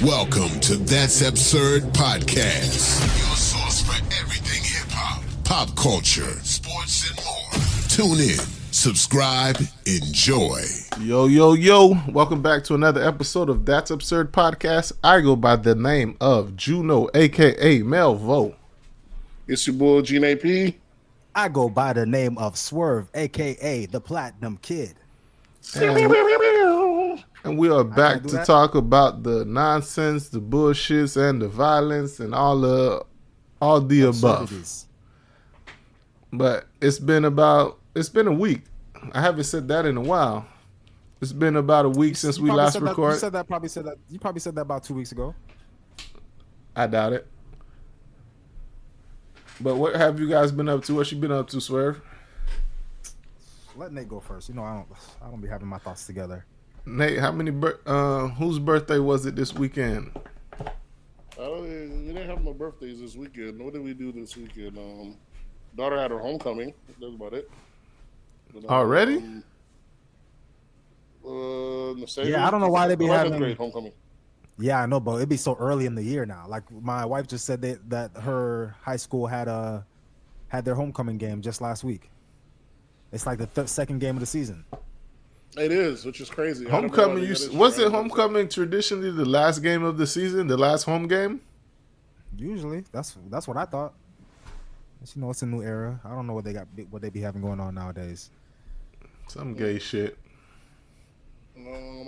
Welcome to That's Absurd Podcast, your source for everything hip-hop, pop culture, sports, and more. Tune in, subscribe, enjoy. Yo. Welcome back to another episode of That's Absurd Podcast. I go by the name of Juno, a.k.a. Melvo. It's your boy, Gene P. I go by the name of Swerve, a.k.a. the Platinum Kid. And we are back to talk about the nonsense, the bullshits, and the violence, and all the above. But it's been a week. I haven't said that in a while. It's been about a week since we last recorded. You probably said that about 2 weeks ago. I doubt it. But what have you guys been up to? What you been up to, Swerve? Let Nate go first. You know, I don't be having my thoughts together. Nate, whose birthday was it this weekend? We didn't have no birthdays this weekend. What did we do this weekend? Daughter had her homecoming. That's about it. But, already? Yeah, I don't know why they be having grade homecoming. Yeah, I know, but it'd be so early in the year now. Like my wife just said that her high school had their homecoming game just last week. It's like the second game of the season. It is, which is crazy. Homecoming, wasn't homecoming traditionally the last game of the season, the last home game? Usually, that's what I thought. But, you know, it's a new era. I don't know what they be having going on nowadays. Some gay shit.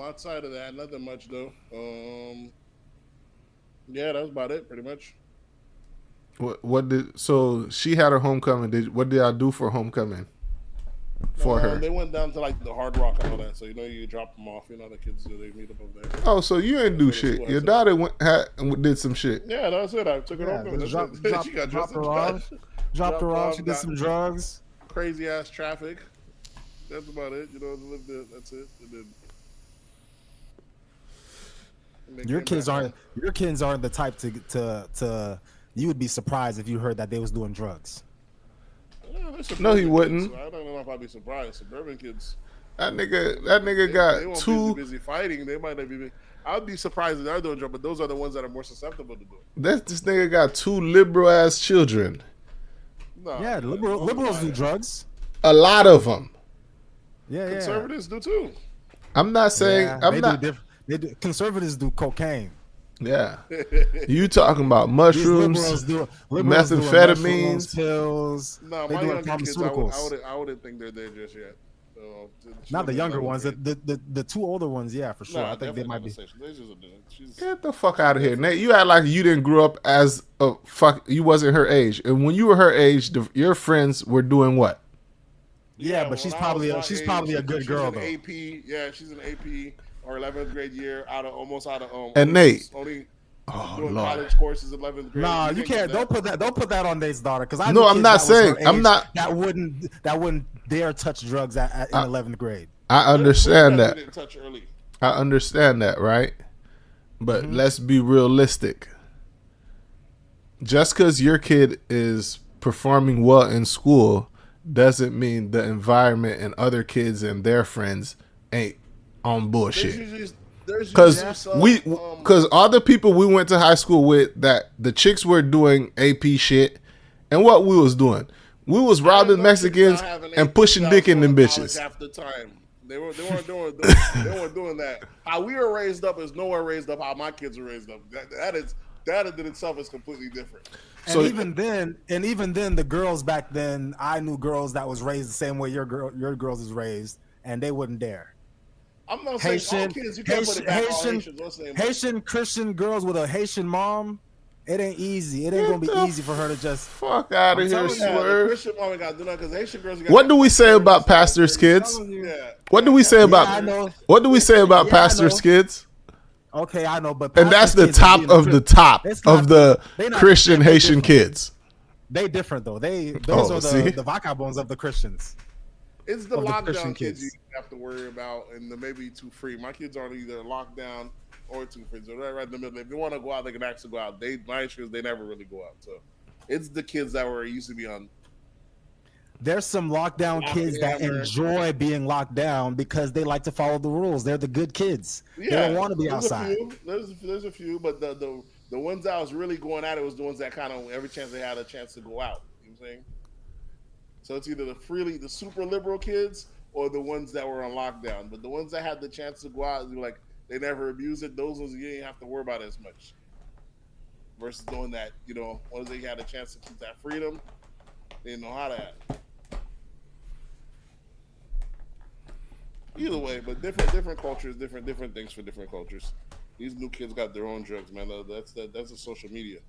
Outside of that, nothing much though. Yeah, that's about it, pretty much. So she had her homecoming. What did I do for homecoming? For her, they went down to like the Hard Rock and all that. So you drop them off. You know the kids do. They meet up over there. Oh, so you didn't do shit. Your daughter did some shit. Yeah, that's it. I took her home. She got dropped her off. She did some drugs. Crazy ass traffic. That's about it. You know, lived there. That's it. And then your kids aren't the type to. You would be surprised if you heard that they was doing drugs. No, he wouldn't. So I don't know if I'd be surprised. Suburban kids. That nigga got they won't two. Be busy fighting. They might not be. I'd be surprised if they're doing drugs, but those are the ones that are more susceptible to do it. This nigga got two liberal ass children. No, yeah, liberals do drugs. A lot of them. Yeah, conservatives do too. I'm not saying conservatives do cocaine. Yeah, you talking about mushrooms, methamphetamines, pills. No, my younger kids, I wouldn't think they're there just yet. Not the younger ones, the two older ones, yeah, for sure. I think they might be. Get the fuck out of here, Nate. You act like you didn't grow up as a fuck. You wasn't her age, and when you were her age, your friends were doing what? Yeah, but she's probably a good girl though. AP, yeah, she's an AP. Or 11th grade year almost out of and Nate only doing college courses 11th grade. Nah, you can't. Don't put that on Nate's daughter because I'm not saying that wouldn't dare touch drugs in 11th grade. I understand that. Didn't touch early. I understand that, right? But let's be realistic. Just because your kid is performing well in school doesn't mean the environment and other kids and their friends ain't on bullshit. Because all the people we went to high school with, that the chicks were doing AP shit, and what we was doing, we was robbing Mexicans and pushing dick in them bitches. Half the time, they weren't doing that. How we were raised up is nowhere raised up how my kids were raised up. That in itself is completely different. And even then, the girls back then, I knew girls that was raised the same way your girls is raised, and they wouldn't dare. I'm not saying all kids. You can't put it back on Haitians. Haitian Christian girls with a Haitian mom, it ain't easy. It ain't gonna be easy for her to just fuck out of here, Swerve. Christian mom ain't gotta do nothing because Haitian girls. What do we say about pastors' kids? What do we say about? What do we say about pastors' kids? Okay, I know, but that's the top of the top of the Christian Haitian kids. They different though. Those are the vagabonds of the Christians. It's the lockdown kids you have to worry about, and the maybe too free. My kids aren't either locked down or too free. So they're right in the middle. If they want to go out, they can actually go out. My issue is they never really go out. So it's the kids that were used to be on. There's some lockdown kids that enjoy being locked down because they like to follow the rules. They're the good kids. Yeah, they don't want to be outside. There's a few, but the ones that was really going at it was the ones that kind of every chance they had a chance to go out. You know what I'm saying? So it's either the super liberal kids or the ones that were on lockdown. But the ones that had the chance to go out, like they never abused it. Those ones you didn't have to worry about it as much. Versus doing that, once they had a chance to keep that freedom, they didn't know how to act. Either way, but different cultures, different things for different cultures. These new kids got their own drugs, man. That's the social media.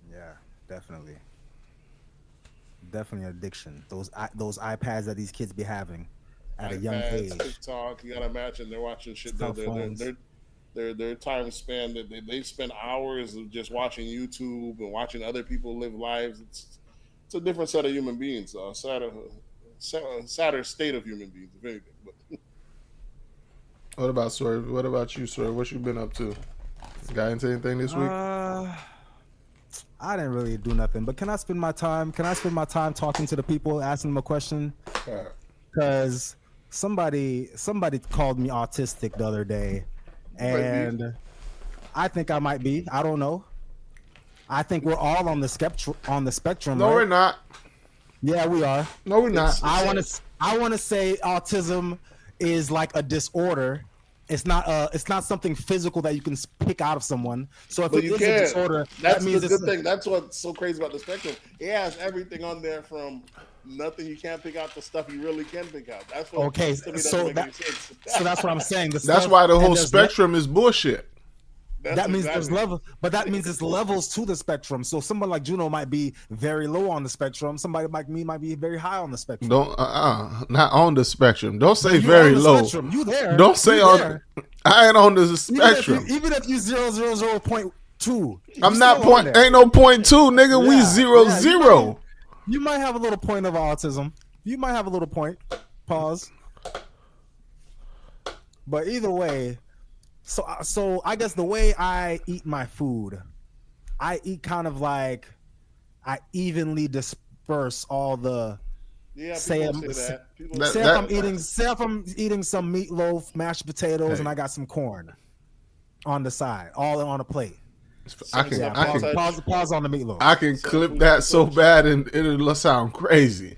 Yeah, definitely addiction. Those iPads that these kids be having at a young age. TikTok, you gotta imagine they're watching shit. Their time span that they spend hours of just watching YouTube and watching other people live lives. It's a different set of human beings. Sadder state of human beings, if anything. But. What about Swerve? What about you, Swerve? What you been up to? Got into anything this week? I didn't really do nothing. But can I spend my time talking to the people, asking them a question? Because somebody called me autistic the other day, and I think I might be. I don't know. I think we're all on the spectrum. No, right? we're not. Yeah, we are. No, we're not. I want to say autism is like a disorder. It's not something physical that you can pick out of someone. So if it is a disorder, that's that means the good thing. That's what's so crazy about the spectrum. It has everything on there from nothing you can't pick out to stuff you really can pick out. That's what. Okay, so that's what I'm saying. That's why the whole spectrum is bullshit. That means there's levels, but that means it's levels to the spectrum. So someone like Juno might be very low on the spectrum. Somebody like me might be very high on the spectrum. Not on the spectrum. Don't say very low. Spectrum. You there? Don't say on. There. I ain't on the spectrum. Even if you 0.2, I'm not point. Ain't no 0.2, nigga. Yeah, we 0.0. You might have a little point of autism. You might have a little point. Pause. But either way. So I guess the way I eat my food, I eat kind of like I evenly disperse all the. Yeah, say if I'm eating some meatloaf, mashed potatoes, and I got some corn on the side, all on a plate. Pause on the meatloaf. I can clip that so bad and it'll sound crazy.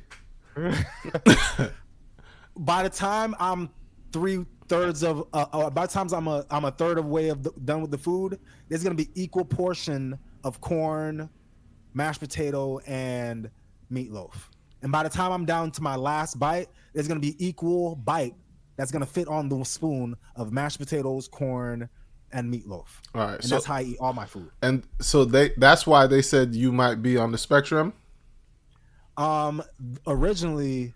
By the time I'm by the time I'm a third of way done with the food, there's gonna be equal portion of corn, mashed potato, and meatloaf. And by the time I'm down to my last bite, there's gonna be equal bite that's gonna fit on the spoon of mashed potatoes, corn, and meatloaf. All right, and that's how I eat all my food. And so that's why they said you might be on the spectrum. Originally.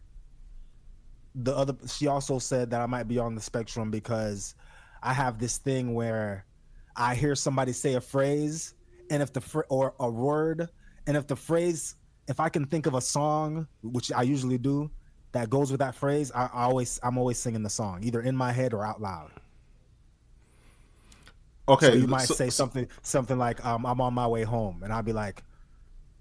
She also said that I might be on the spectrum because I have this thing where I hear somebody say a phrase and or a word, and if I can think of a song, which I usually do, that goes with that phrase, I'm always singing the song, either in my head or out loud. Okay, so you might say something like I'm on my way home, and I'll be like,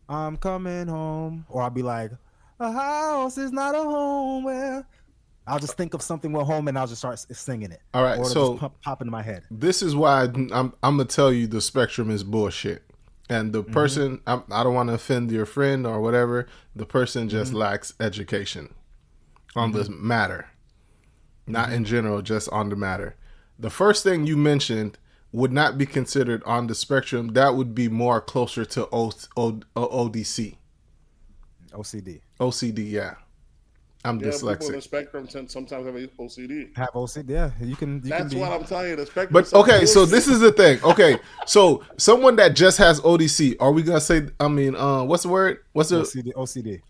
I'm coming home, or I'll be like, a house is not a home where. I'll just think of something with home and I'll just start singing it. All right, so just pop into my head. This is why I'm gonna tell you the spectrum is bullshit, and the person I don't want to offend your friend or whatever. The person just lacks education on the matter, not in general, just on the matter. The first thing you mentioned would not be considered on the spectrum. That would be more closer to ODC. OCD, yeah. I'm dyslexic. People on the spectrum sometimes have OCD. Have OCD, yeah. That's what I'm telling you. The spectrum. But okay, so this is the thing. Okay, so someone that just has ODC, are we gonna say? I mean, what's the word? What's the OCD?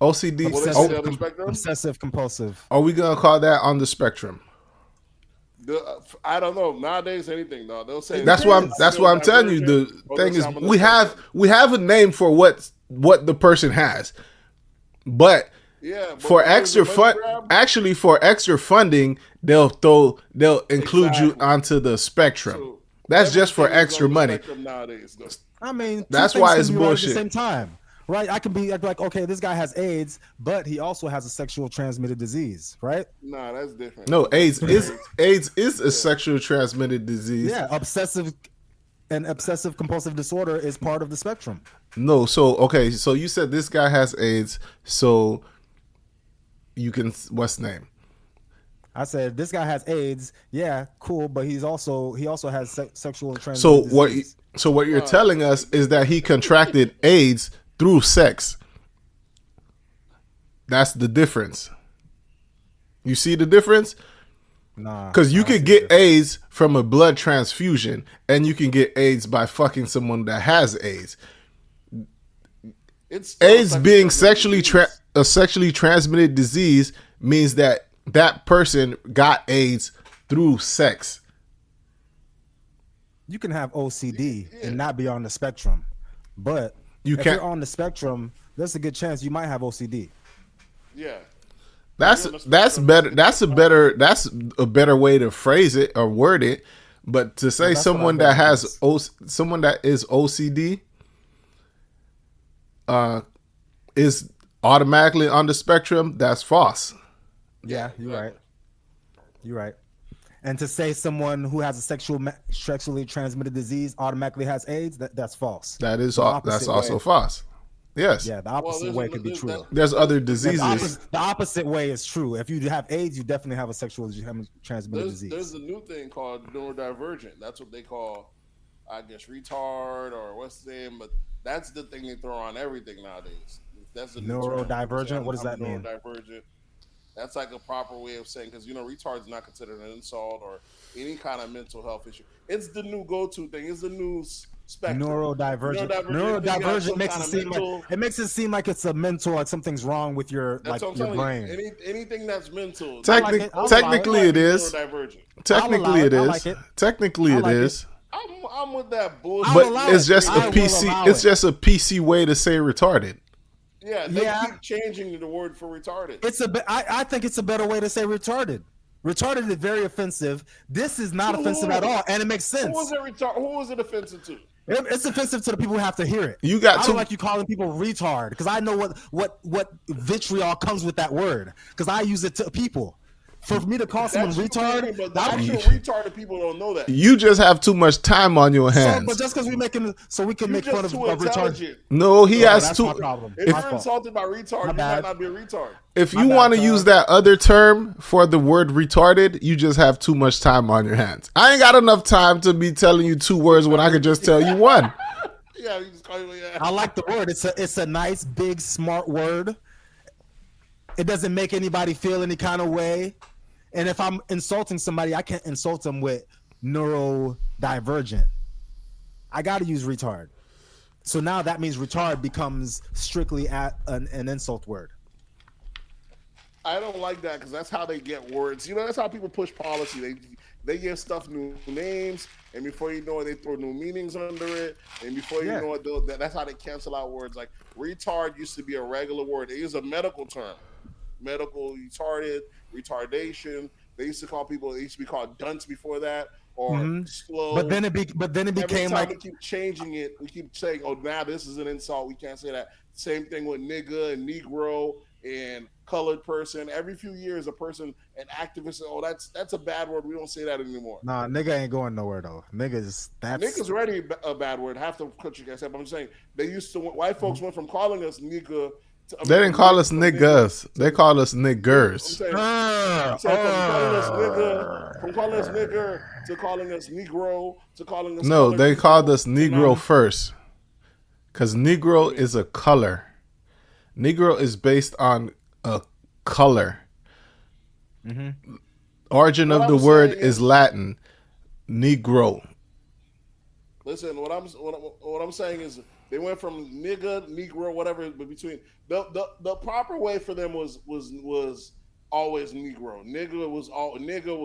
Obsessive compulsive. Are we gonna call that on the spectrum? I don't know. Nowadays, anything though. They'll say that's why I'm telling you. The thing is, we have a name for what the person has, but. Yeah, for extra funding, they'll include you onto the spectrum. So that's just for extra money. I mean, that's why it's bullshit. At the same time, right? I can be like, okay, this guy has AIDS, but he also has a sexual transmitted disease, right? Nah, that's different. No, AIDS is a sexual transmitted disease. Yeah, obsessive compulsive disorder is part of the spectrum. No, so you said this guy has AIDS, so you can what's the name? I said this guy has AIDS. Yeah, cool, but he also has sexual transmitted disease. So what you're telling us is that he contracted AIDS through sex. That's the difference. You see the difference? Nah. Because you could get AIDS from a blood transfusion, and you can get AIDS by fucking someone that has AIDS. It's AIDS being a sexually transmitted disease means that person got AIDS through sex. You can have OCD and not be on the spectrum, but if you're on the spectrum, there's a good chance you might have OCD. Yeah. That's better. That's a better way to phrase it or word it. But to say someone that is OCD is automatically on the spectrum, that's false. Yeah, you're right. And to say someone who has a sexually transmitted disease automatically has AIDS, that's false. That's also false. Yes. Yeah, the opposite way could be true. There's other diseases. The opposite way is true. If you have AIDS, you definitely have a sexually transmitted disease. There's a new thing called neurodivergent. That's what they call, I guess, retard or what's the name. But that's the thing they throw on everything nowadays. That's the neurodivergent. What does that mean? Neurodivergent. That's like a proper way of saying, because retard is not considered an insult or any kind of mental health issue. It's the new go-to thing. It's the new spectrum. Neurodivergent makes it seem like it's a mental, like something's wrong with your brain. Anything that's mental. Technically, it is. Technically, it is. I'm with that bullshit. But it's just a PC. It's just a PC way to say retarded. Yeah, they keep changing the word for retarded. I think it's a better way to say retarded. Retarded is very offensive. This is not offensive at all, and it makes sense. Who was it offensive to? It's offensive to the people who have to hear it. I don't like you calling people retard because I know what vitriol comes with that word because I use it to people. For me to call someone retard, but the actual retarded people don't know that. You just have too much time on your hands. But just because we can make fun of retard. No, he has that's too. My problem. If you're insulted by retard, you might not be a retard. If you want to use that other term for the word retarded, you just have too much time on your hands. I ain't got enough time to be telling you two words when I could just tell you one. Yeah, you just call it, yeah. I like the word. It's a nice, big, smart word. It doesn't make anybody feel any kind of way. And if I'm insulting somebody, I can't insult them with neurodivergent. I got to use retard. So now that means retard becomes strictly an insult word. I don't like that because that's how they get words. That's how people push policy. They give stuff new names, and before you know it, they throw new meanings under it. And before you know it, that's how they cancel out words. Like retard used to be a regular word. It is a medical term. Medical retarded, retardation. They used to call people. They used to be called dunce before that, or slow. But then it became like we keep changing it. We keep saying, "Oh, now this is an insult. We can't say that." Same thing with nigga and negro and colored person. Every few years, an activist says, "Oh, that's a bad word. We don't say that anymore." Nah, nigga ain't going nowhere though. Nigga's already a bad word. Half the country can say. But I'm saying white folks went from calling us nigga. They didn't call us niggas. They called us niggers. From calling us nigger to calling us negro to calling us. No, they called us negro first, because negro is a color. Negro is based on a color. Origin of the word is Latin, negro. Listen, what I'm saying is. They went from nigga, negro, whatever, but between the proper way for them was always negro. Nigga was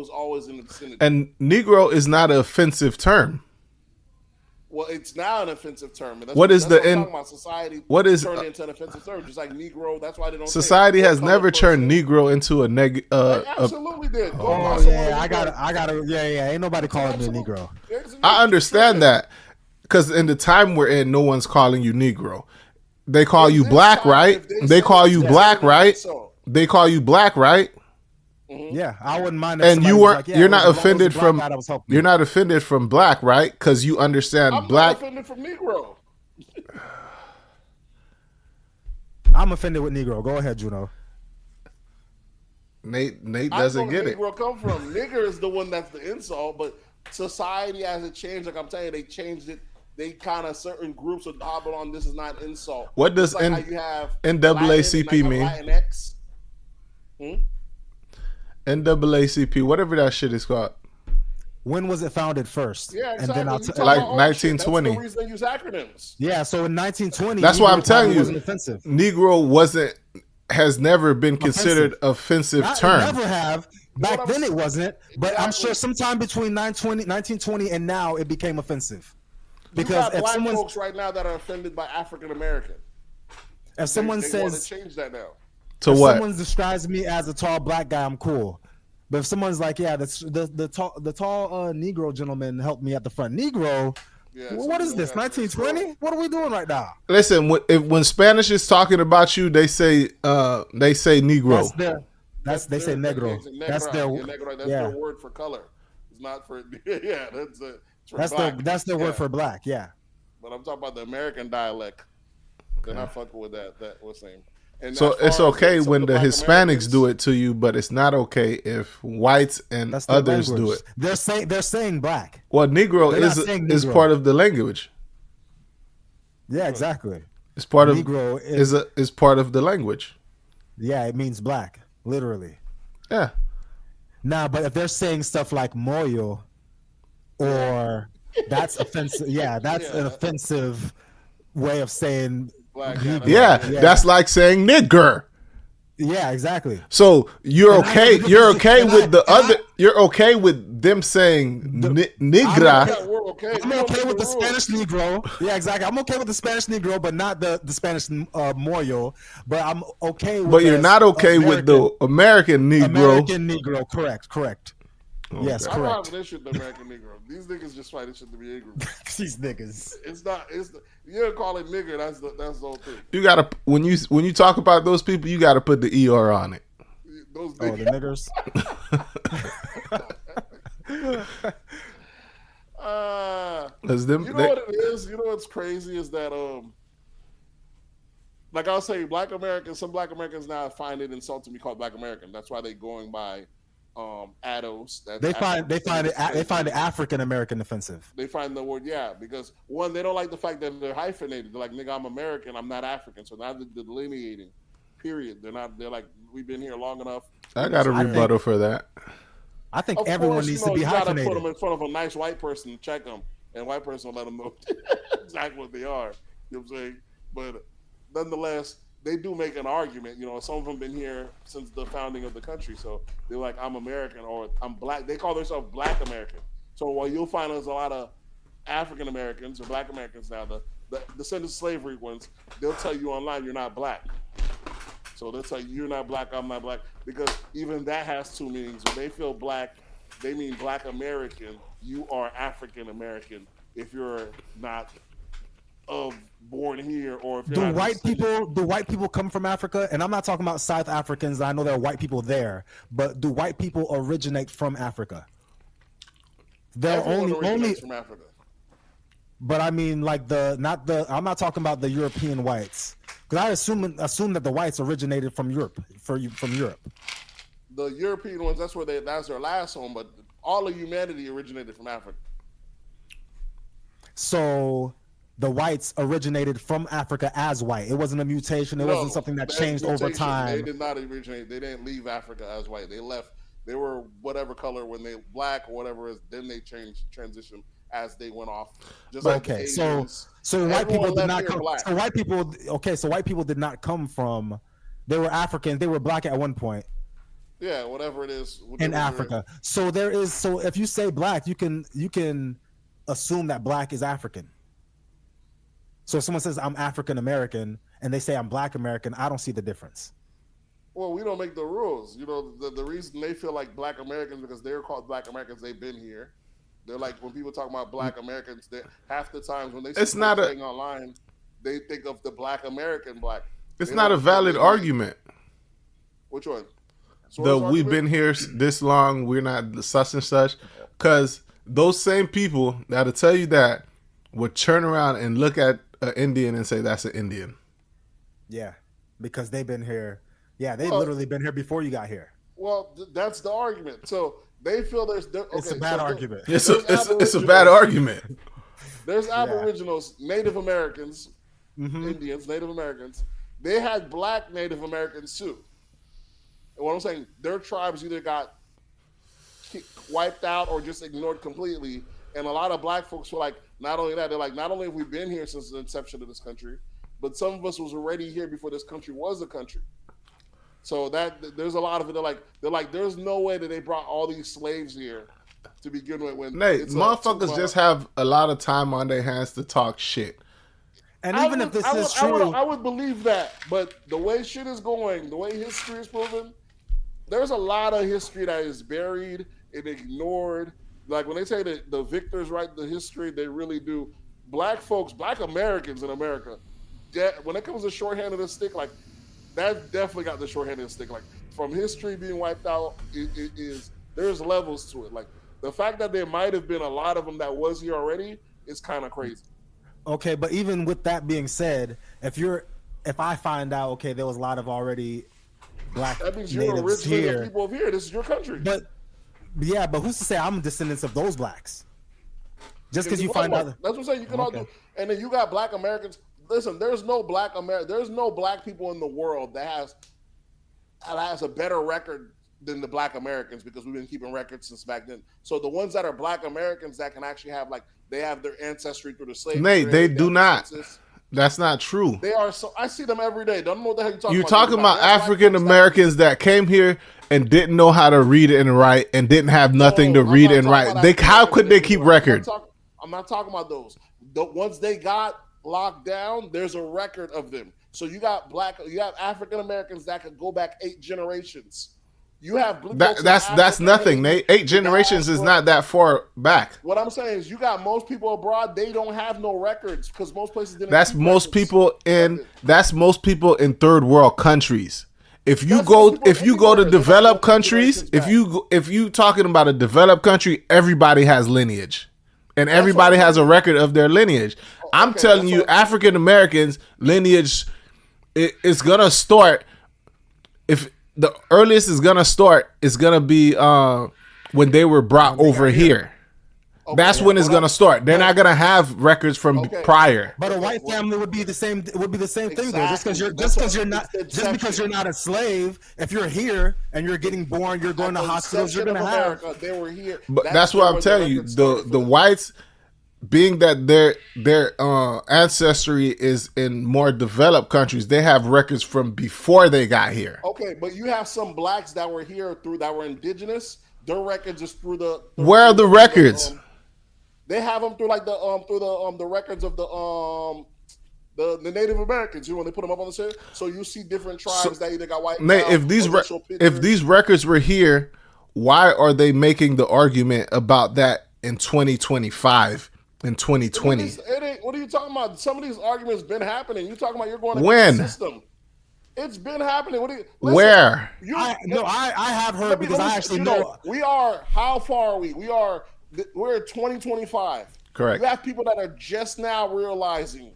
always in the vicinity. And negro is not an offensive term. Well, it's now an offensive term. That's what is that's the what I'm end? talking about. Society turned into an offensive term, just like negro. That's why they don't. Society has never turned negro into a negative. Absolutely did. Oh yeah, I gotta. Yeah. Ain't nobody calling me a negro. I understand that. Because in the time we're in, no one's calling you Negro. They call you this black, time, right? if they They say call it's you considered black, an right? insult. They call you black, right? Yeah, I wouldn't mind. If And somebody you was weren't. like, yeah, You're it was not a black- it was a offended black from. guy that was helping You're me. not offended from black, right? Because you understand I'm black. not offended from Negro. I'm offended with Negro. Go ahead, Juno. Nate I doesn't know get where it. Negro come from. Nigger is the one that's the insult, but society as it changed, like I'm telling you, they changed it. They kind of certain groups would hobble on this is not insult. What does It's like how you have NAACP Latin, mean? Latinx. NAACP, whatever that shit is called. When was it founded first? Yeah, exactly. And then I'll You talk like about old shit. 1920. That's the reason they use acronyms. yeah. So in 1920, That's why I'm Negro telling probably you, wasn't offensive. Negro has never been considered offensive Not, term. Never have. Back what then I'm- it wasn't, but I'm Exactly. sure sometime between 1920 and now it became offensive. You Because got if black someone folks right now that are offended by African American. if someone they want to says change that now. To if what? someone describes me as a tall black guy, I'm cool. But if someone's like, yeah, the tall Negro gentleman helped me at the front. Negro, Yeah, well, what is this? 1920? What are we doing right now? Listen, when Spanish is talking about you, they say Negro. They say negro. That's their negro. That's yeah. their word for color. It's not for yeah. It's for That's black. their Yeah. word for black. Yeah. But I'm talking about the American dialect. They're not fucking with that. That was saying. And So as far it's as okay some when of the Black Hispanics Americans- do it to you, but it's not okay if whites and That's their others language. do it. They're saying black. Well, Negro They're not saying is Negro. part of the language. Yeah, exactly. It's part of Negro is part of the language. Yeah, it means black, literally. Yeah. Nah, but if they're saying stuff like moyo, or that's offensive. Yeah, that's an offensive way of saying. Black, Yeah, that's like saying nigger. Yeah, exactly. So you're And I know okay. the You're difference okay is- with the and I- other. You're okay with them saying nigra. Yeah, we're okay. I'm okay with the Spanish Negro. Yeah, exactly. I'm okay with the Spanish Negro, but not the Spanish moyo. But I'm okay with But you're the not okay with the American Negro. American Negro. Correct. Yes, I don't have correct. an issue with the American Negro. These niggas just fight this shit to be ignorant. These niggas. It's not. You don't call it nigger. That's the whole thing. You gotta when you talk about those people, you gotta put the ER on it. Those Oh, the niggas. niggers. 'Cause them, You know what it is? You know what's crazy is that like I'll say, Black Americans. Some Black Americans now find it insulting to be called Black American. That's why they going by ADOS. They find it African American offensive. They find the word because one, they don't like the fact that they're hyphenated. They're like, nigga, I'm American, I'm not African. So now they're delineating. Period. They're like, we've been here long enough. I got a rebuttal for that. I think Of everyone course, needs you to be you gotta hyphenated. put them in front of a nice white person to check them, and white person will let them know exactly what they are. You know what I'm saying? But nonetheless, they do make an argument. You know, some of them been here since the founding of the country, so they're like, I'm American or I'm black. They call themselves Black American. So while you'll find there's a lot of African Americans or Black Americans now, the descendants of slavery ones, they'll tell you online you're not black. So they'll tell you you're not black, I'm not black, because even that has two meanings. When they feel black, they mean Black American. You are African American if you're not born here, or if you're Do not white people come from Africa? And I'm not talking about South Africans. I know there are white people there, but do white people originate from Africa? They're Everyone only originates from Africa. But I mean, like I'm not talking about the European whites, because I assume that the whites originated from Europe, from Europe. The European ones, that's their last home, but all of humanity originated from Africa. So the whites originated from Africa as white. It wasn't a mutation. It wasn't something that changed over mutation. time. They did not originate. They didn't leave Africa as white. They left. They were whatever color when they black or whatever is. Then they transition as they went off. Just like the Asians. So white people did left not here come. black. So white people. Okay, so white people did not come from. They were African. They were black at one point Yeah, whatever it is in Africa. So there is. So if you say black, you can assume that black is African. So if someone says I'm African American and they say I'm Black American, I don't see the difference. Well, we don't make the rules. You know, the reason they feel like Black Americans because they're called Black Americans, they've been here. They're like when people talk about Black Americans, half the times when they see thing online, they think of the Black American black. It's not a valid argument. Which one? We've been here this long, we're not such and such. Because those same people that'll tell you that would turn around and look at an Indian and say that's an Indian. Yeah, because they've been here. Yeah, they've literally been here before you got here. Well, that's the argument. So they feel it's a bad argument. It's a bad argument. There's Aboriginals, Native Americans, Indians, Native Americans. They had Black Native Americans too. And what I'm saying, their tribes either got wiped out or just ignored completely. And a lot of Black folks were like, not only that, they're like, not only have we been here since the inception of this country, but some of us was already here before this country was a country. So that there's a lot of it. They're like, there's no way that they brought all these slaves here to begin with. When motherfuckers just have a lot of time on their hands to talk shit. And even if this is true, I would believe that. But the way shit is going, the way history is proven, there's a lot of history that is buried and ignored. Like when they say that the victors write the history, they really do. Black folks, Black Americans in America, when it comes to shorthand of the stick, like that definitely got the shorthand of the stick. Like from history being wiped out, there's levels to it. Like the fact that there might have been a lot of them that was here already is kind of crazy. Okay, but even with that being said, if I find out, okay, there was a lot of already Black that means you're natives originally here. The people of here. This is your country. But who's to say I'm descendants of those Blacks? Just because you find out. That's what I'm saying. You can all do. And then you got Black Americans. Listen, there's no Black people in the world that has a better record than the Black Americans because we've been keeping records since back then. So the ones that are Black Americans that can actually have they have their ancestry through the slave. Nate, they do not. That's not true. They are. So I see them every day. Don't know what the hell you're talking about. You're talking about African Americans that came here and didn't know how to read and write and didn't have nothing to read and write. How could they keep record? I'm not talking about those. Once they got locked down, there's a record of them. So you have African Americans that could go back 8 generations. You have that's nothing, Nate. 8 generations is not that far back. What I'm saying is, you got most people abroad. They don't have no records because most places didn't. That's most people in third world countries. If you go to developed countries, if you talking about a developed country, everybody has lineage, and everybody has a record of their lineage. I'm telling you, African Americans lineage is gonna start. If the earliest is gonna start, is gonna be when they were brought over here. That's when it's gonna start. They're not gonna have records from prior. But a white family would be the same. It would be the same thing, though. Just because you're not a slave, if you're here and you're getting born, you're going to hospitals. You're gonna have. They were here. But that's what I'm telling you. The whites, being that their ancestry is in more developed countries, they have records from before they got here. Okay, but you have some Blacks that were here that were indigenous. Their records is through the. Where are the records? They have them through the records of the Native Americans. When they put them up on the side, so you see different tribes that either got wiped out. If these records were here, why are they making the argument about that in 2025 and 2020? What are you talking about? Some of these arguments been happening. You talking about you're going against the system? It's been happening. Where? I have heard because I actually know. We are. How far are we? We're at 2025. Correct. You have people that are just now realizing,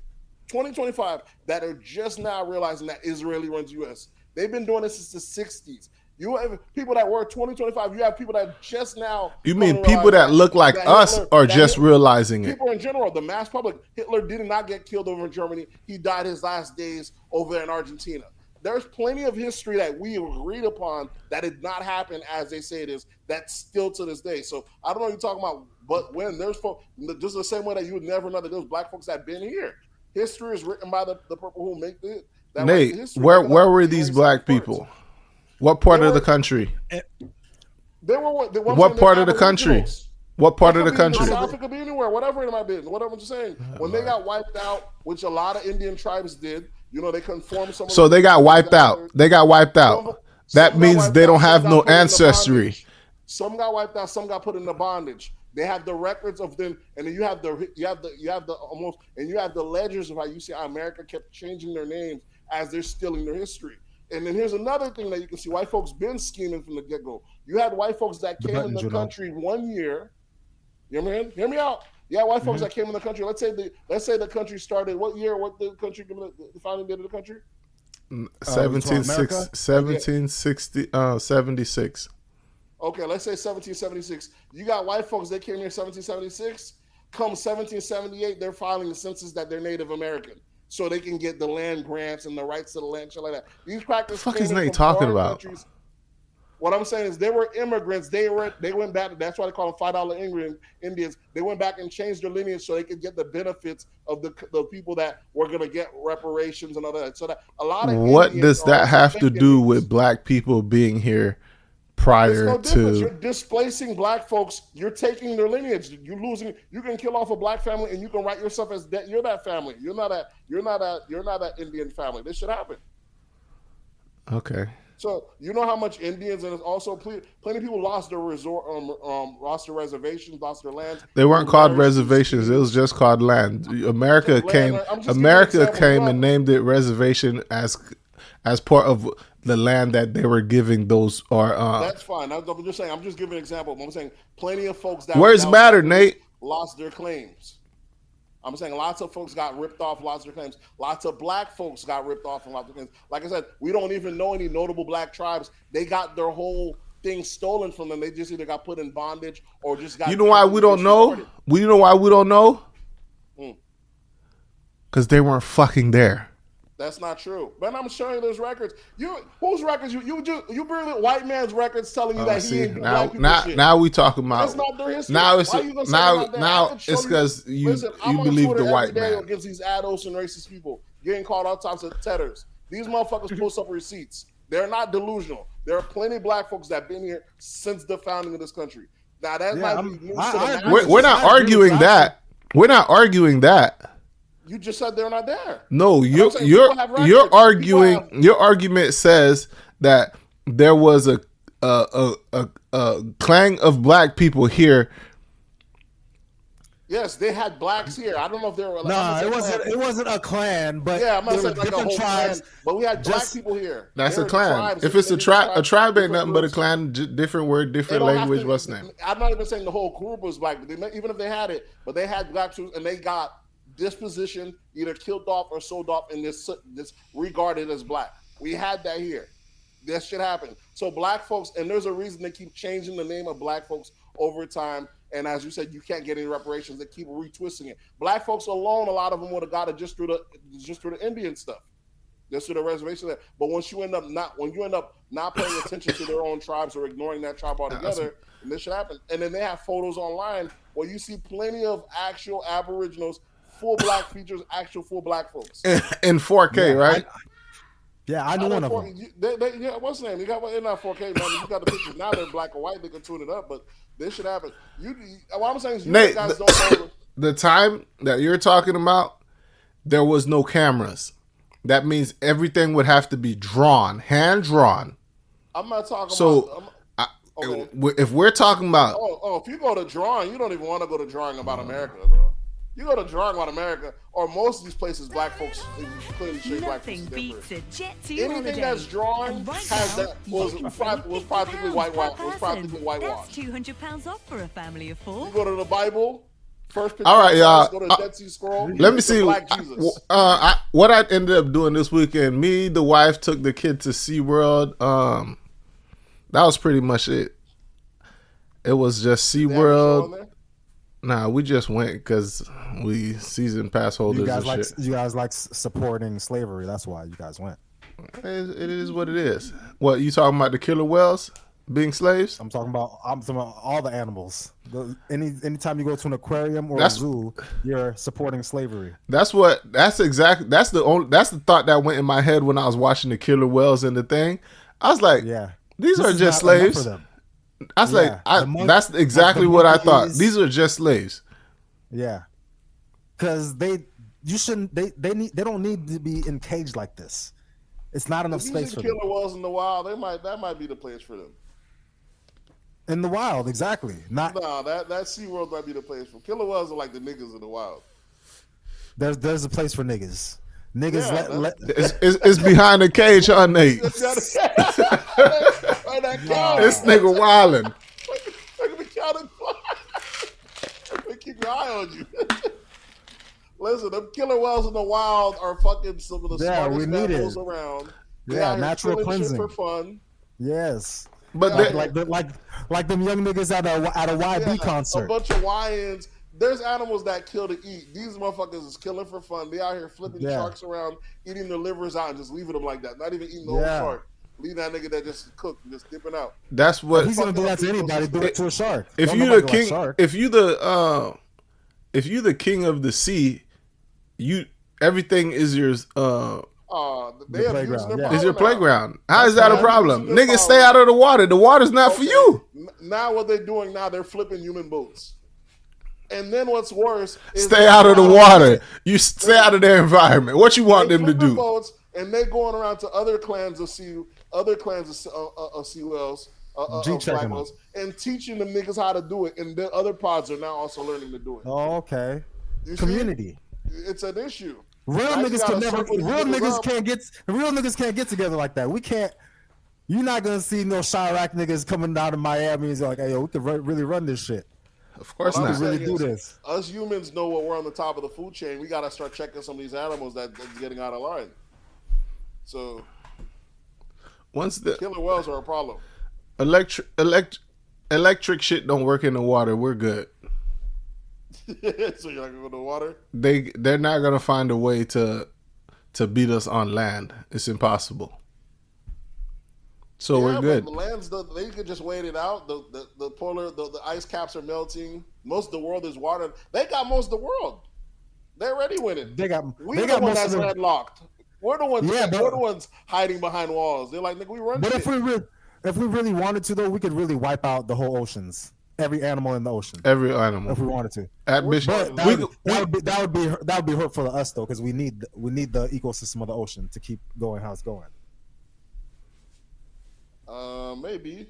2025, that are just now realizing that Israeli runs U.S. They've been doing this since the 60s. You have people that were 2025. You have people that just now. You mean people that look like us are just realizing it? People in general, the mass public. Hitler did not get killed over in Germany. He died his last days over there in Argentina. There's plenty of history that we agreed upon that did not happen as they say it is. That's still to this day. So I don't know what you're talking about, but when there's folks, just the same way that you would never know that those Black folks that been here. History is written by the people who make it. Nate, where were these Black people? What part of the country? What part of the country? What part of the country? South, it could be anywhere, whatever it might be. Whatever I'm just saying. When they got wiped out, which a lot of Indian tribes did, they conformed some. So they got wiped out. They got wiped out. That means they don't have no ancestry. Some got wiped out. Some got put into bondage. They have the records of them, and then you have the almost, and you have the ledgers of how you see how America kept changing their names as they're stealing their history. And then here's another thing that you can see: white folks been scheming from the get-go. You had white folks that came in the country 1 year. You know what I mean? Hear me out. Yeah, white folks that came in the country. Let's say the country started. What year? What the country? The founding date of the country? 1776. Okay, let's say 1776. You got white folks that came here 1776. Come 1778, they're filing the census that they're Native American, so they can get the land grants and the rights to the land, shit like that. These practices. What the fuck is Nate talking about? Countries. What I'm saying is they were immigrants. They went back. That's why they call them $5 Indians. They went back and changed their lineage so they could get the benefits of the people that were going to get reparations and all that. So that a lot of what Indians does that have to do with black people being here prior to? You're displacing black folks. You're taking their lineage. You're losing. You can kill off a black family and you can write yourself as that. You're that family. You're not that Indian family. This should happen. Okay. So you know how much Indians and also plenty of people lost their resort, lost their reservations, lost their lands. They weren't called reservations; it was just called land. America came and named it reservation as part of the land that they were giving those. Or that's fine. I'm just saying. I'm just giving an example. I'm saying plenty of folks that words matter, Nate. Lost their claims. I'm saying lots of folks got ripped off, lots of their claims. Lots of black folks got ripped off and lots of claims. Like I said, we don't even know any notable black tribes. They got their whole thing stolen from them. They just either got put in bondage or just got. You know why we don't know? You know why we don't know? Because they weren't fucking there. That's not true. But I'm showing you those records. Whose records? You bring the white man's records telling you that he ain't black people shit. Now we talking about. That's not their history. Now it's because you believe the white man against these adults and racist people getting called all types of tetters. These motherfuckers post up receipts. They're not delusional. There are plenty of black folks that have been here since the founding of this country. Now that might be news to the we're not arguing that. We're not arguing that. You just said they're not there. No, your arguing. Your argument says that there was a clan of black people here. Yes, they had blacks here. I don't know if they were. It wasn't a clan, but yeah, I'm not saying like a whole tribes. Clan, but we had black people here. That's a clan. If it's a tribe ain't nothing but a clan. Different word, different language. What's name? I'm not even saying the whole group was black. Even if they had it, but they had black troops and they got disposition, either killed off or sold off, and this regarded as black. We had that here. That shit happened. So black folks, and there's a reason they keep changing the name of black folks over time. And as you said, you can't get any reparations. They keep retwisting it. Black folks alone, a lot of them would have got it just through the Indian stuff, just through the reservation there. But once you end up not paying attention to their own tribes or ignoring that tribe altogether, and this should happen. And then they have photos online where you see plenty of actual Aboriginals. Full black features, actual full black folks in 4K, right? I know one of them. What's the name? You got they're not 4K, man. You got the pictures now. They're black and white. They can tune it up, but this should happen. What I'm saying is, Nate, guys don't know. The time that you're talking about, there was no cameras. That means everything would have to be hand drawn. I'm not talking about. If we're talking about, if you go to drawing, you don't even want to go to drawing about America, bro. You go to drawing about America, or most of these places, black folks clearly show black folks different. Anything that's drawn was practically whitewashed. That's £200 off for a family of 4. You go to the Bible. First picture. All right, y'all. Go to the Dead Sea Scroll. Let me see. What I ended up doing this weekend. Me, the wife, took the kid to SeaWorld. That was pretty much it. It was just SeaWorld. Nah, we just went because we season pass holders. You guys like supporting slavery. That's why you guys went. It is what it is. What, you talking about the killer whales being slaves? I'm talking about all the animals. Anytime you go to an aquarium or a zoo, you're supporting slavery. That's the thought that went in my head when I was watching the killer whales and the thing. I was like, these are just slaves. I was that's exactly what I thought. These are just slaves. Yeah, because they don't need to be in cage like this. It's not enough space for them. Killer whales in the wild. That might be the place for them. In the wild, exactly. Not Nah, that SeaWorld might be the place for killer whales are like the niggas in the wild. there's a place for niggas. Niggas Yeah, let It's behind the cage, huh, Nate? Right, that This nigga wildin'. Look at me counting. Keep your eye on you. Listen, them killer whales in the wild are fucking some of the smartest mammals around. Yeah, natural cleansing shit for fun. Yes. But Like them young niggas at a YB concert. A bunch of YNs. There's animals that kill to eat. These motherfuckers is killing for fun. They out here flipping sharks around, eating their livers out, and just leaving them like that. Not even eating the whole shark. Leave that nigga that just cooked, just dipping out. That's what he's gonna do that to anybody. Do it to a shark. If you the king, if you the king of the sea, everything is yours. They have used their power Is your now. playground? How is that a problem? Niggas, stay out of the water. The water's not for you. Now what they're doing now, they're flipping human boats. And then what's worse is stay out of the water. You stay out of their environment. What you want them to do? Boats, and they're going around to other clans of sea whales, of black whales, and teaching them niggas how to do it. And the other pods are now also learning to do it. Oh, okay. You Community. See? It's an issue. Real niggas can't get together like that. We can't. You're not gonna see no Chirac niggas coming out of Miami and like, hey, yo, we could really run this shit. Of course not. Really do this. Us humans know what we're on the top of the food chain. We gotta start checking some of these animals that's getting out of line. So, once the killer whales are a problem. Electric shit don't work in the water. We're good. So you're not gonna go to the water? They're not gonna find a way to beat us on land. It's impossible. So we're good. The lands, they could just wait it out. The polar, the ice caps are melting. Most of the world is water. They got most of the world. They're already winning. They got one that's landlocked. We're the ones. We're the ones hiding behind walls. They're like, nigga, we run. But shit. if we really wanted to, though, we could really wipe out the whole oceans. Every animal in the ocean. Every animal. If we wanted to. That would be hurtful to us though, because we need the ecosystem of the ocean to keep going how it's going. Maybe.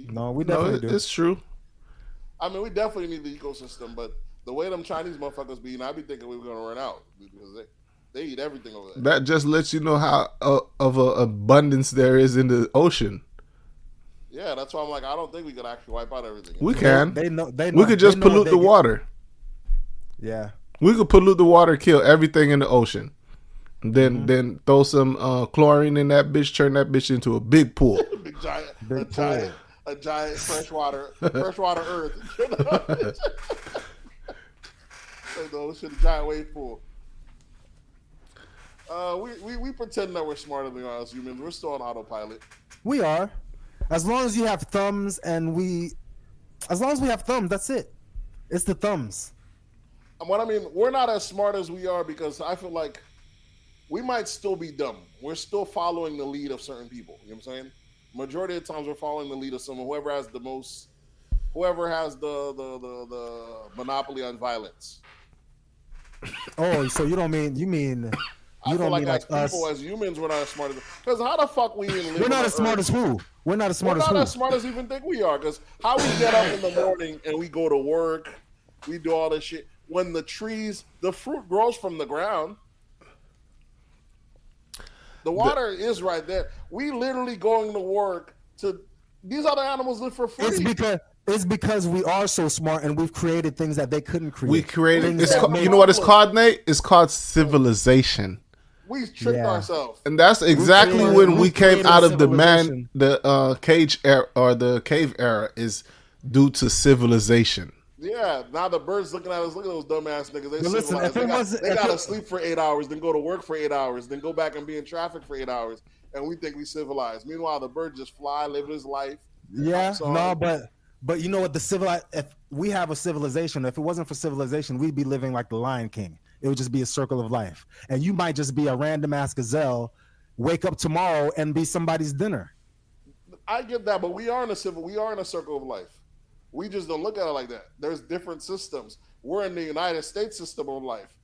No, we definitely do. It's true. I mean, we definitely need the ecosystem, but the way them Chinese motherfuckers be, I be thinking we were gonna run out because they eat everything over there. That just lets you know how of an abundance there is in the ocean. Yeah, that's why I'm like, I don't think we could actually wipe out everything. We can. They know. We could just pollute the water. Yeah. We could pollute the water, kill everything in the ocean. Then throw some chlorine in that bitch, turn that bitch into a big pool. A giant freshwater earth. No, shit, a giant wave pool. We pretend that we're smarter than us humans. We're still on autopilot. We are. As long as you have thumbs as long as we have thumbs, that's it. It's the thumbs. What I mean, we're not as smart as we are because I feel like we might still be dumb. We're still following the lead of certain people. You know what I'm saying? Majority of the times we're following the lead of someone, whoever has the monopoly on violence. Oh, so you mean I feel like as us. people, as humans, we're not as smart as. Because how the fuck we even live? We're not as smart as who? We're not as smart as who? We're not as smart as we even think we are. Because how we get up in the morning and we go to work, we do all this shit. When the fruit grows from the ground. The water is right there. We literally going to work to. These other animals live for free. It's because we are so smart and we've created things that they couldn't create. We created. You know what it's called, Nate? It's called civilization. We tricked ourselves, and that's exactly when we came out of the cage era or the cave era is due to civilization. Yeah, now the birds looking at us. Look at those dumbass niggas. They gotta sleep for 8 hours, then go to work for 8 hours, then go back and be in traffic for 8 hours, and we think we civilized. Meanwhile, the bird just fly, live his life. Yeah, no, but you know what? If we have a civilization, if it wasn't for civilization, we'd be living like the Lion King. It would just be a circle of life, and you might just be a random ass gazelle, wake up tomorrow and be somebody's dinner. I get that, but we are in a circle of life. We just don't look at it like that. There's different systems. We're in the United States system of life.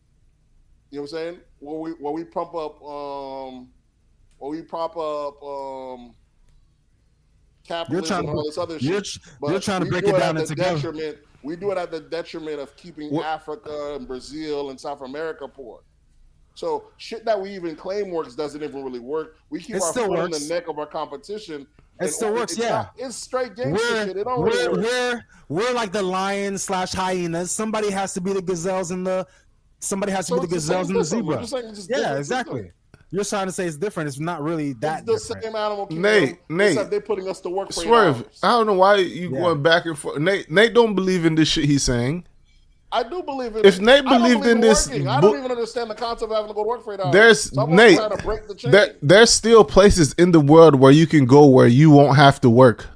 You know what I'm saying? Where we prop up capitalism and all this other you're shit. trying to we break do it down at the into detriment. We do it at the detriment of keeping Africa and Brazil and South America poor. So shit that we even claim works doesn't even really work. We keep our foot in the neck of our competition. It still works, yeah. It's straight gangster shit. It don't really work. We're like the lions / hyenas. Somebody has to be the gazelles and the zebra. Yeah, exactly. System. You're trying to say it's different. It's not really that it's the different. same animal kingdom. Nate, they're putting us to work for Swerve. 8 hours. I don't know why you going back and forth. Nate don't believe in this shit he's saying. I do believe in If Nate believed in this, I don't even understand the concept of having to go to work for 8 hours. There's Nate. Trying to break the chain. There's still places in the world where you can go where you won't have to work.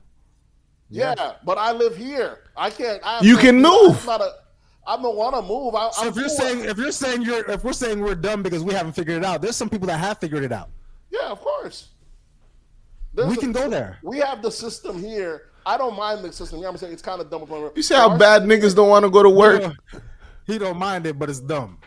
Yeah, but I live here. I can't. You can move. I don't want to move. So if we're saying we're dumb because we haven't figured it out, there's some people that have figured it out. Yeah, of course. We can go there. We have the system here. I don't mind the system here. I'm saying it's kind of dumb. You see how bad niggas don't want to go to work? He don't mind it, but it's dumb.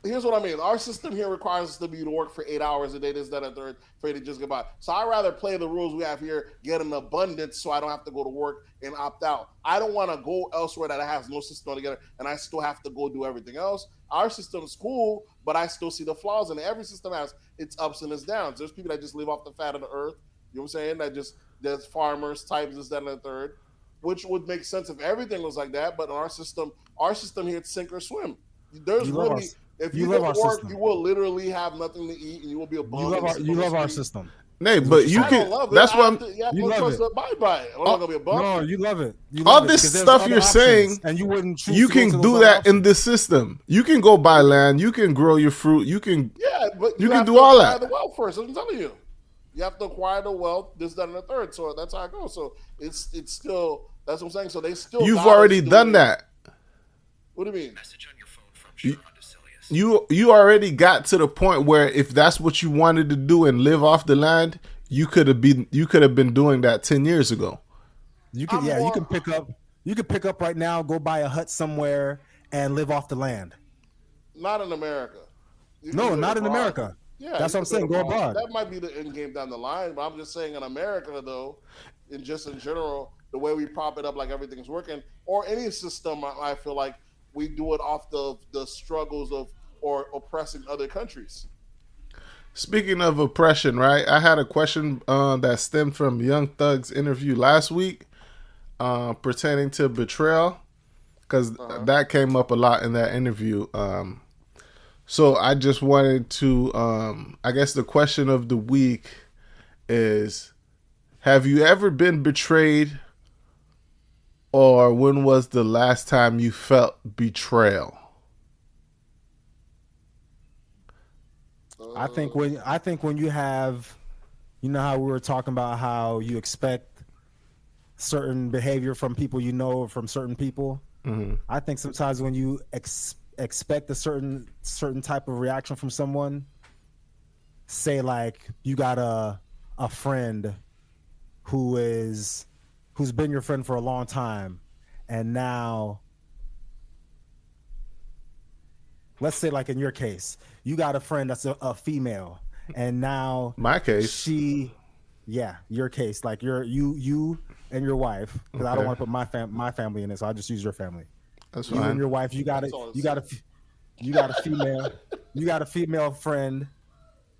Here's what I mean. Our system here requires us to be to work for 8 hours a day, this, that, and third, for you to just get by. So I'd rather play the rules we have here, get an abundance so I don't have to go to work and opt out. I don't want to go elsewhere that has no system together and I still have to go do everything else. Our system is cool, but I still see the flaws in it. Every system has its ups and its downs. There's people that just live off the fat of the earth. You know what I'm saying? There's farmers, types, this, that, and the third, which would make sense if everything was like that. But in our system here, it's sink or swim. There's really... If you go to work, you will literally have nothing to eat, and you will be a bum. You love our system. Nate, but you can. That's why you love it. Bye. I'm not gonna be a bum. No, you love it. All this stuff you're saying, and you wouldn't. You can do that in this system. You can go buy land. You can grow your fruit. You can. Yeah, but you can do all that. The wealth first. I'm telling you, you have to acquire the wealth. This, that, and the third. So that's how it goes. So it's still. That's what I'm saying. So they still. You've already done that. What do you mean? Message on your phone from Sharon. You already got to the point where if that's what you wanted to do and live off the land, you could have been doing that 10 years ago. You can pick up right now, go buy a hut somewhere and live off the land. Not in America. No, not in America. Yeah, that's what I'm saying. Go abroad. That might be the end game down the line, but I'm just saying in America though, in general, the way we prop it up like everything's working, or any system, I feel like we do it off the struggles of or oppressing other countries. Speaking of oppression, right? I had a question that stemmed from Young Thug's interview last week pertaining to Betrayal, because that came up a lot in that interview. So I just wanted to, I guess the question of the week is, have you ever been betrayed, or when was the last time you felt betrayal? I think when you have, you know how we were talking about how you expect certain behavior from people you know, from certain people. Mm-hmm. I think sometimes when you expect a certain type of reaction from someone, say like you got a friend who's been your friend for a long time, and now, let's say like in your case, you got a friend that's a female, and now my case, your case, like you and your wife, because I don't want to put my family in it, so I'll just use your family. That's you fine. And your wife, you got a female friend,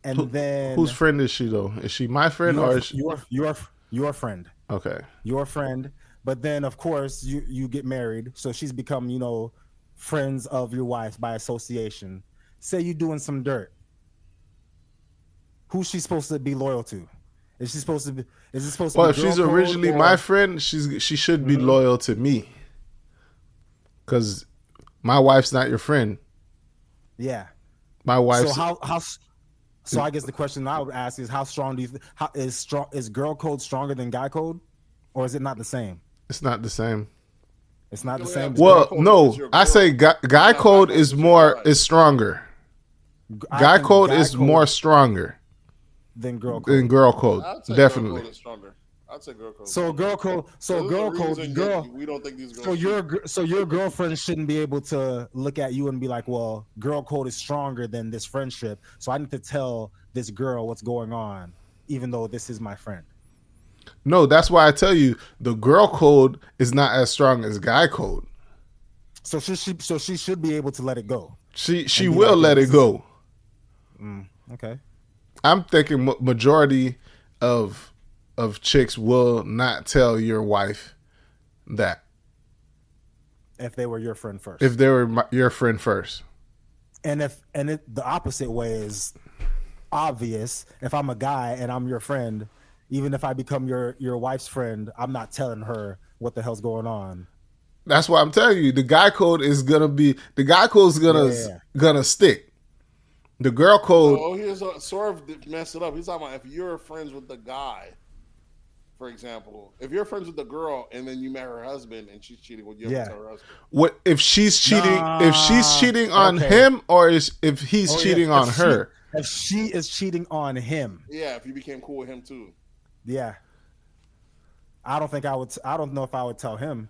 and then whose friend is she though? Is she my friend or is she... your friend? Okay, your friend. But then of course you get married, so she's become, you know, friends of your wife by association. Say you doing some dirt. Who's she supposed to be loyal to? Is it supposed to be well, if she's originally my friend, she should be loyal to me, because my wife's not your friend. Yeah, my wife's... So I guess the question I would ask is, how strong do you is girl code stronger than guy code, or is it not the same? It's not the same. It's not the same. Well, no, I say guy code is stronger. Guy code is more stronger than girl code. Definitely. I'd say girl code. So girl code. We don't think these girls. So your girlfriend shouldn't be able to look at you and be like, well, girl code is stronger than this friendship, so I need to tell this girl what's going on, even though this is my friend. No, that's why I tell you the girl code is not as strong as guy code. So she should be able to let it go. She will let it go. Okay. I'm thinking majority of chicks will not tell your wife that If they were your friend first. if they were your friend first. And the opposite way is obvious. If I'm a guy and I'm your friend, even if I become your wife's friend, I'm not telling her what the hell's going on. That's why I'm telling you the guy code is gonna stick. The girl code. Oh, here's Swerve messed it up. He's talking about if you're friends with the guy, for example, if you're friends with the girl and then you met her husband and she's cheating, would you ever tell her husband? What if she's cheating? If she's cheating on him, or if he's cheating on her? If she is cheating on him. Yeah, if you became cool with him too. Yeah. I don't think I would. I don't know if I would tell him.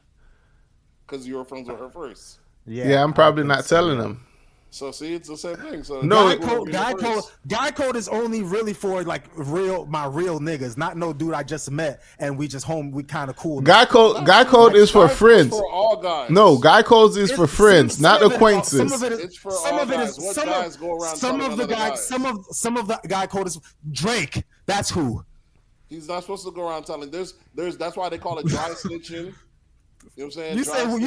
Because you were friends with her first. Yeah, I'm probably not telling him. So see, it's the same thing. So no, guy code is only really for like my real niggas, not no dude I just met and we kind of cool. Guy code is for friends. For all guys. No, guy code is for friends, not acquaintances. Some of it is. Some of the guy code is Drake. That's who. He's not supposed to go around telling. There's. That's why they call it dry snitching. You know what I'm saying?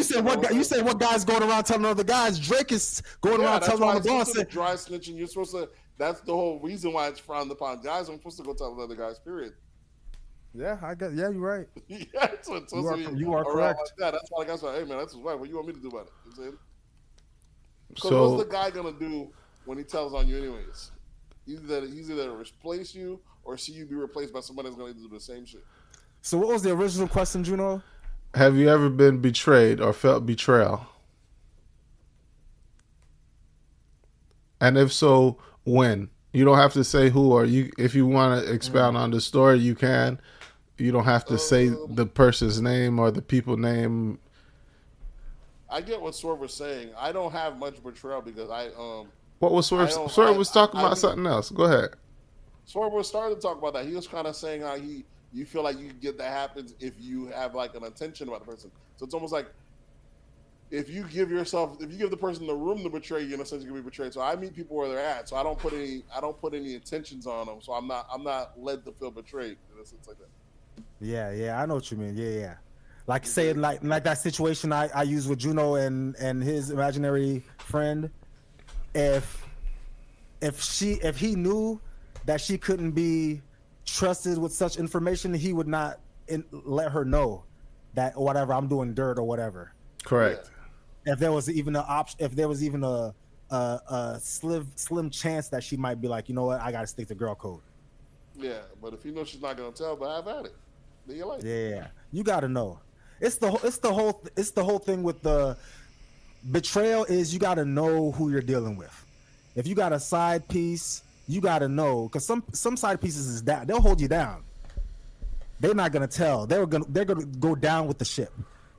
You say what guys going around telling other guys? Drake is going around telling all the boss. Dry snitching. You're supposed to. That's the whole reason why it's frowned upon. Guys aren't supposed to go tell other guys. Period. Yeah, I guess. Yeah, you're right. Yeah, you are correct. Like that. That's why guys are. Hey man, that's his wife. What you want me to do about it? You know what I'm saying? So what's the guy gonna do when he tells on you anyways? He's either to replace you or see you be replaced by somebody that's gonna do the same shit. So what was the original question, Juno? Have you ever been betrayed or felt betrayal? And if so, when? You don't have to say who, or you. If you want to expound on the story, you can. You don't have to say the person's name or the people name. I get what Swerve was saying. I don't have much betrayal because I What was Swerve? Swerve was talking about something else. Go ahead. Swerve was starting to talk about that. He was kind of saying how you feel like you get that happens if you have like an intention about the person. So it's almost like if you give the person the room to betray you, in a sense, you're gonna be betrayed. So I meet people where they're at. So I don't put any intentions on them. So I'm not led to feel betrayed in a sense like that. Yeah, I know what you mean. Yeah. Like saying like that situation I use with Juno and his imaginary friend. If he knew that she couldn't be trusted with such information, he would not let her know that whatever I'm doing dirt or whatever. Correct. If there was even an option, if there was even a slim chance that she might be like, you know what, I gotta stick to girl code. Yeah, but if you know she's not gonna tell, but have at it. Then you like. Yeah, you gotta know. It's the whole thing with the betrayal is you gotta know who you're dealing with. If you got a side piece, you gotta know, because some side pieces is down. They'll hold you down. They're not gonna tell. They're gonna go down with the ship.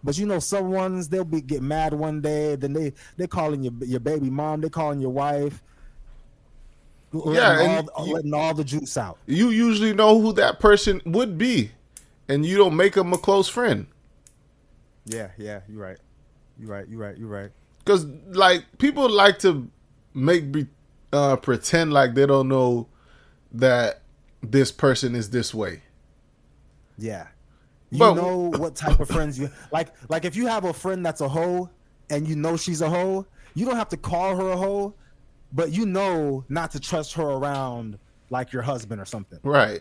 But you know, some ones they'll get mad one day, then they calling your baby mom, they calling your wife. Yeah, letting all the juice out. You usually know who that person would be, and you don't make them a close friend. Yeah, you're right. You're right. Because like people like to pretend like they don't know that this person is this way. Yeah. You know what type of friends you like if you have a friend that's a hoe and you know she's a hoe, you don't have to call her a hoe, but you know not to trust her around like your husband or something. Right.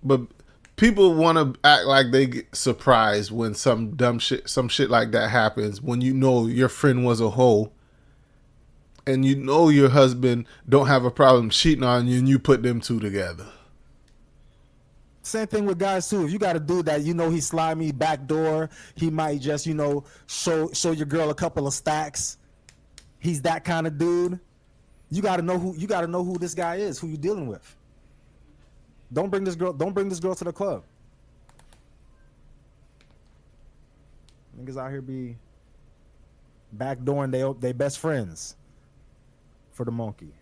But people want to act like they get surprised when some shit like that happens, when you know your friend was a hoe and you know your husband don't have a problem cheating on you and you put them two together. Same thing with guys too. If you got a dude that you know he's slimy, backdoor, he might just show your girl a couple of stacks. He's that kind of dude. You got to know who this guy is, who you dealing with. Don't bring this girl to the club. Niggas out here be backdooring they best friends for the monkey.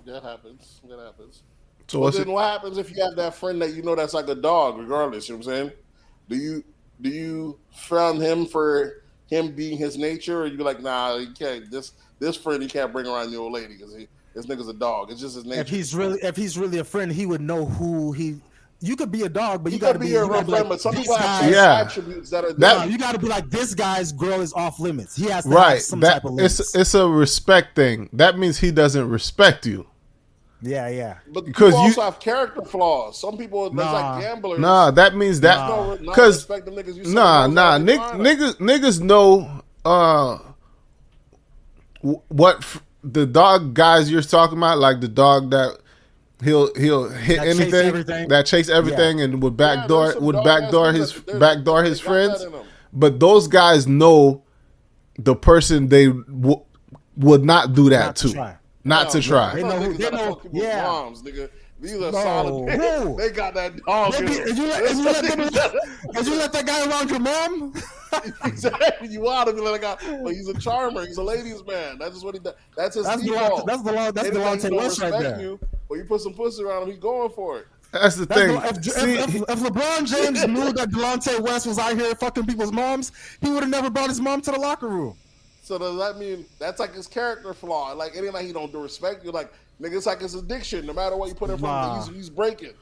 That happens. So but then what happens if you have that friend that you know that's like a dog, regardless? You know what I'm saying? Do you frown him for him being his nature, or you be like, nah, you can't. This friend you can't bring around the old lady because this nigga's a dog. It's just his nature. If he's really a friend, he would know who he. You could be a dog, but you got gotta be your real friend. Like, but some people have attributes that are that. You gotta be like, this guy's girl is off limits. He has to have some that, type of limits. It's a respect thing. That means he doesn't respect you. Yeah. But because you also have character flaws. Some people that's like gamblers. Nah, that means that because niggas know what the dog guys you're talking about, like the dog that he'll hit that anything that chase everything and would backdoor his friends. But those guys know the person they would not do that to. Not to try. They know moms, nigga. These are solid. They got that dog. Did you let that guy around your mom? Exactly. You want to be like that guy, but he's a charmer. He's a ladies' man. That's just what he does. That's his default. That's the Delonte West right there. Or you put some pussy around him, he's going for it. That's the thing. If LeBron James knew that Delonte West was out here fucking people's moms, he would have never brought his mom to the locker room. So does that mean that's like his character flaw? Like anything like he don't do respect, you're like, nigga, it's like his addiction. No matter what you put in front of him, he's breaking.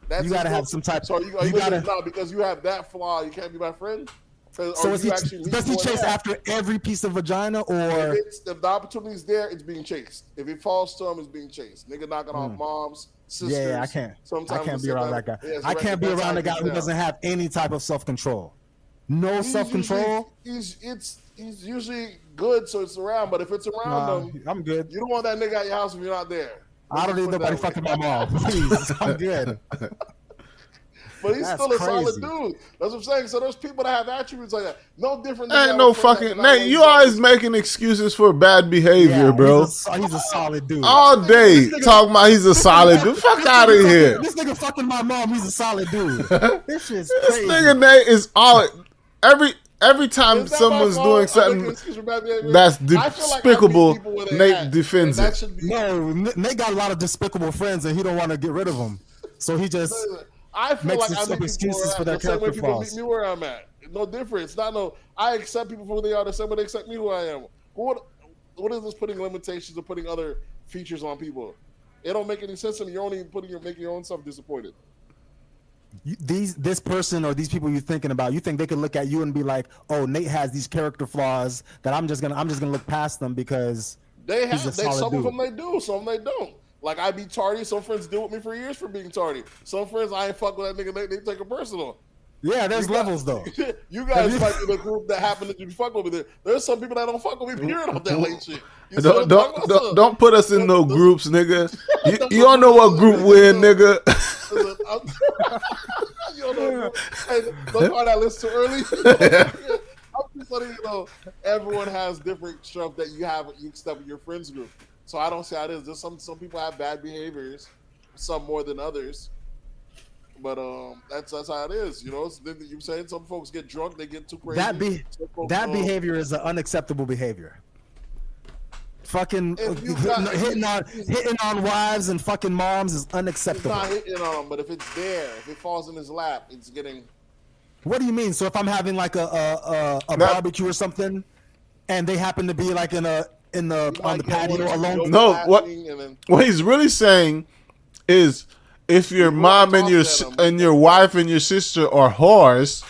That's you gotta have some type. So you gotta no, because you have that flaw, you can't be my friend. So does he chase after every piece of vagina, or if the opportunity is there, it's being chased. If it falls to him, it's being chased. Nigga knocking off moms, sisters. Yeah, I can't. I can't be around that guy. Yeah, I can't be around a guy who doesn't have any type of self-control. No self-control. He's usually good, so it's around. But if it's around him, I'm good. You don't want that nigga at your house if you're not there. I don't need nobody fucking my mom. Please, I'm good. But he's still a solid dude. That's what I'm saying. So there's people that have attributes like that. No different. Ain't no fucking. Nate, you always making excuses for bad behavior, bro. He's a solid dude. All day talking about he's a solid dude. Fuck out of here. This nigga fucking my mom. He's a solid dude. This shit's crazy. This nigga Nate is all every time someone's doing something that's despicable, Nate defends it. No, Nate got a lot of despicable friends, and he don't want to get rid of them. So he just makes excuses for their character flaws. Meet me where I'm at. No difference. I accept people for who they are the same way they accept me who I am. What is this putting limitations or putting other features on people? It don't make any sense to me. You're only making your own self disappointed. This person or these people you're thinking about, you think they could look at you and be like, "Oh, Nate has these character flaws that I'm just gonna look past them because they have." Some of them they do, some of them they don't. Like I be tardy. Some friends deal with me for years for being tardy. Some friends I ain't fuck with that nigga. They take it personal. Yeah, there's levels though. You guys might be the group that happen to be fuck with me. There's some people that don't fuck with me. Period on that late shit. Don't put us in no groups, nigga. You don't know what group we're in, nigga. You don't know. Hey, don't call that list too early. I'm just letting you know, everyone has different stuff that you accept in your friends group. So I don't see how it is. There's some people have bad behaviors, some more than others. But that's how it is. You know, you're saying some folks get drunk, they get too crazy. That behavior is an unacceptable behavior. Fucking hitting on wives and fucking moms is unacceptable. He's not hitting on them, but if it's there, if it falls in his lap, it's getting. What do you mean? So if I'm having like a barbecue or something, and they happen to be like on the patio alone? No, what he's really saying is, if your mom and your wife and your sister are whores,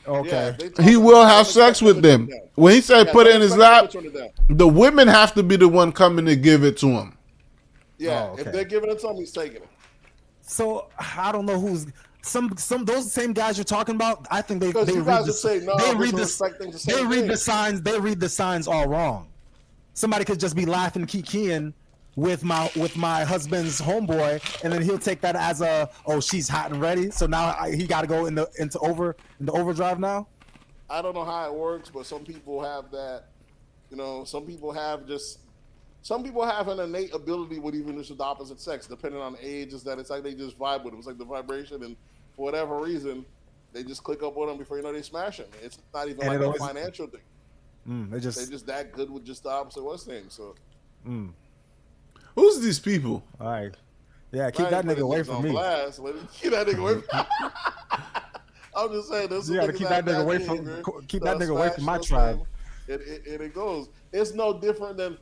okay, he will have sex with them. When he said put it in his lap, the women have to be the one coming to give it to him. Yeah, if they're giving it to him, he's taking it. So I don't know who's some those same guys you're talking about. I think they read the signs all wrong. Somebody could just be laughing, kikiing with my husband's homeboy, and then he'll take that as she's hot and ready. So now he got to go into overdrive now. I don't know how it works, but some people have that. You know, some people have an innate ability with even just the opposite sex, depending on age. Is that it's like they just vibe with them. It's like the vibration, and for whatever reason, they just click up with them before you know they smash them. It's not even like a financial thing. They're just that good with just the opposite West thing. So. Who's these people? All right. Yeah, keep that nigga away from me. Blast. Keep that nigga away from I'm just saying, you gotta keep that nigga away from my tribe. And it goes. It's no different than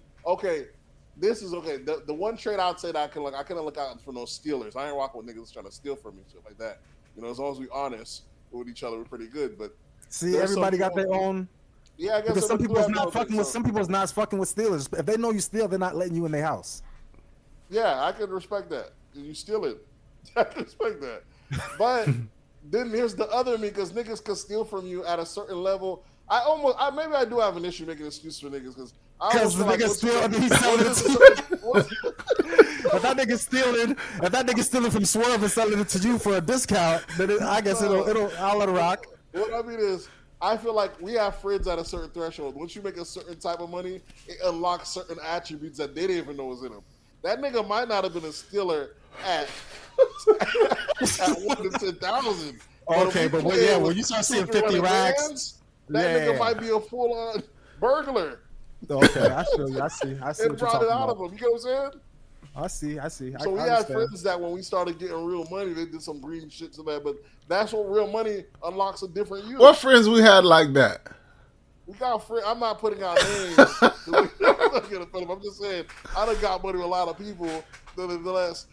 this is okay. The one trade I'd say that I couldn't look out for no stealers. I ain't rocking with niggas trying to steal from me, shit like that. You know, as long as we honest with each other, we're pretty good. But see, everybody got their own. Yeah, I guess because some people's not fucking with some people's not fucking with stealers. If they know you steal, they're not letting you in their house. Yeah, I can respect that. You steal it, I can respect that. But then here's the other me, because niggas can steal from you at a certain level. Maybe I do have an issue making excuses for niggas because the nigga stealing, he's selling it to if that nigga stealing from Swerve and selling it to you for a discount, then I guess I'll let it rock. What I mean is, I feel like we have friends at a certain threshold. Once you make a certain type of money, it unlocks certain attributes that they didn't even know was in them. That nigga might not have been a stealer at 1 to 10,000. Okay, but when you start seeing 50 racks, that nigga might be a full-on burglar. Okay, I feel you. I see. It brought it out of him. You get what I'm I saying? see. So we had friends that when we started getting real money, they did some green shit to that. But that's what real money unlocks a different you. What friends we had like that? We got friends. I'm not putting out names. I'm just saying I done got money with a lot of people. Nonetheless,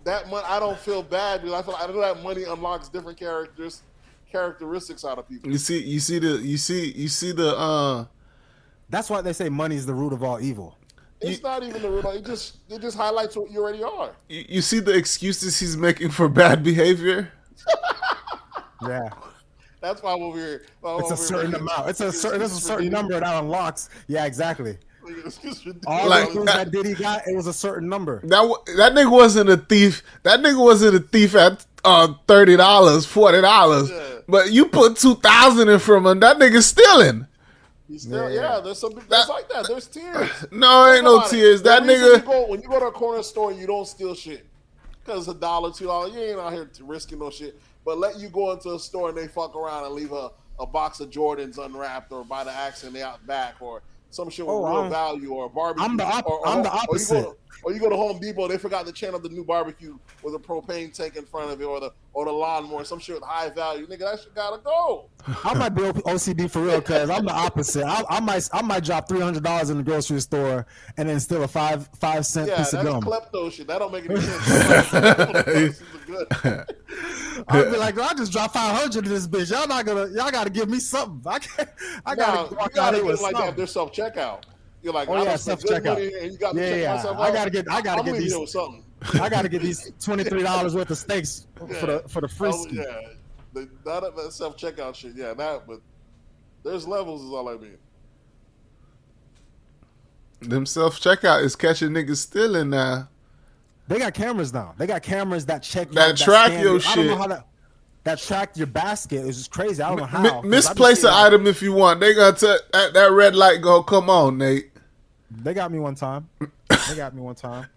that money I don't feel bad because I know that money unlocks different characteristics out of people. You see the. That's why they say money is the root of all evil. It's not even the root. It just highlights what you already are. You see the excuses he's making for bad behavior. Yeah. That's why we're here. It's a certain amount. There's a certain number that unlocks. Yeah, exactly. All the things that Diddy got, it was a certain number. That nigga wasn't a thief. That nigga wasn't a thief at $30, $40. Yeah. But you put 2,000 in from him. That nigga's stealing. He's still, there's some people that's like that. There's tears. No, ain't no tears. That nigga. When you go to a corner store, and you don't steal shit because it's $1, $2. You ain't out here risking no shit. But let you go into a store and they fuck around and leave a box of Jordans unwrapped, or by the accident they out back, or some shit with real value, or a barbecue. I'm the opposite. Or you go to Home Depot, they forgot to channel the new barbecue with a propane tank in front of it, or the lawnmower, some shit with high value. Nigga, that shit gotta go. I might be OCD for real, cause I'm the opposite. I might drop $300 in the grocery store and then steal a 5-cent piece of gum. Yeah, that's klepto shit. That don't make any sense. I'd be like, I just dropped 500 in this bitch. Y'all gotta give me something. I gotta walk out here with something. Like that. There's self checkout. You're like, self checkout. And you got to check myself out. I gotta get these. I gotta get these $23 worth of steaks for the free ski. Yeah, that self checkout shit. Yeah, but there's levels. Is all I mean. Them self checkout is catching niggas stealing now. They got cameras now. They got cameras that check that track your shit. I don't know how that track your basket. It's just crazy. I don't know how. Misplace an item if you want. They gonna that red light go. Come on, Nate. They got me one time.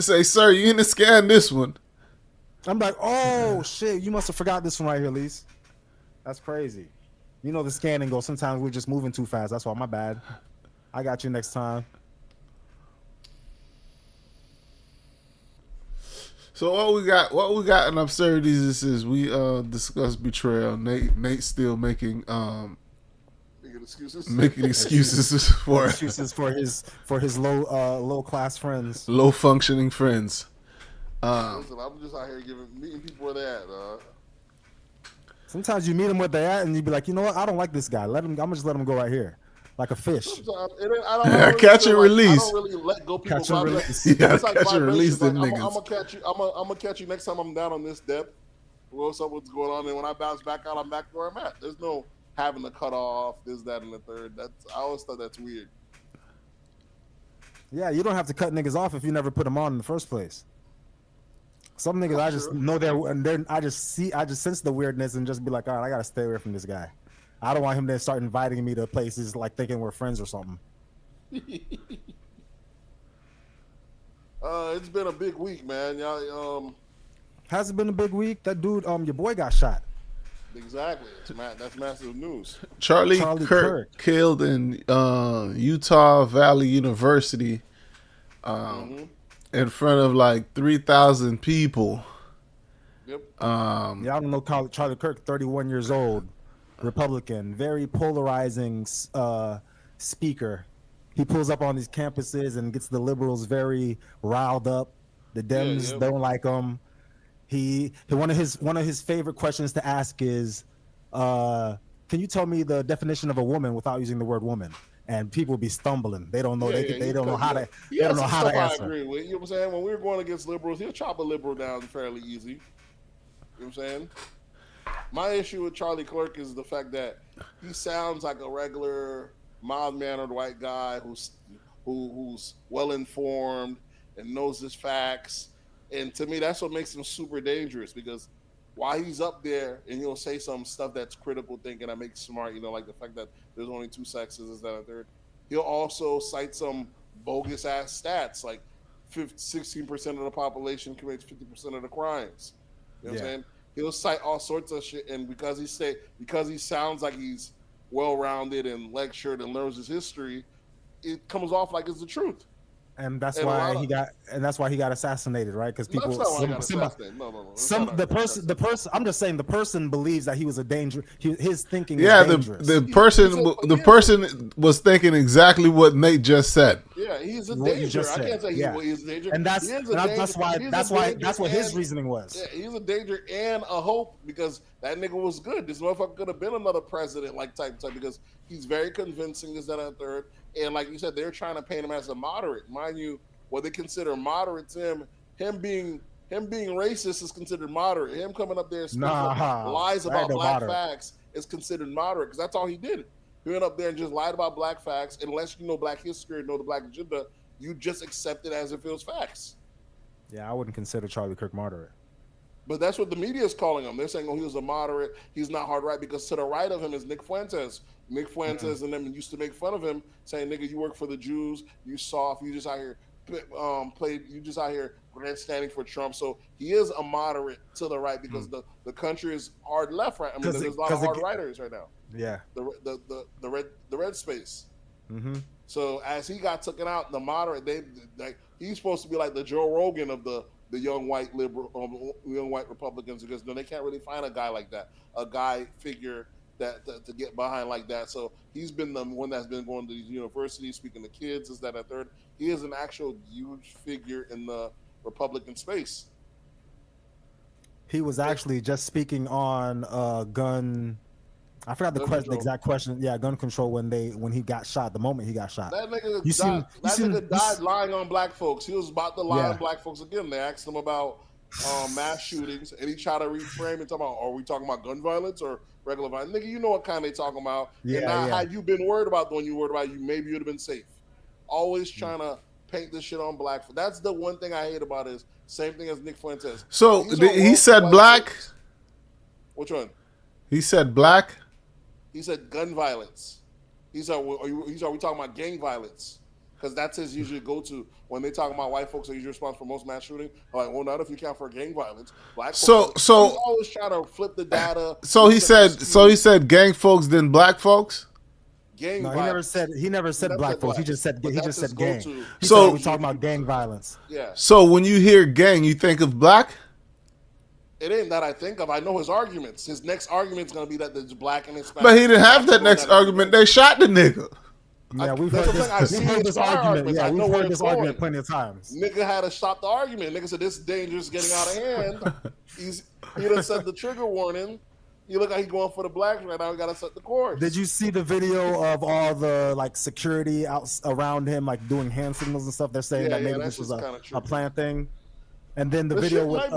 Say, sir, you need to scan this one. I'm like, oh shit, you must have forgot this one right here, Lise. That's crazy. You know the scanning goes. Sometimes we're just moving too fast. That's why. My bad. I got you next time. So what we got in absurdities is we discussed betrayal. Nate still making excuses for his low class friends, low functioning friends. Listen, I'm just out here meeting people where they at. Sometimes you meet them where they at, and you be like, you know what? I don't like this guy. I'm gonna just let him go right here. Like a fish. Catch and release. I don't really let go people. Catch and release. Yeah, catch and release them niggas. I'm gonna catch you next time I'm down on this depth. What's going on? And when I bounce back out, I'm back where I'm at. There's no having to cut off this, that, and the third. I always thought that's weird. Yeah, you don't have to cut niggas off if you never put them on in the first place. Some niggas I just know I just sense the weirdness and just be like, all right, I gotta stay away from this guy. I don't want him to start inviting me to places like thinking we're friends or something. It's been a big week, man. Y'all, has it been a big week? That dude, your boy got shot. Exactly. That's massive news. Charlie Kirk killed in Utah Valley University. in front of like 3,000 people. Yep. Yeah, I don't know Charlie Kirk, 31 years old, Republican, very polarizing speaker. He pulls up on these campuses and gets the liberals very riled up. The Dems don't like him. One of his favorite questions to ask is, can you tell me the definition of a woman without using the word woman? And people be stumbling. They don't know. They don't know how to. They don't know how to answer. I agree with. You know what I'm saying? When we were going against liberals, he'll chop a liberal down fairly easy. You know what I'm saying? My issue with Charlie Kirk is the fact that he sounds like a regular mild-mannered white guy who's well informed and knows his facts. And to me, that's what makes him super dangerous, because while he's up there and he'll say some stuff that's critical thinking that makes smart, like the fact that there's only two sexes, is that a third, he'll also cite some bogus ass stats like 16% of the population commits 50% of the crimes. You know what I'm saying? He'll cite all sorts of shit, and because he sounds like he's well-rounded and lectured and learns his history, it comes off like it's the truth. And that's why he got assassinated, right? Because people, the person. I'm just saying the person believes that he was a danger. His thinking. Yeah, is dangerous. the person was thinking exactly what Nate just said. Yeah, he's a danger. I can't say he's a danger. And that's what his reasoning was. Yeah, he's a danger and a hope, because that nigga was good. This motherfucker could have been another president, like type, because he's very convincing. Is that a third? And like you said, they're trying to paint him as a moderate. Mind you, what they consider moderate to him being racist is considered moderate. Him coming up there and speaking lies about black facts is considered moderate, because that's all he did. He went up there and just lied about black facts. Unless you know black history or know the black agenda, you just accept it as if it was facts. Yeah, I wouldn't consider Charlie Kirk moderate. But that's what the media is calling him. They're saying, he was a moderate. He's not hard right, because to the right of him is Nick Fuentes. Nick Fuentes and them used to make fun of him, saying, "Nigga, you work for the Jews. You soft. You just out here You just out here standing for Trump." So he is a moderate to the right, because the country is hard left right. I mean, there's a lot of hard righters right now. Yeah. The red space. Mm-hmm. So as he got taken out, the moderate, he's supposed to be like the Joe Rogan of the young white young white Republicans, because they can't really find a guy like that, a guy figure that to get behind like that. So he's been the one that's been going to these universities, speaking to kids, is that a third. He is an actual huge figure in the Republican space. He was actually just speaking on gun. I forgot the exact question. Yeah, gun control when he got shot. The moment he got shot, that nigga died lying on black folks. He was about to lie on black folks again. They asked him about mass shootings, and he tried to reframe and talk about, are we talking about gun violence or regular violence? Nigga, you know what kind they talking about. Yeah, and now, had you been worried about the one you worried about, maybe you'd have been safe. Always trying to paint this shit on black. That's the one thing I hate about it. Is same thing as Nick Fuentes. So he said black. Which one? He said black. He said gun violence. Are we talking about gang violence? Because that's his usually go-to. When they talk about white folks are usually responsible for most mass shooting, I'm like, well, not if you count for gang violence. Black folks, he's always trying to flip the data. So he said gang folks, then black folks? Gang no, violence. He never said black folks. He just said gang. So we talking about gang violence. Yeah. So when you hear gang, you think of black? It ain't that I think of. I know his arguments. His next argument is going to be that there's black and Hispanic. But he didn't have that next argument. They shot the nigga. Yeah, we've heard this argument. Yeah, we've heard this argument plenty of times. Nigga had to stop the argument. Nigga said, this danger is getting out of hand. He done set the trigger warning. You look like he's going for the blacks right now. We got to set the course. Did you see the video of all the security out around him, doing hand signals and stuff? They're saying that maybe this was a planned thing. And then the video with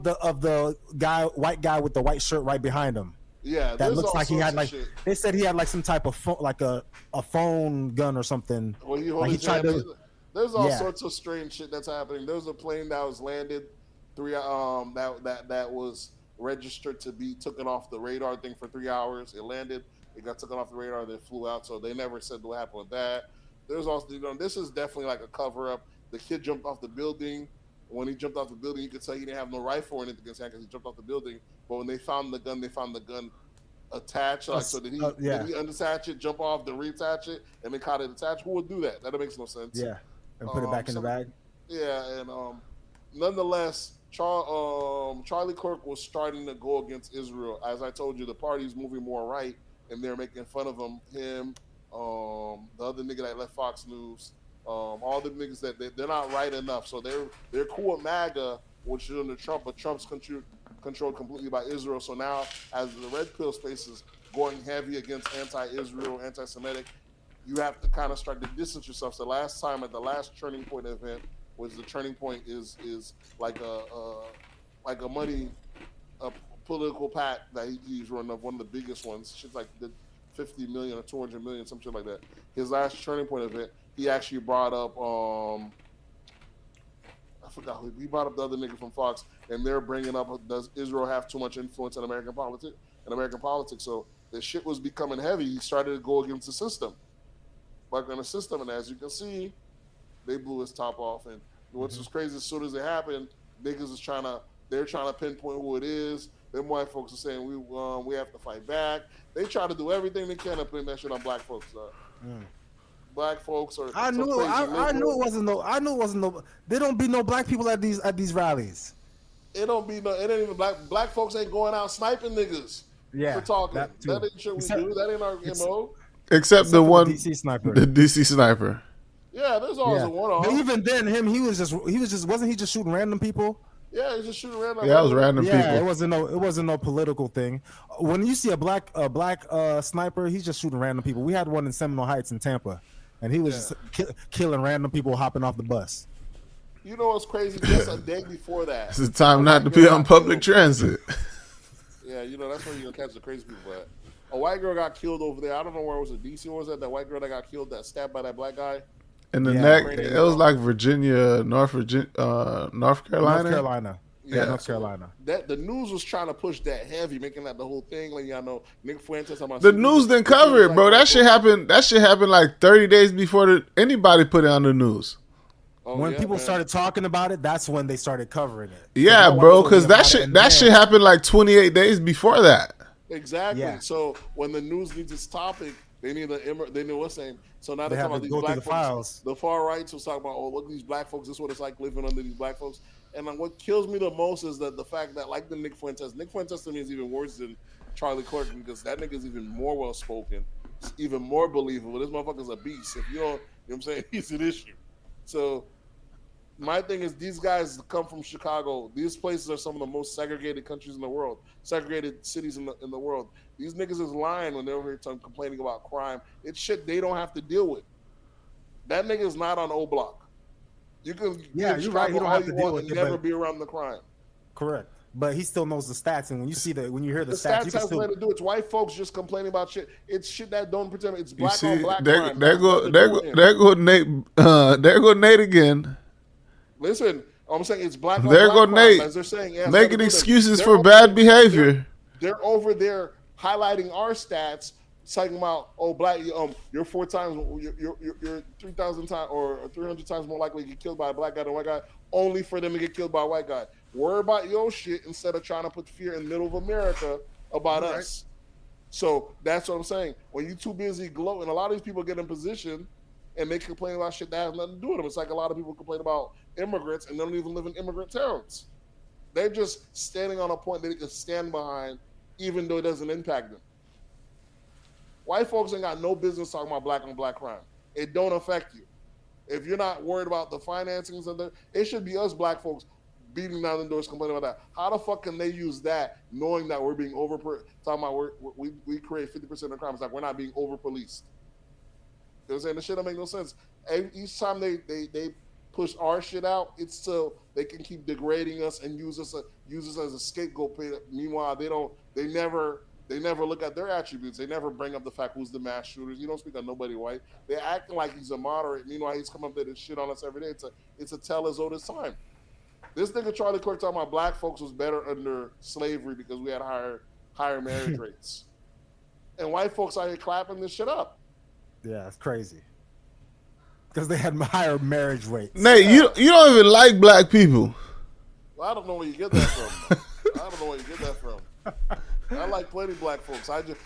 the white guy with the white shirt right behind him. Yeah, that looks like he had they said he had some type of phone, a phone gun or something. Well, there's all sorts of strange shit that's happening. There was a plane that was landed that was registered to be taken off the radar thing for 3 hours. It landed, it got taken off the radar, they flew out. So they never said what happened with that. There's also this is definitely like a cover up. The kid jumped off the building. When he jumped off the building, you could tell he didn't have no rifle or anything against him because he jumped off the building. But when they found the gun attached. So did he unattach it, jump off, then reattach it, and then caught it attached? Who would do that? That makes no sense. Yeah, and put it back in the bag. Yeah, and nonetheless, Charlie Kirk was starting to go against Israel. As I told you, the party's moving more right, and they're making fun of him, the other nigga that left Fox News, all the niggas that they're not right enough. So they're cool with MAGA, which is under Trump, but Trump's controlled completely by Israel. So now, as the red pill space is going heavy against anti-Israel, anti-Semitic, you have to kind of start to distance yourself. So last time at the last Turning Point event, was the Turning Point is like a money political PAC that he's running up, one of the biggest ones. Shit's like the 50 million or 200 million, some shit like that. His last Turning Point event, he actually brought up I forgot who he brought up, the other nigga from Fox, and they're bringing up, does Israel have too much influence in American politics? So the shit was becoming heavy. He started to go against the system. Like on the system, and as you can see, they blew his top off. And what's just crazy, as soon as it happened, niggas is trying to pinpoint who it is. Them white folks are saying we have to fight back. They try to do everything they can to put that shit on black folks. Black folks are. I knew it wasn't no. There don't be no black people at these rallies. It don't be no. It ain't even black folks ain't going out sniping niggas. Yeah, for talking. that ain't shit we do. That ain't our MO. Except the one, the DC sniper. The DC sniper. Yeah, there's always a one-off. But even then, he was just wasn't he just shooting random people? Yeah, he's just shooting random. Yeah, it was random people. Yeah, it wasn't no political thing. When you see a black sniper, he's just shooting random people. We had one in Seminole Heights in Tampa, and he was just killing random people hopping off the bus. You know what's crazy? Just a day before that, it's the time not to be on public transit. Yeah, you know that's where you're gonna catch the crazy people at. A white girl got killed over there. I don't know where it was. In DC, was that white girl that got killed, that stabbed by that black guy? In the neck. It was like Virginia, North Carolina. North Carolina. Yeah, North Carolina. That the news was trying to push that heavy, making that the whole thing. Like y'all know, Nick Fuentes. The news didn't cover it, bro. That shit happened. That shit happened like 30 days before anybody put it on the news. When people started talking about it, that's when they started covering it. Yeah, bro, because that shit happened like 28 days before that. Exactly. Yeah. So when the news needs this topic, they need what's saying. So now they're talking about these black folks. Files. The far right was talking about, look at these black folks. This is what it's like living under these black folks. And what kills me the most is that the fact that, like the Nick Fuentes to me is even worse than Charlie Kirk, because that nigga's even more well spoken, even more believable. This motherfucker's a beast. If you don't, you know what I'm saying, he's an issue. So my thing is, these guys come from Chicago. These places are some of the most segregated countries in the world, segregated cities in the world. These niggas is lying when they're over here complaining about crime. It's shit they don't have to deal with. That nigga is not on O Block. You can you're right. You don't have to deal with it. Never be around the crime. Correct, but he still knows the stats, and when you hear the stats, has nothing to do. It's white folks just complaining about shit. It's shit that don't pretend. It's black on black crime. There go Nate again. Listen, I'm saying it's black on there black go crime, Nate. as they're saying, making excuses for bad behavior. They're over there highlighting our stats, talking about, black, you're 4 times, you're 3,000 times or 300 times more likely to get killed by a black guy than a white guy, only for them to get killed by a white guy. Worry about your shit instead of trying to put fear in the middle of America about us. So that's what I'm saying. When you're too busy gloating, a lot of these people get in position and they complain about shit that has nothing to do with them. It's like a lot of people complain about immigrants and they don't even live in immigrant towns. They're just standing on a point that they can stand behind, even though it doesn't impact them. White folks ain't got no business talking about black on black crime. It don't affect you. If you're not worried about the financings of it should be us black folks beating down the doors complaining about that. How the fuck can they use that knowing that we're being talking about we create 50% of the crime? It's like we're not being over policed. You know what I'm saying? The shit don't make no sense. Each time they push our shit out, it's so they can keep degrading us and use us as a scapegoat. Meanwhile, they never look at their attributes. They never bring up the fact who's the mass shooters. You don't speak on nobody white. They're acting like he's a moderate. Meanwhile, he's coming up there to shit on us every day. It's a tell as old as time. This nigga Charlie Kirk talking about black folks was better under slavery because we had higher marriage rates. And white folks out here clapping this shit up. Yeah, it's crazy. Because they had higher marriage rates. Nate, you don't even like black people. Well, I don't know where you get that from. I like plenty black folks. I don't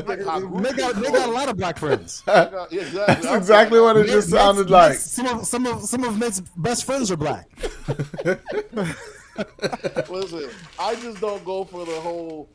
think how They got a lot of black friends. exactly. That's exactly what it just sounded like. Some of Nate's best friends are black. Listen, I just don't go for the whole.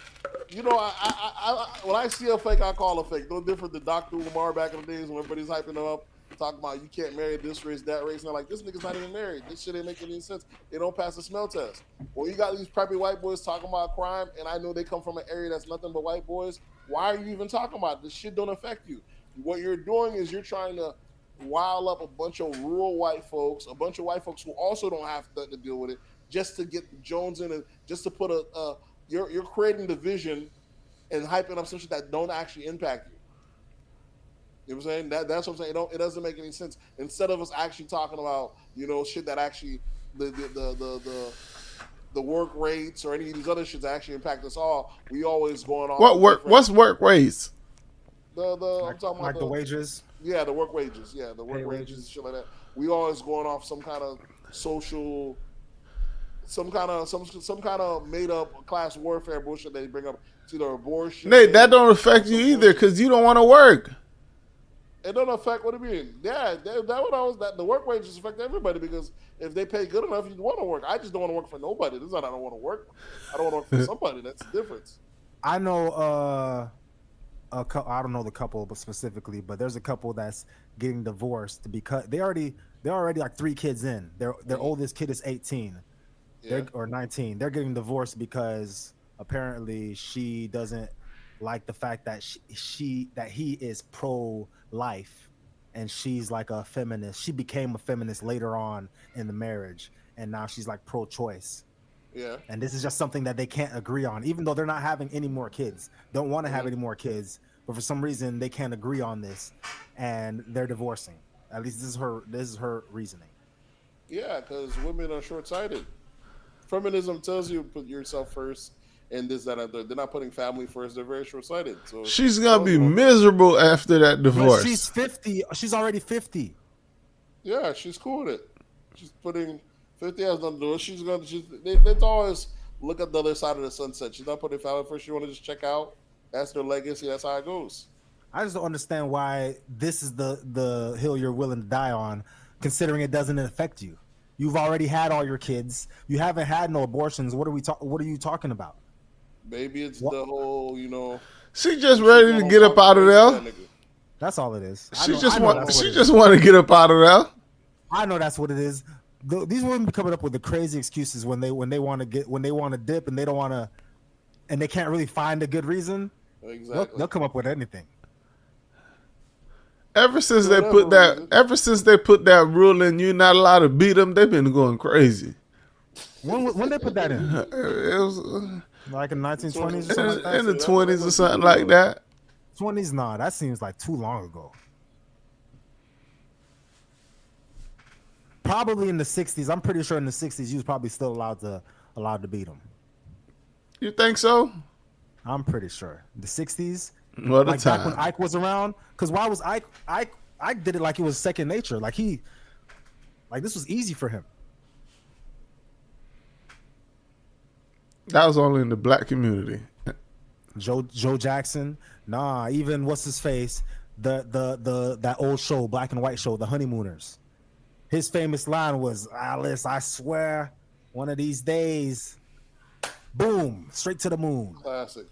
You know, I when I see a fake, I call a fake. No different than Dr. Umar back in the days when everybody's hyping him up, talking about you can't marry this race, that race. And I'm like, this nigga's not even married. This shit ain't making any sense. They don't pass the smell test. Well, you got these preppy white boys talking about crime, and I know they come from an area that's nothing but white boys. Why are you even talking about it? This shit don't affect you. What you're doing is you're trying to rile up a bunch of rural white folks, a bunch of white folks who also don't have to deal with it, just to get Jones in, and just to put you're creating division and hyping up some shit that don't actually impact you. You know what I'm saying? That's what I'm saying. It doesn't make any sense. Instead of us actually talking about, you know, shit that actually the work rates or any of these other shits that actually impact us all, we always going on. What's work rates? I'm talking about the wages. Yeah, the work wages. Yeah, the work wages, shit like that. We always going off some kind of social, some kind of made up class warfare bullshit they bring up. It's either abortion. Nate, that don't affect you either because you don't want to work. It don't affect what it mean. Yeah, the work wages affect everybody because if they pay good enough, you want to work. I just don't want to work for nobody. This is not I don't want to work. I don't want to work for somebody. That's the difference. I know a couple. I don't know the couple, but specifically, but there's a couple that's getting divorced because they're already like 3 kids in. Their oldest kid is 18, or 19. They're getting divorced because apparently she doesn't like the fact that he is pro-life and she's like a feminist. She became a feminist later on in the marriage, and now she's like pro-choice. Yeah. And this is just something that they can't agree on, even though they're not having any more kids. Don't want to have any more kids, but for some reason they can't agree on this, and they're divorcing. At least this is her reasoning. Yeah, because women are short-sighted. Feminism tells you put yourself first, and this, that, and they're not putting family first. They're very short-sighted. So she's gonna be miserable after that divorce. But she's 50. She's already 50. Yeah, she's cool with it. She's putting 50 has nothing to do with it. They always look at the other side of the sunset. She's not putting family first. She want to just check out. That's their legacy. That's how it goes. I just don't understand why this is the hill you're willing to die on, considering it doesn't affect you. You've already had all your kids. You haven't had no abortions. What are you talking about? Maybe it's the whole, you know. She just ready to get up out of there. That's all it is. She just want to get up out of there. I know that's what it is. These women be coming up with the crazy excuses when they want to dip and they don't want to, and they can't really find a good reason. Exactly. They'll come up with anything. Ever since they put that rule in, you're not allowed to beat them. They've been going crazy. When they put that in? It was like in the 1920s or something like that? In the 20s or something like that. 20s? Nah, that seems like too long ago. Probably in the 60s. I'm pretty sure in the 60s you was probably still allowed to beat them. You think so? I'm pretty sure. The 60s? What a like time. Back when Ike was around? Because why was Ike did it like it was second nature. Like this was easy for him. That was only in the black community. Joe Jackson, nah. Even what's his face, that old show, black and white show, The Honeymooners. His famous line was, "Alice, I swear, one of these days, boom, straight to the moon." Classic.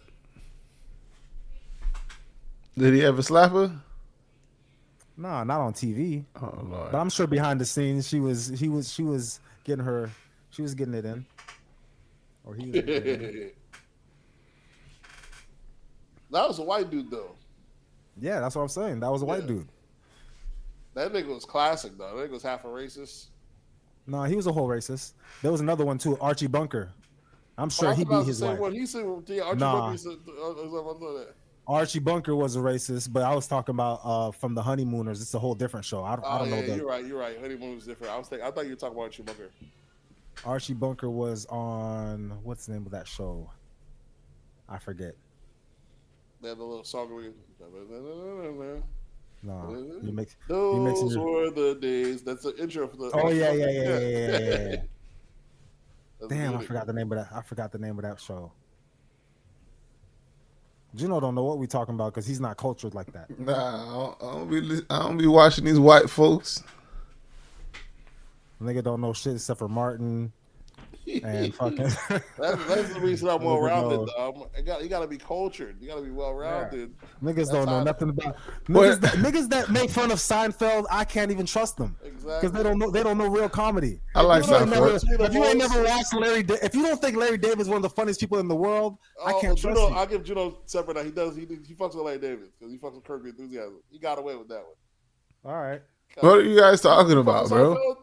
Did he ever slap her? Nah, not on TV. Oh Lord! But I'm sure behind the scenes, she was getting it in. Or he was getting it in. That was a white dude, though. Yeah, that's what I'm saying. That was a white dude. That nigga was classic, though. That nigga was half a racist. No, he was a whole racist. There was another one too, Archie Bunker. I'm sure he beat his wife. He said, Archie Bunker said, Archie Bunker was a racist, but I was talking about from The Honeymooners. It's a whole different show. I don't know. You're right. Honeymoon was different. I thought you were talking about Archie Bunker. Archie Bunker was on, what's the name of that show? I forget. They had the little song. No, those were the days. That's the intro for the. Oh yeah. Damn, I forgot the name of that. I forgot the name of that show. Gino don't know what we talking about because he's not cultured like that. Nah, I don't be watching these white folks. Nigga don't know shit except for Martin and fucking. That's the reason I'm well rounded. You gotta be cultured. You gotta be well rounded. Yeah. Niggas don't know nothing about niggas that make fun of Seinfeld. I can't even trust them because they don't know real comedy. I like Seinfeld. If you ain't never watched if you don't think Larry David is one of the funniest people in the world, I can't trust you. I'll give Juno separate. He fucks with Larry David because he fucks with Kirk Enthusiasm. He got away with that one. All right. What are you guys talking about, bro?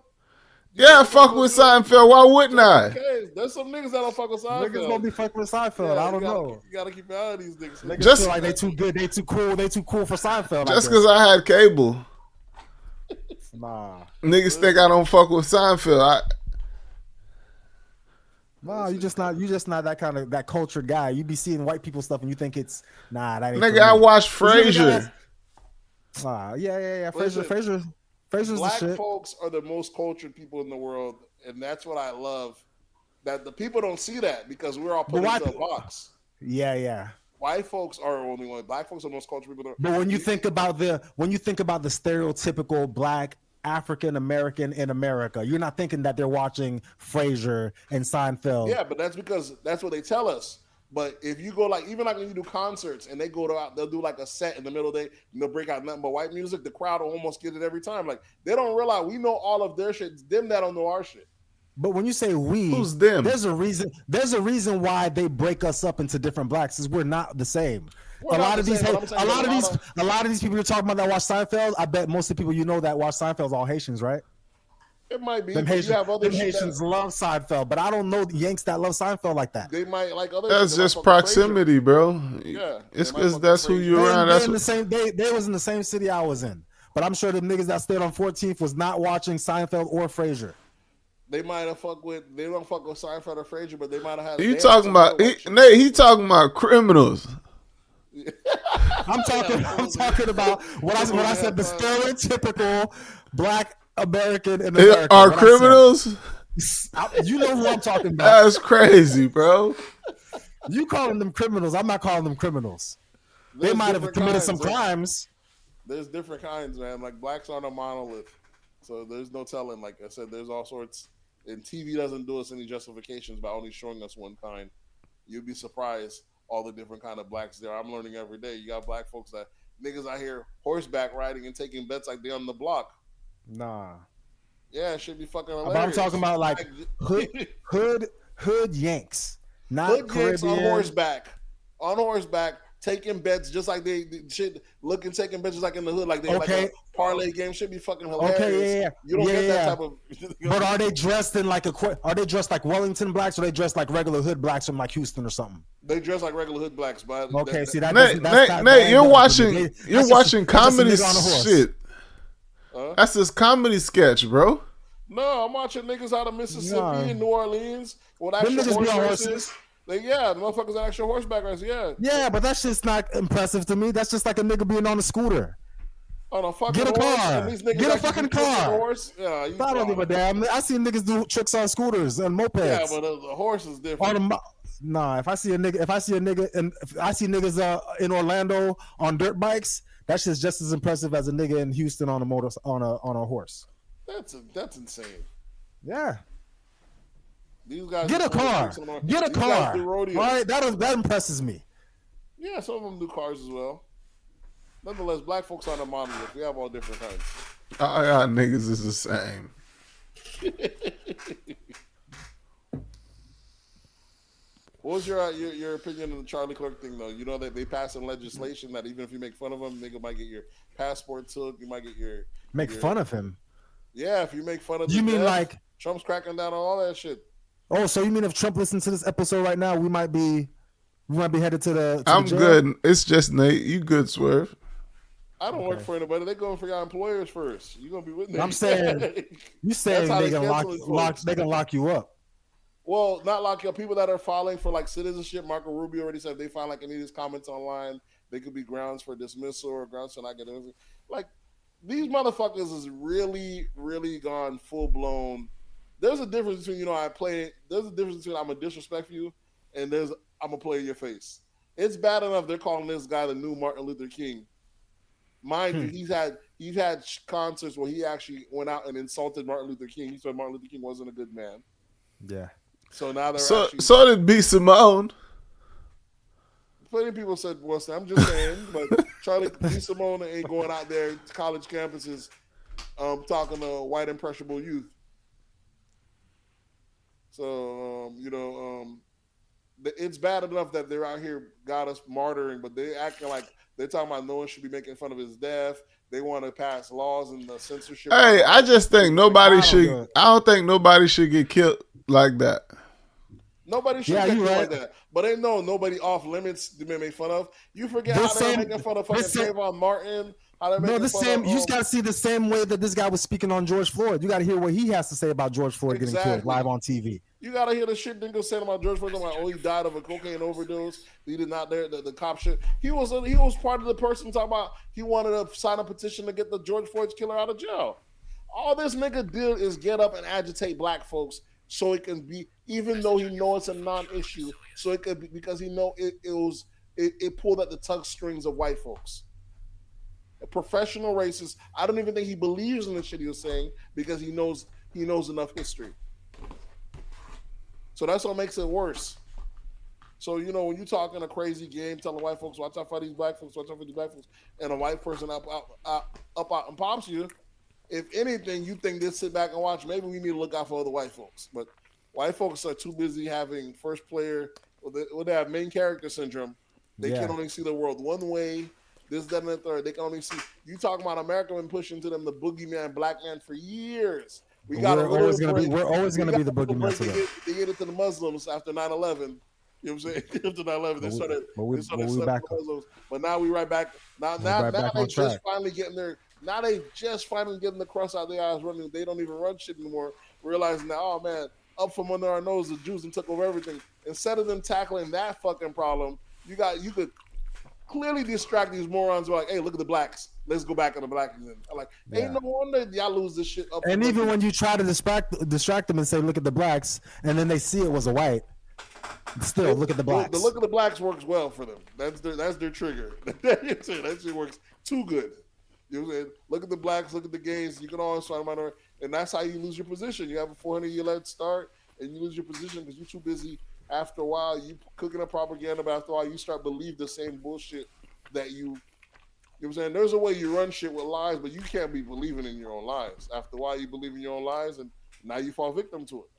Yeah, I fuck with Seinfeld. Why wouldn't I? Okay, there's some niggas that don't fuck with Seinfeld. Niggas gonna be fucking with Seinfeld. I don't know. You gotta keep an eye on these niggas. Niggas just feel like they too good. They too cool. They too cool for Seinfeld. Just because I had cable. Nah. Niggas think I don't fuck with Seinfeld. No, you just not that kind of that cultured guy. You be seeing white people stuff and you think it's that ain't. Nigga, I watch Frasier. Yeah. Frasier's Black the shit. folks are the most cultured people in the world, and that's what I love. That the people don't see that because we're all put into a box. Yeah. White folks are only one. Black folks are the most cultured people. But when you think about the stereotypical black African American in America, you're not thinking that they're watching Frasier and Seinfeld. Yeah, but that's because that's what they tell us. But if you go even when you do concerts and they they'll do like a set in the middle of the day and they'll break out nothing but white music, the crowd will almost get it every time. Like they don't realize we know all of their shit. It's them that don't know our shit. But when you say we, who's them? There's a reason why they break us up into different blacks, is we're not the same. A lot of these people you're talking about that watch Seinfeld, I bet most of the people you know that watch Seinfeld is all Haitians, right? It might be. Them Haitians love Seinfeld, but I don't know Yanks that love Seinfeld like that. They might like other. That's just proximity, bro. Yeah, it's because that's who you're around. They was in the same city I was in, but I'm sure the niggas that stayed on 14th was not watching Seinfeld or Frasier. They might have they don't fuck with Seinfeld or Frasier, but they might have had. You talking about Nate? He talking about criminals. I'm talking about what I said. The stereotypical black American in America. Are criminals? You know who I'm talking about. That's crazy, bro. You calling them criminals. I'm not calling them criminals. They might have committed some crimes. There's different kinds, man. Like blacks aren't a monolith. So there's no telling. Like I said, there's all sorts. And TV doesn't do us any justifications by only showing us one kind. You'd be surprised all the different kind of blacks there. I'm learning every day. You got black folks that niggas out here horseback riding and taking bets like they on the block. Nah. Yeah, it should be fucking hilarious. But I'm talking about like hood Yanks, not hood Caribbean. Yanks on horseback, taking bets just like they taking bets just like in the hood, like they like a parlay game. Should be fucking hilarious. Okay, yeah. You don't get that type of. But are they dressed in like are they dressed like Wellington blacks, or are they dressed like regular hood blacks from like Houston or something? They dress like regular hood blacks, but Nate, you're watching comedy shit. That's this comedy sketch, bro. No, I'm watching niggas out of Mississippi and New Orleans with actual horses. The motherfuckers are actual horseback races, yeah. Yeah, but that's just not impressive to me. That's just like a nigga being on a scooter. On a fucking Get a car. Get a fucking car. Horse? Yeah, I don't give a damn. I see niggas do tricks on scooters and mopeds. Yeah, but the horse is different. If I see niggas in Orlando on dirt bikes, that's just as impressive as a nigga in Houston on a horse. That's insane. Yeah. These guys get a car. Get a car. All right, that impresses me. Yeah, some of them do cars as well. Nonetheless, black folks aren't a monolith. We have all different kinds. All y'all niggas is the same. What was your opinion on the Charlie Kirk thing, though? You know that they passed some legislation that even if you make fun of him, nigga might get your passport took. You might get your fun of him. Yeah, if you make fun of you mean like Trump's cracking down on all that shit. Oh, so you mean if Trump listens to this episode right now, we might be headed to the. I'm good. It's just Nate. You good, Swerve? I don't work for anybody. They're going for your employers first. You're gonna be with me. I'm saying you saying they can lock you up. Well, not lock you up. People that are filing for like citizenship. Marco Rubio already said if they find like any of these comments online, they could be grounds for dismissal or grounds for not getting. Like these motherfuckers is really, really gone full blown. There's a difference between there's a difference between I'm gonna disrespect you and I'm gonna play in your face. It's bad enough they're calling this guy the new Martin Luther King. Mind you, he's had concerts where he actually went out and insulted Martin Luther King. He said Martin Luther King wasn't a good man. Yeah. So now they're so did B. Simone. Plenty of people said Wilson. I'm just saying, but Charlie B. Simone ain't going out there to college campuses talking to white impressionable youth. So it's bad enough that they're out here got us martyring, but they acting like they're talking about no one should be making fun of his death. They want to pass laws and the censorship. Hey, I just think nobody should. I don't think nobody should get killed like that. Nobody should get killed like that. But ain't nobody off limits to be made fun of. You forget how they're making fun of fucking Trayvon Martin. You just got to see the same way that this guy was speaking on George Floyd. You got to hear what he has to say about George Floyd getting killed live on TV. You got to hear the shit niggas saying about George Floyd. Like, he died of a cocaine overdose. He did not there. The cop shit. He was part of the person talking about he wanted to sign a petition to get the George Floyd's killer out of jail. All this nigga did is get up and agitate black folks so it can be, even though he knows it's a non-issue, so it could be because he know it pulled at the tug strings of white folks. A professional racist. I don't even think he believes in the shit he was saying because he knows enough history. So that's what makes it worse. So, when you're talking a crazy game, telling white folks, watch out for these black folks, watch out for these black folks, and a white person up and pops you, if anything, you think they'll sit back and watch, maybe we need to look out for other white folks. But white folks are too busy having first player, they have main character syndrome. They can only see the world one way, this, that, and the third. They can only see, you talking about America been pushing to them the boogeyman black man for years. We're always going to be the boogeyman for them. They get it to the Muslims after 9/11. You know what I'm saying? After 9/11, they started Muslims. But now we right back. Now they just finally getting their. Now they just finally getting the crust out their eyes running. They don't even run shit anymore. Realizing that, oh man, up from under our nose, the Jews and took over everything. Instead of them tackling that fucking problem, you could clearly distract these morons. Who are like, hey, look at the blacks. Let's go back on the blacks. I'm like, ain't no wonder y'all lose this shit up. And even when you try to distract them and say, look at the blacks, and then they see it was a white. Still, look at the blacks. The look at the blacks works well for them. That's their trigger. That shit works too good. You know what I'm saying? Look at the blacks, look at the gays. You can always find them out, and that's how you lose your position. You have a 400-year lead start, and you lose your position because you're too busy. After a while, you cooking up propaganda, but after a while, you start believe the same bullshit that you. You know what I'm saying? There's a way you run shit with lies, but you can't be believing in your own lies. After a while, you believe in your own lies, and now you fall victim to it.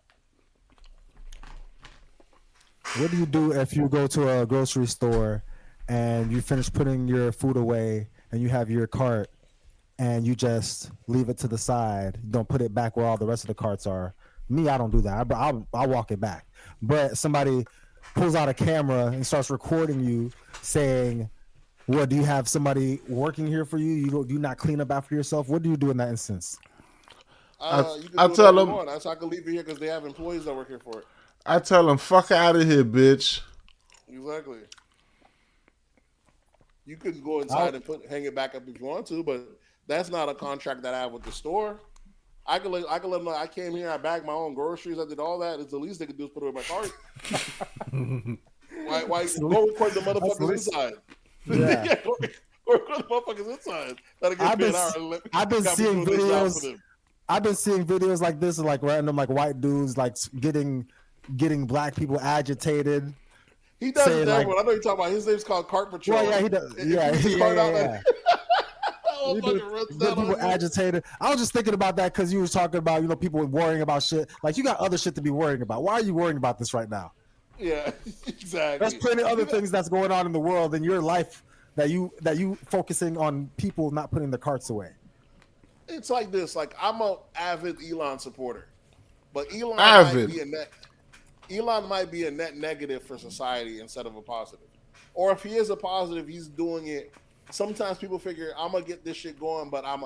What do you do if you go to a grocery store and you finish putting your food away and you have your cart and you just leave it to the side? You don't put it back where all the rest of the carts are. Me, I don't do that. I'll walk it back. But somebody pulls out a camera and starts recording you saying, what, do you have somebody working here for you? Do you not clean up after yourself? What do you do in that instance? I tell them. That's how I can leave it here because they have employees that work here for it. I tell them, fuck out of here, bitch. Exactly. You could go inside and hang it back up if you want to, but that's not a contract that I have with the store. I can let them know I came here, I bagged my own groceries, I did all that. It's the least they could do is put it in my cart. Why go record the motherfuckers inside? Yeah. Go record the motherfuckers inside. I've been seeing videos. I've been seeing videos like this of like random like white dudes like getting black people agitated. He does it to everyone. I know you're talking about. His name's called Cart Patrol. Well, yeah, he does. Yeah. People agitated. I was just thinking about that because you was talking about people worrying about shit. Like you got other shit to be worrying about. Why are you worrying about this right now? Yeah, exactly. There's plenty of other things that's going on in the world in your life that you focusing on people not putting their carts away. It's like this. Like I'm a avid Elon supporter, but Elon might be a net negative for society instead of a positive. Or if he is a positive, he's doing it. Sometimes people figure I'm gonna get this shit going, but I'm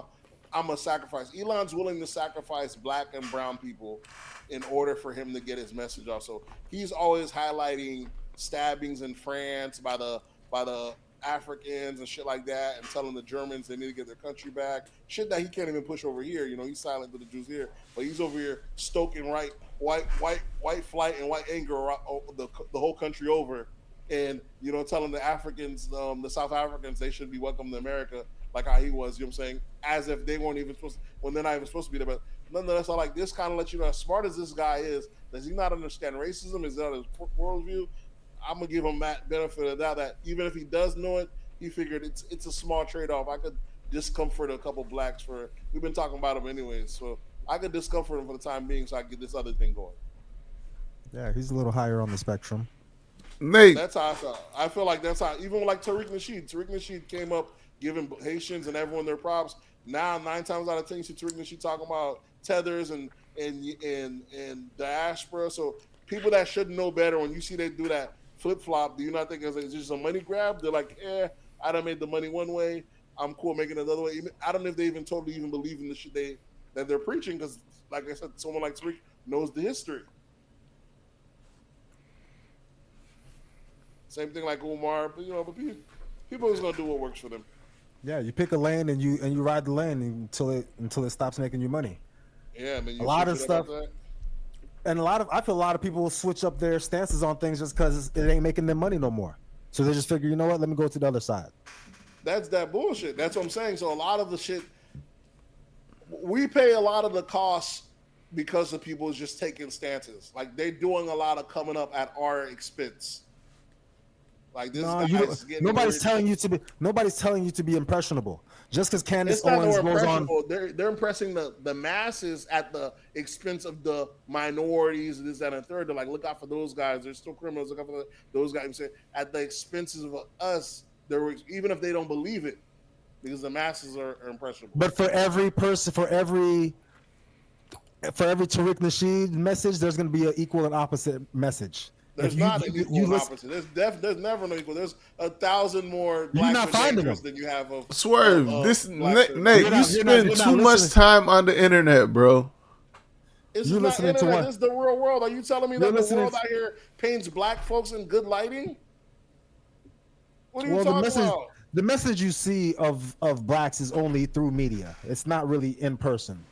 a sacrifice. Elon's willing to sacrifice black and brown people in order for him to get his message off. So he's always highlighting stabbings in France by the Africans and shit like that, and telling the Germans they need to get their country back. Shit that he can't even push over here. He's silent to the Jews here, but he's over here stoking white flight and white anger the whole country over and telling the Africans, the South Africans, they should be welcome to America, like how he was. You know what I'm saying? As if they weren't even supposed, when they're not even supposed to be there. But nonetheless, I like this kind of let you know, as smart as this guy is, does he not understand racism? Is that his worldview? I'm gonna give him that benefit of the doubt that even if he does know it, he figured it's a small trade-off. I could discomfort a couple blacks for. We've been talking about him anyways, so I could discomfort him for the time being, so I can get this other thing going. Yeah, he's a little higher on the spectrum. Nate, That's how I felt. I feel like that's how, even like Tariq Nasheed came up giving Haitians and everyone their props. Now 9 times out of 10, you see Tariq Nasheed talking about tethers and diaspora. So people that should know better, when you see they do that flip flop, do you not think it's just a money grab? They're like, I done made the money one way. I'm cool making it another way. I don't know if they even totally even believe in the shit that they're preaching, because, like I said, someone like Tariq knows the history. Same thing like Umar, but people is gonna do what works for them. Yeah, you pick a lane and you ride the lane until it stops making you money. Yeah, man. A lot of stuff, and I feel a lot of people will switch up their stances on things just because it ain't making them money no more. So they just figure, you know what? Let me go to the other side. That's that bullshit. That's what I'm saying. So a lot of the shit, we pay a lot of the costs because the people is just taking stances. Like, they're doing a lot of coming up at our expense. Like, this guy's getting nobody's telling you to be impressionable. Just because Candace Owens goes on, they're impressing the masses at the expense of the minorities, this, that, and third. They're like, look out for those guys. They're still criminals. Look out for those guys. At the expenses of us, even if they don't believe it, because the masses are impressionable. But for every person, for every Tariq Nasheed message, there's going to be an equal and opposite message. There's not an equal and opposite. There's never no equal. There's 1,000 more black majors than you have of Swerve. Nate, you spend too much time on the internet, bro. It's not internet. This is the real world. Are you telling me that the world out here paints black folks in good lighting? What are you talking about? The message you see of blacks is only through media. It's not really in person.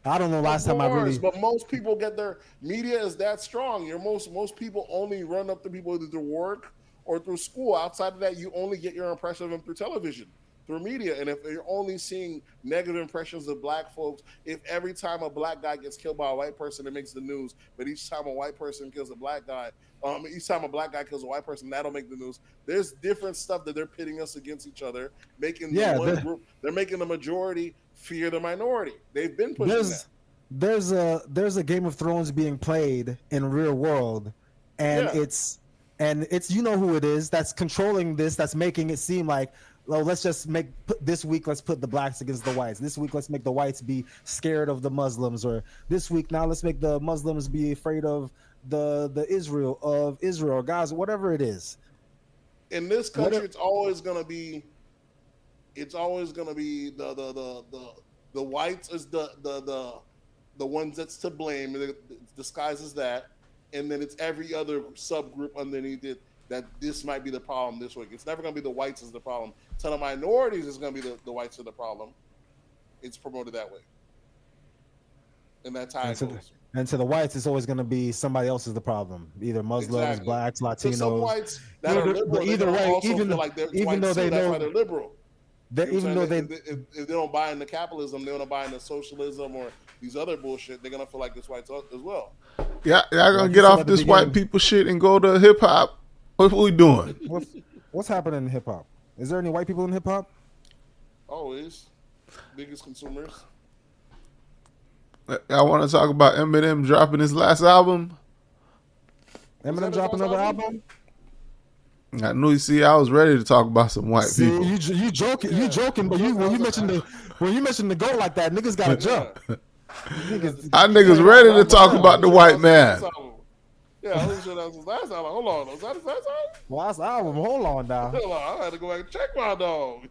I don't know last time I really. But most people get their media is that strong. Most people only run up to people either through work or through school. Outside of that, you only get your impression of them through television, through media. And if you're only seeing negative impressions of black folks, if every time a black guy gets killed by a white person, it makes the news. But each time a white person kills a black guy, each time a black guy kills a white person, that'll make the news. There's different stuff that they're pitting us against each other, making group. They're making the majority fear the minority. They've been pushing that. There's a Game of Thrones being played in real world, and it's you know who it is that's controlling this, that's making it seem like, well, let's just this week let's put the blacks against the whites. This week let's make the whites be scared of the Muslims, or this week now let's make the Muslims be afraid of the Israel, Gaza, whatever it is. In this country, it's always gonna be the whites is the ones that's to blame. It disguises that, and then it's every other subgroup underneath it that this might be the problem this week. It's never going to be the whites is the problem. To the minorities, it's going to be the whites are the problem. It's promoted that way, and that's how it goes. And to the whites, it's always going to be somebody else is the problem. Either Muslims, blacks, Latinos. To some whites that are liberal, either way, even though they know that's why they're liberal. If they don't buy into capitalism, they don't buy into socialism or these other bullshit, they're gonna feel like this whites as well. Yeah, y'all gonna get off this white people shit and go to hip hop. What we doing? What's happening in hip hop? Is there any white people in hip hop? Always, biggest consumers. I want to talk about Eminem dropping his last album. Eminem dropping another album? I knew. See, I was ready to talk about some white people. You joking, but when you mention the goat like that, niggas gotta jump. Niggas ready to talk about the white man. Yeah, I was sure that was his last album. Hold on, was that his last album? Last album. Hold on now. Hold on, I had to go back and check my dog.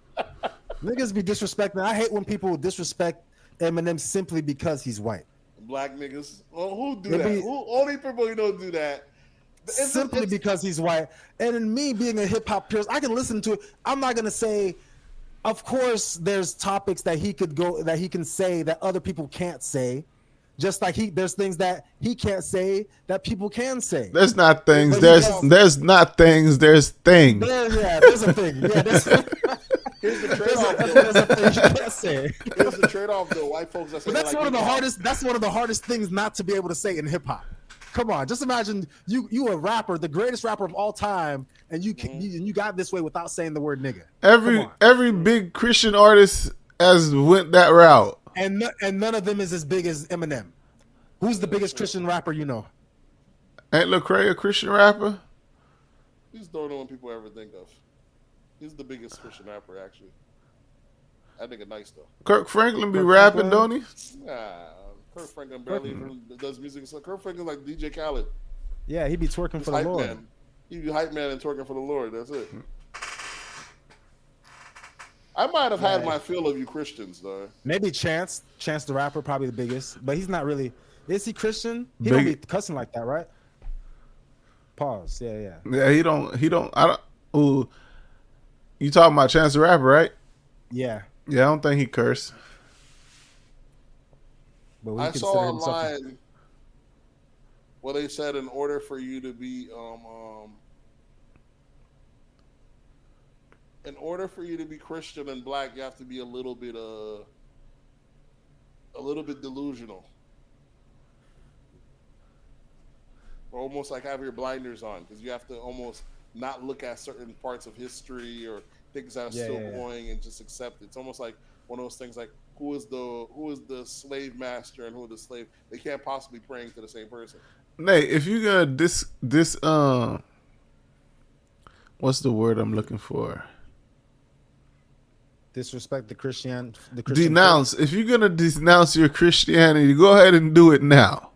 Niggas be disrespecting. I hate when people disrespect Eminem simply because he's white. Black niggas. Well, who do that? Only people who don't do that. Simply because he's white. And in me being a hip hop purist, I can listen to it. I'm not gonna say, of course, there's topics that he can say that other people can't say, Just like there's things that he can't say that people can say. There's not things. But There's not things. There's things. There's a thing. Yeah, Here's the trade-off. there's a thing you can't say. Here's the trade-off, though. White folks that say But that's like, one of the hardest. That's one of the hardest things not to be able to say in hip hop. Come on, just imagine you a rapper, the greatest rapper of all time, and you got this way without saying the word nigga. Every big Christian artist has went that route. And none of them is as big as Eminem. Who's the biggest Christian rapper you know? Ain't Lecrae a Christian rapper? He's the only one people ever think of. He's the biggest Christian rapper, actually. That nigga nice, though. Kirk Franklin be rapping, don't he? Nah, Kirk Franklin barely even does music. So Kirk Franklin's like DJ Khaled. Yeah, he be twerking He's for the hype Lord. Man. He be hype man and twerking for the Lord. That's it. I might have had my fill of you Christians, though. Maybe Chance the rapper, probably the biggest, but he's not really. Is he Christian? He don't be cussing like that, right? Pause. Yeah. Yeah, he don't. I don't. Ooh, you talking about Chance the Rapper, right? Yeah. Yeah, I don't think he cursed. But I saw online where they said in order for you to be Christian and black, you have to be a little bit delusional. Or almost like have your blinders on, because you have to almost not look at certain parts of history or things that are still going and just accept it. It's almost like one of those things like who is the slave master and who is the slave? They can't possibly praying to the same person. Nate, if you're gonna what's the word I'm looking for? Disrespect the Christian. Denounce. If you're gonna denounce your Christianity, go ahead and do it now.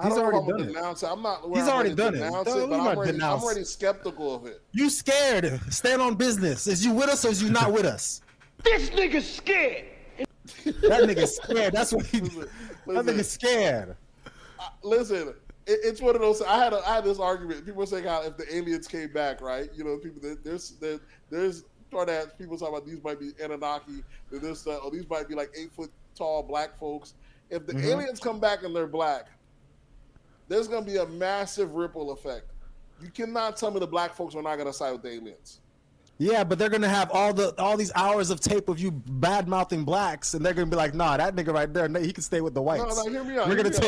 He's already done it. I'm not. He's already done it. I'm already skeptical of it. You scared? Stand on business. Is you with us or is you not with us? This nigga's scared. That nigga's scared. That's what he. That nigga's scared. Listen, it's one of those. I had this argument. People were saying how if the aliens came back, right? You know, people there's people talking about these might be Anunnaki. Or these might be like 8 foot tall black folks. If the aliens come back and they're black, there's going to be a massive ripple effect. You cannot tell me the black folks are not going to side with the aliens. Yeah, but they're going to have all these hours of tape of you bad-mouthing blacks, and they're going to be like, nah, that nigga right there, he can stay with the whites. No, hear me out. We're going to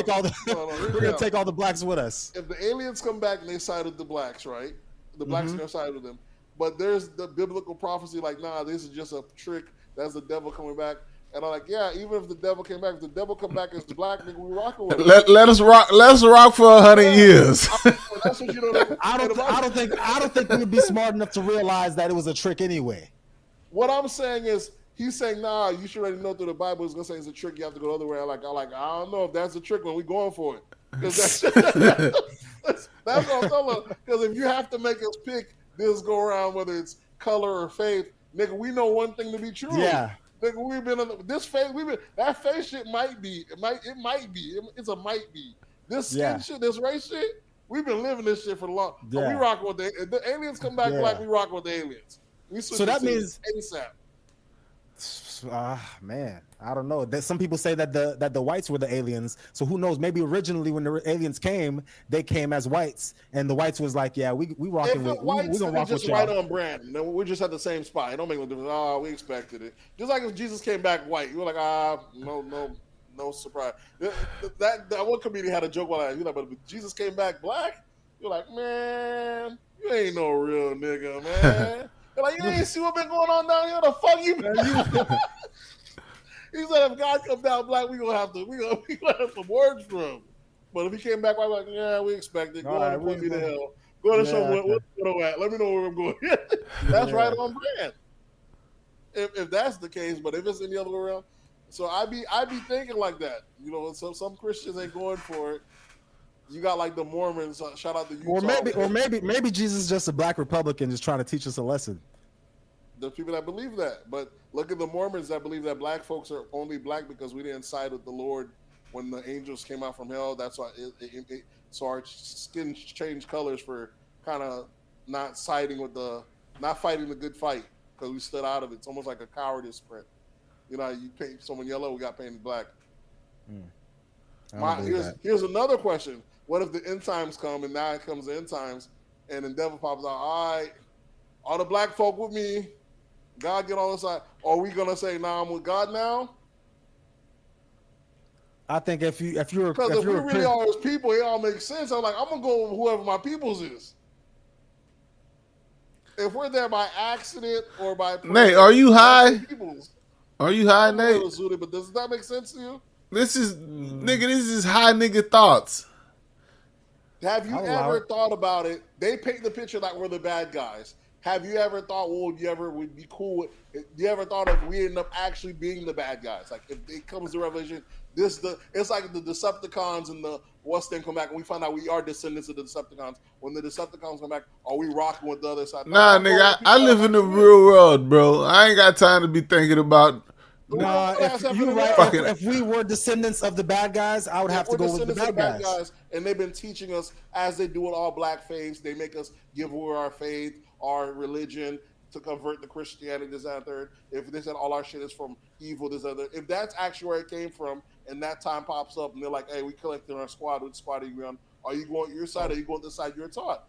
take all the blacks with us. If the aliens come back and they side with the blacks, right? The blacks are going to side with them. But there's the biblical prophecy like, nah, this is just a trick. That's the devil coming back. And I'm like, yeah, even if the devil came back, if the devil come back as the black nigga, we rocking with him. Let us rock for 100 years. That's what you don't. I don't think we would be smart enough to realize that it was a trick anyway. What I'm saying is, he's saying, nah, you should already know through the Bible it's gonna say it's a trick. You have to go the other way. I don't know if that's a trick when we going for it. Because that's what I'm telling. Because if you have to make us pick this go around, whether it's color or faith, nigga, we know one thing to be true. Yeah. Nigga, we've been on this faith. That faith shit might be. It might be. It's a might be. This skin shit, this race shit. We've been living this shit for the long. Yeah. We rocking with if the aliens come back black. We rocking with the aliens. So that means ASAP. Man, I don't know. Some people say that the whites were the aliens. So who knows? Maybe originally when the aliens came, they came as whites, and the whites was like, "Yeah, we rocking with we gonna rock with y'all." Right on brand. No, we're just at the same spot. It don't make no difference. Oh, we expected it. Just like if Jesus came back white, you were like, no surprise. That one comedian had a joke while but if Jesus came back black, you're like, man, you ain't no real nigga, man. Like, you ain't see what been going on down here? The fuck you? He said, if God comes down black, we gonna have some words from him. But if he came back white, like, yeah, we expect it. Go ahead and put me to hell. Go to show what's at. Let me know where I'm going. That's right on brand. If that's the case, but if it's any other way around, so I be thinking like that. You know, so some Christians ain't going for it. You got like the Mormons. Shout out to Utah. Or maybe Jesus is just a black Republican just trying to teach us a lesson. There's people that believe that, but look at the Mormons that believe that black folks are only black because we didn't side with the Lord when the angels came out from hell. That's why so our skin changed colors for kind of not fighting the good fight because we stood out of it. It's almost like a cowardice print. You know, you paint someone yellow, we got painted black. Here's another question. What if the end times come and now it comes the end times and then devil pops out, all right, all the black folk with me, God get on the side. Are we going to say, nah, I'm with God now? I think if you're because if we really are his people, it all makes sense. I'm like, I'm gonna go with whoever my people's is. If we're there by accident or by Nate, are you high? Are you high, Nate? But does that make sense to you? This is high nigga thoughts. Have you ever thought about it? They paint the picture like we're the bad guys. Have you ever thought, well, would be cool with? You ever thought if we end up actually being the bad guys? Like if it comes to Revelation, it's like the Decepticons and the what's then come back and we find out we are descendants of the Decepticons. When the Decepticons come back, are we rocking with the other side? Nah, nigga, I live in the real world, bro. I ain't got time to be thinking about. Nah, if we were descendants of the bad guys, I would have to go with the bad guys. And they've been teaching us, as they do with all black faiths, they make us give away our faith, our religion, to convert to Christianity, this, that, and third. If they said all our shit is from evil, this, other. If that's actually where it came from, and that time pops up, and they're like, hey, we collected our squad, with squad on. Are you going your side, or are you going the side you're taught?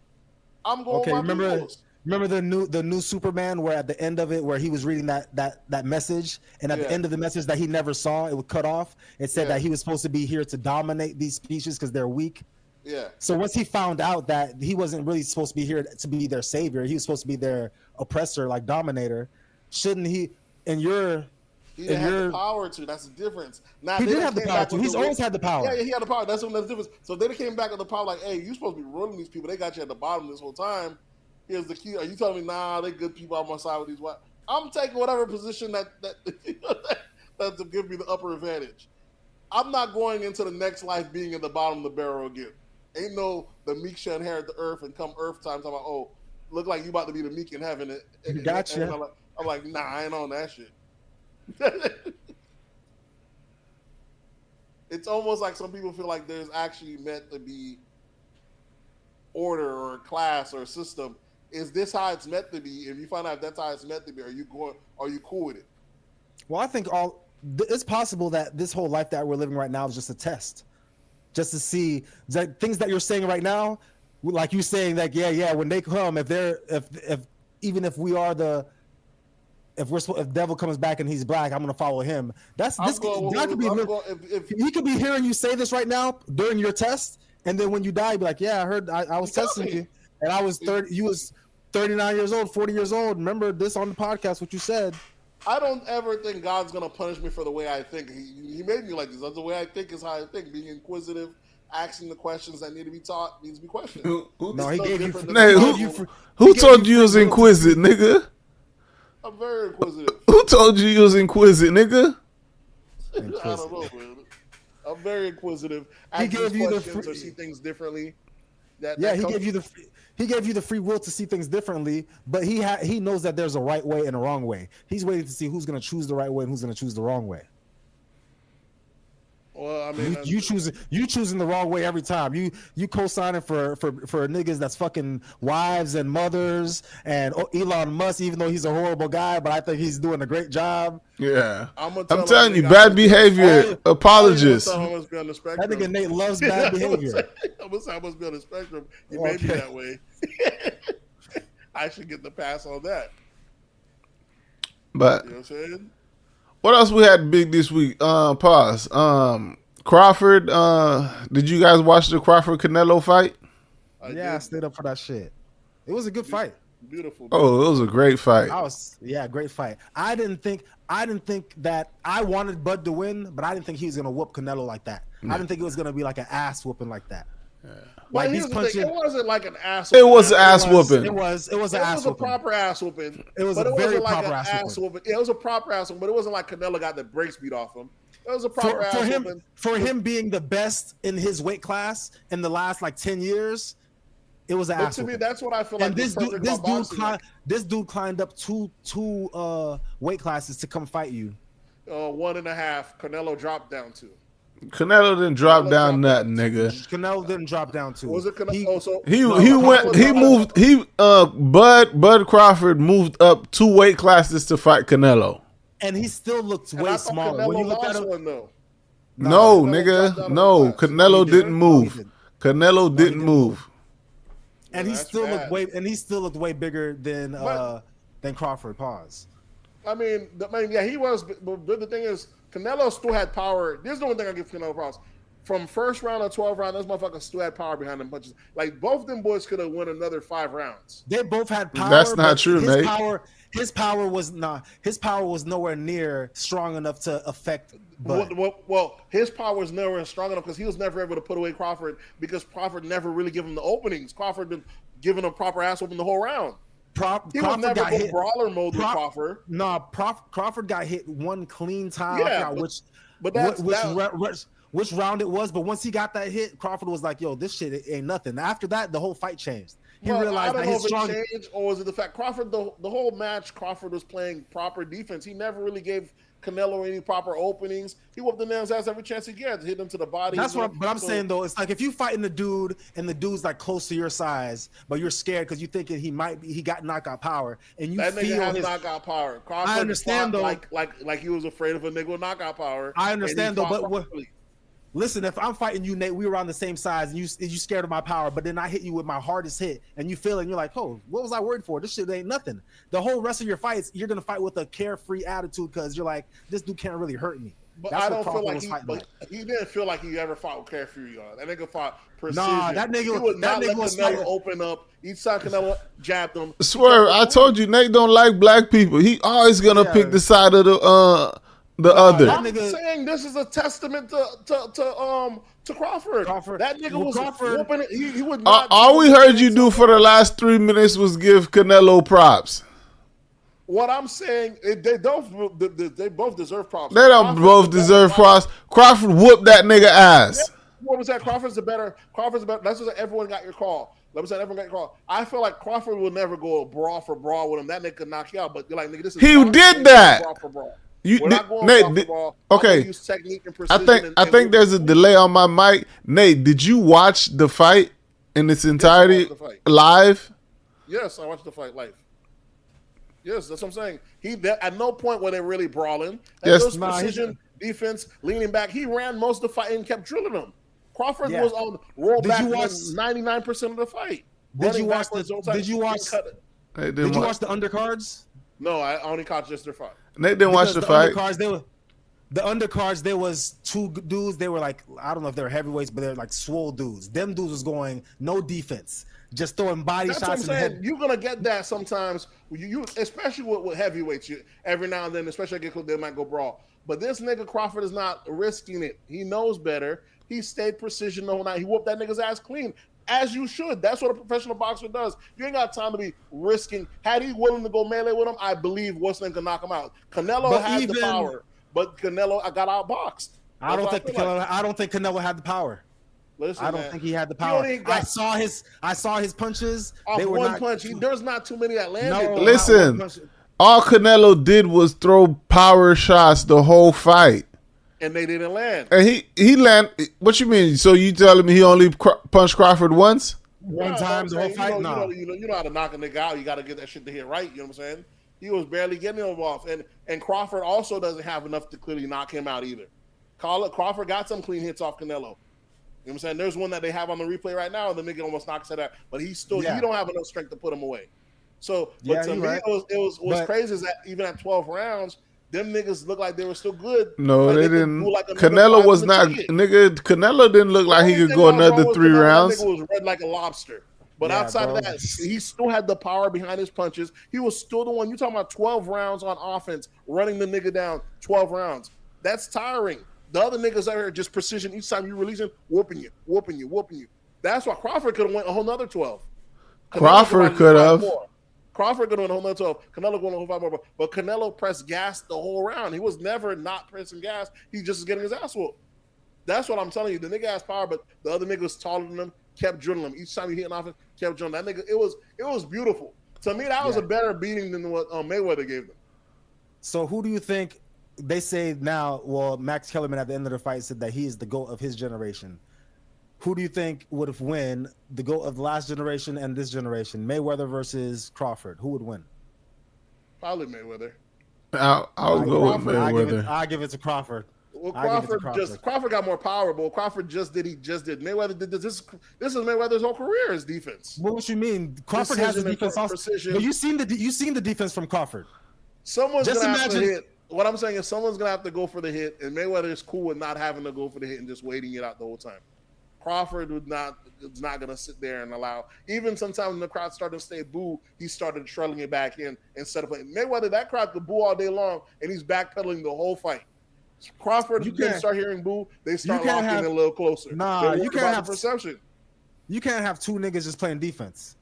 I'm going with my peoples. Remember the new Superman where at the end of it where he was reading that message and at the end of the message that he never saw, it was cut off. It said that he was supposed to be here to dominate these species because they're weak. Yeah. So once he found out that he wasn't really supposed to be here to be their savior, he was supposed to be their oppressor, like dominator. Shouldn't he? He didn't have the power to. That's the difference. Now, he did have the power to. He's always had the power. Yeah, he had the power. That's the difference. So they came back with the power like, hey, you're supposed to be ruling these people. They got you at the bottom this whole time. Here's the key. Are you telling me, nah, they good people on my side with these white? I'm taking whatever position that to give me the upper advantage. I'm not going into the next life being in the bottom of the barrel again. Ain't no the meek shall inherit the earth and come earth time. I'm like, oh, look like you about to be the meek in heaven. Gotcha. And I'm like, nah, I ain't on that shit. It's almost like some people feel like there's actually meant to be order or a class or a system. Is this how it's meant to be? If you find out that's how it's meant to be, are you cool with it? Well, I think it's possible that this whole life that we're living right now is just a test, just to see that things that you're saying right now, like you saying that, when they come, if devil comes back and he's black, I'm gonna follow him. He could be hearing you say this right now during your test, and then when you die, be like, yeah, I heard, I was testing you, and I was 30, you was 39 years old, 40 years old. Remember this on the podcast, what you said. I don't ever think God's going to punish me for the way I think. He made me like this. That's the way I think is how I think. Being inquisitive, asking the questions that need to be taught, needs to be questioned. Who told you was inquisitive, nigga? I'm very inquisitive. Who told you was inquisitive, nigga? I don't know, man. I'm very inquisitive. He gave you questions or see things differently. He gave you the free will to see things differently, but he knows that there's a right way and a wrong way. He's waiting to see who's going to choose the right way and who's going to choose the wrong way. Well, I mean, you choosing the wrong way every time. You co-signing for niggas that's fucking wives and mothers and Elon Musk, even though he's a horrible guy, but I think he's doing a great job. Yeah, I'm telling you, bad behavior. Apologists. That nigga Nate loves bad behavior. I must be on the spectrum. He made me that way. I should get the pass on that. But you know what I'm saying? What else we had big this week? Pause. Crawford. Did you guys watch the Crawford Canelo fight? I stayed up for that shit. It was a good fight. Beautiful. Oh, it was a great fight. Great fight. I didn't think that I wanted Bud to win, but I didn't think he was gonna whoop Canelo like that. I didn't think it was gonna be like an ass whooping like that. Yeah. Like he's punching. It wasn't like an ass. It was an ass whooping. It was an ass whooping. It was a proper ass whooping. It was a very proper ass whooping. Yeah, it was a proper ass whooping, but it wasn't like Canelo got the brakes beat off him. It was a proper ass whooping. For him being the best in his weight class in the last like 10 years, it was an ass whooping. To me, that's what I feel like. And this dude climbed up two weight classes to come fight you. 1.5. Canelo dropped down 2. Canelo didn't drop down nothing, nigga. Canelo didn't drop down 2. Was it Canelo? Bud Crawford moved up 2 weight classes to fight Canelo. And he still looks way smaller. When you look at him, No, Canelo nigga. dropped down No, on the glass. Canelo he didn't didn't. move. No, he didn't. Canelo didn't move. And he that's still bad. looked way bigger than Crawford. Pause. I mean, yeah, he was. But the thing is, Canelo still had power. There's the one thing I give Canelo props. From first round to 12th round, those motherfuckers still had power behind them punches. Like, both them boys could have won another 5 rounds. They both had power. That's not but true, his Nate. His power was nowhere near strong enough to affect. Well, his power was never strong enough because he was never able to put away Crawford because Crawford never really gave him the openings. Crawford been giving a proper ass whooping the whole round. He was never got hit. brawler mode with Crawford. No, Crawford got hit one clean time. Yeah, I forgot but which round it was. But once he got that hit, Crawford was like, "Yo, this shit ain't nothing." After that, the whole fight changed. He realized I don't that know his if strong. it changed or was it the fact Crawford the whole match Crawford was playing proper defense. He never really gave Canelo any proper openings. He whooped the man's ass every chance he gets, hit him to the body. That's what. But I'm saying though, it's like if you fighting the dude and the dude's like close to your size, but you're scared because you thinking he got knockout power, and you that feel nigga has his. knockout power. Crawford I understand though. like he was afraid of a nigga with knockout power. I understand though, but properly. Listen, if I'm fighting you, Nate, we were around the same size, and you scared of my power, but then I hit you with my hardest hit, and you feel it, and you're like, oh, what was I worried for? This shit ain't nothing. The whole rest of your fights, you're gonna fight with a carefree attitude because you're like, this dude can't really hurt me. But That's I what don't Crawford feel was fighting like he didn't feel like he ever fought with carefree on. That nigga fought precision. Nah, that nigga he would not let was Canelo fighting. open up. Each time Canelo jabbed him. Swear, I told you Nate don't like black people. He always gonna pick the side of the other. I'm saying this is a testament to Crawford. That nigga was whooping it. He would not. All we heard you do for the last 3 minutes was give Canelo props. What I'm saying, they both deserve props. They don't both deserve props. Crawford whooped that nigga ass. What was that? Crawford's the better. That's what everyone got your call. Let me say everyone got your call. I feel like Crawford will never go brawl for brawl with him. That nigga could knock you out. But you're like, nigga, this is he did that. Brawl for brawl. You We're not going Nate, brawl for brawl. okay. Use technique and I precision think there's a delay on my mic. Nate, did you watch the fight in its entirety live? Yes, I watched the fight live. Yes, that's what I'm saying. At no point were they really brawling. Those precision defense, leaning back. He ran most of the fight and kept drilling them. Crawford was on roll back 99% of the fight. Did you watch the undercards? No, I only caught just their fight. Nate didn't watch the fight. The undercards, there was 2 dudes. They were like, I don't know if they were heavyweights, but they're like swole dudes. Them dudes was going no defense, just throwing body shots. That's what I'm saying. You're gonna get that sometimes. You especially with heavyweights. Every now and then, especially they might go brawl. But this nigga Crawford is not risking it. He knows better. He stayed precision the whole night. He whooped that nigga's ass clean. As you should. That's what a professional boxer does. You ain't got time to be risking. Had he willing to go melee with him, I believe Westland could knock him out. Canelo had the power, but Canelo got outboxed. I don't think Canelo had the power. Listen, I don't think he had the power. I saw his punches. They were one punch. There's not too many that landed. No, listen, all Canelo did was throw power shots the whole fight. And they didn't land. And he landed. What you mean? So you telling me he only punched Crawford once? One time the whole fight? No. You know how to knock a nigga out. You got to get that shit to hit right. You know what I'm saying? He was barely getting him off. And Crawford also doesn't have enough to clearly knock him out either. Crawford got some clean hits off Canelo. You know what I'm saying? There's one that they have on the replay right now, and the nigga almost knocks it out. But he don't have enough strength to put him away. So, but to me, it was crazy is that even at 12 rounds, them niggas look like they were still good. No, they didn't. Canelo was not. Nigga, Canelo didn't look like he could go another 3 rounds. That nigga was red like a lobster. But outside of that, he still had the power behind his punches. He was still the one. You talking about 12 rounds on offense, running the nigga down 12 rounds. That's tiring. The other niggas out here just precision. Each time you release him, whooping you. That's why Crawford could have went a whole nother 12. Crawford could have. Crawford going to win a whole nother 12. Canelo going to whole 5 more. But Canelo pressed gas the whole round. He was never not pressing gas. He just was getting his ass whooped. That's what I'm telling you. The nigga has power, but the other nigga was taller than him, kept drilling him. Each time he hit an offense, kept drilling. That nigga, it was beautiful. To me, that was a better beating than what Mayweather gave them. So who do you think they say now? Well, Max Kellerman at the end of the fight said that he is the GOAT of his generation. Who do you think would have win the GOAT of the last generation and this generation? Mayweather versus Crawford. Who would win? Probably Mayweather. I'll go with Mayweather. I'll give it to Crawford. Well, I give it to Crawford got more power, but what Crawford just did. Mayweather did this. This is Mayweather's whole career is defense. What you mean? Crawford has the defense also. But you seen the defense from Crawford. Someone's gonna have to hit. What I'm saying is someone's gonna have to go for the hit, and Mayweather is cool with not having to go for the hit and just waiting it out the whole time. Crawford is not gonna sit there and allow. Even sometimes when the crowd started to say boo, he started trailing it back in instead of playing. Mayweather, that crowd could boo all day long, and he's backpedaling the whole fight. Crawford, you can't start hearing boo. They start locking in a little closer. Nah, you can't have perception. You can't have two niggas just playing defense.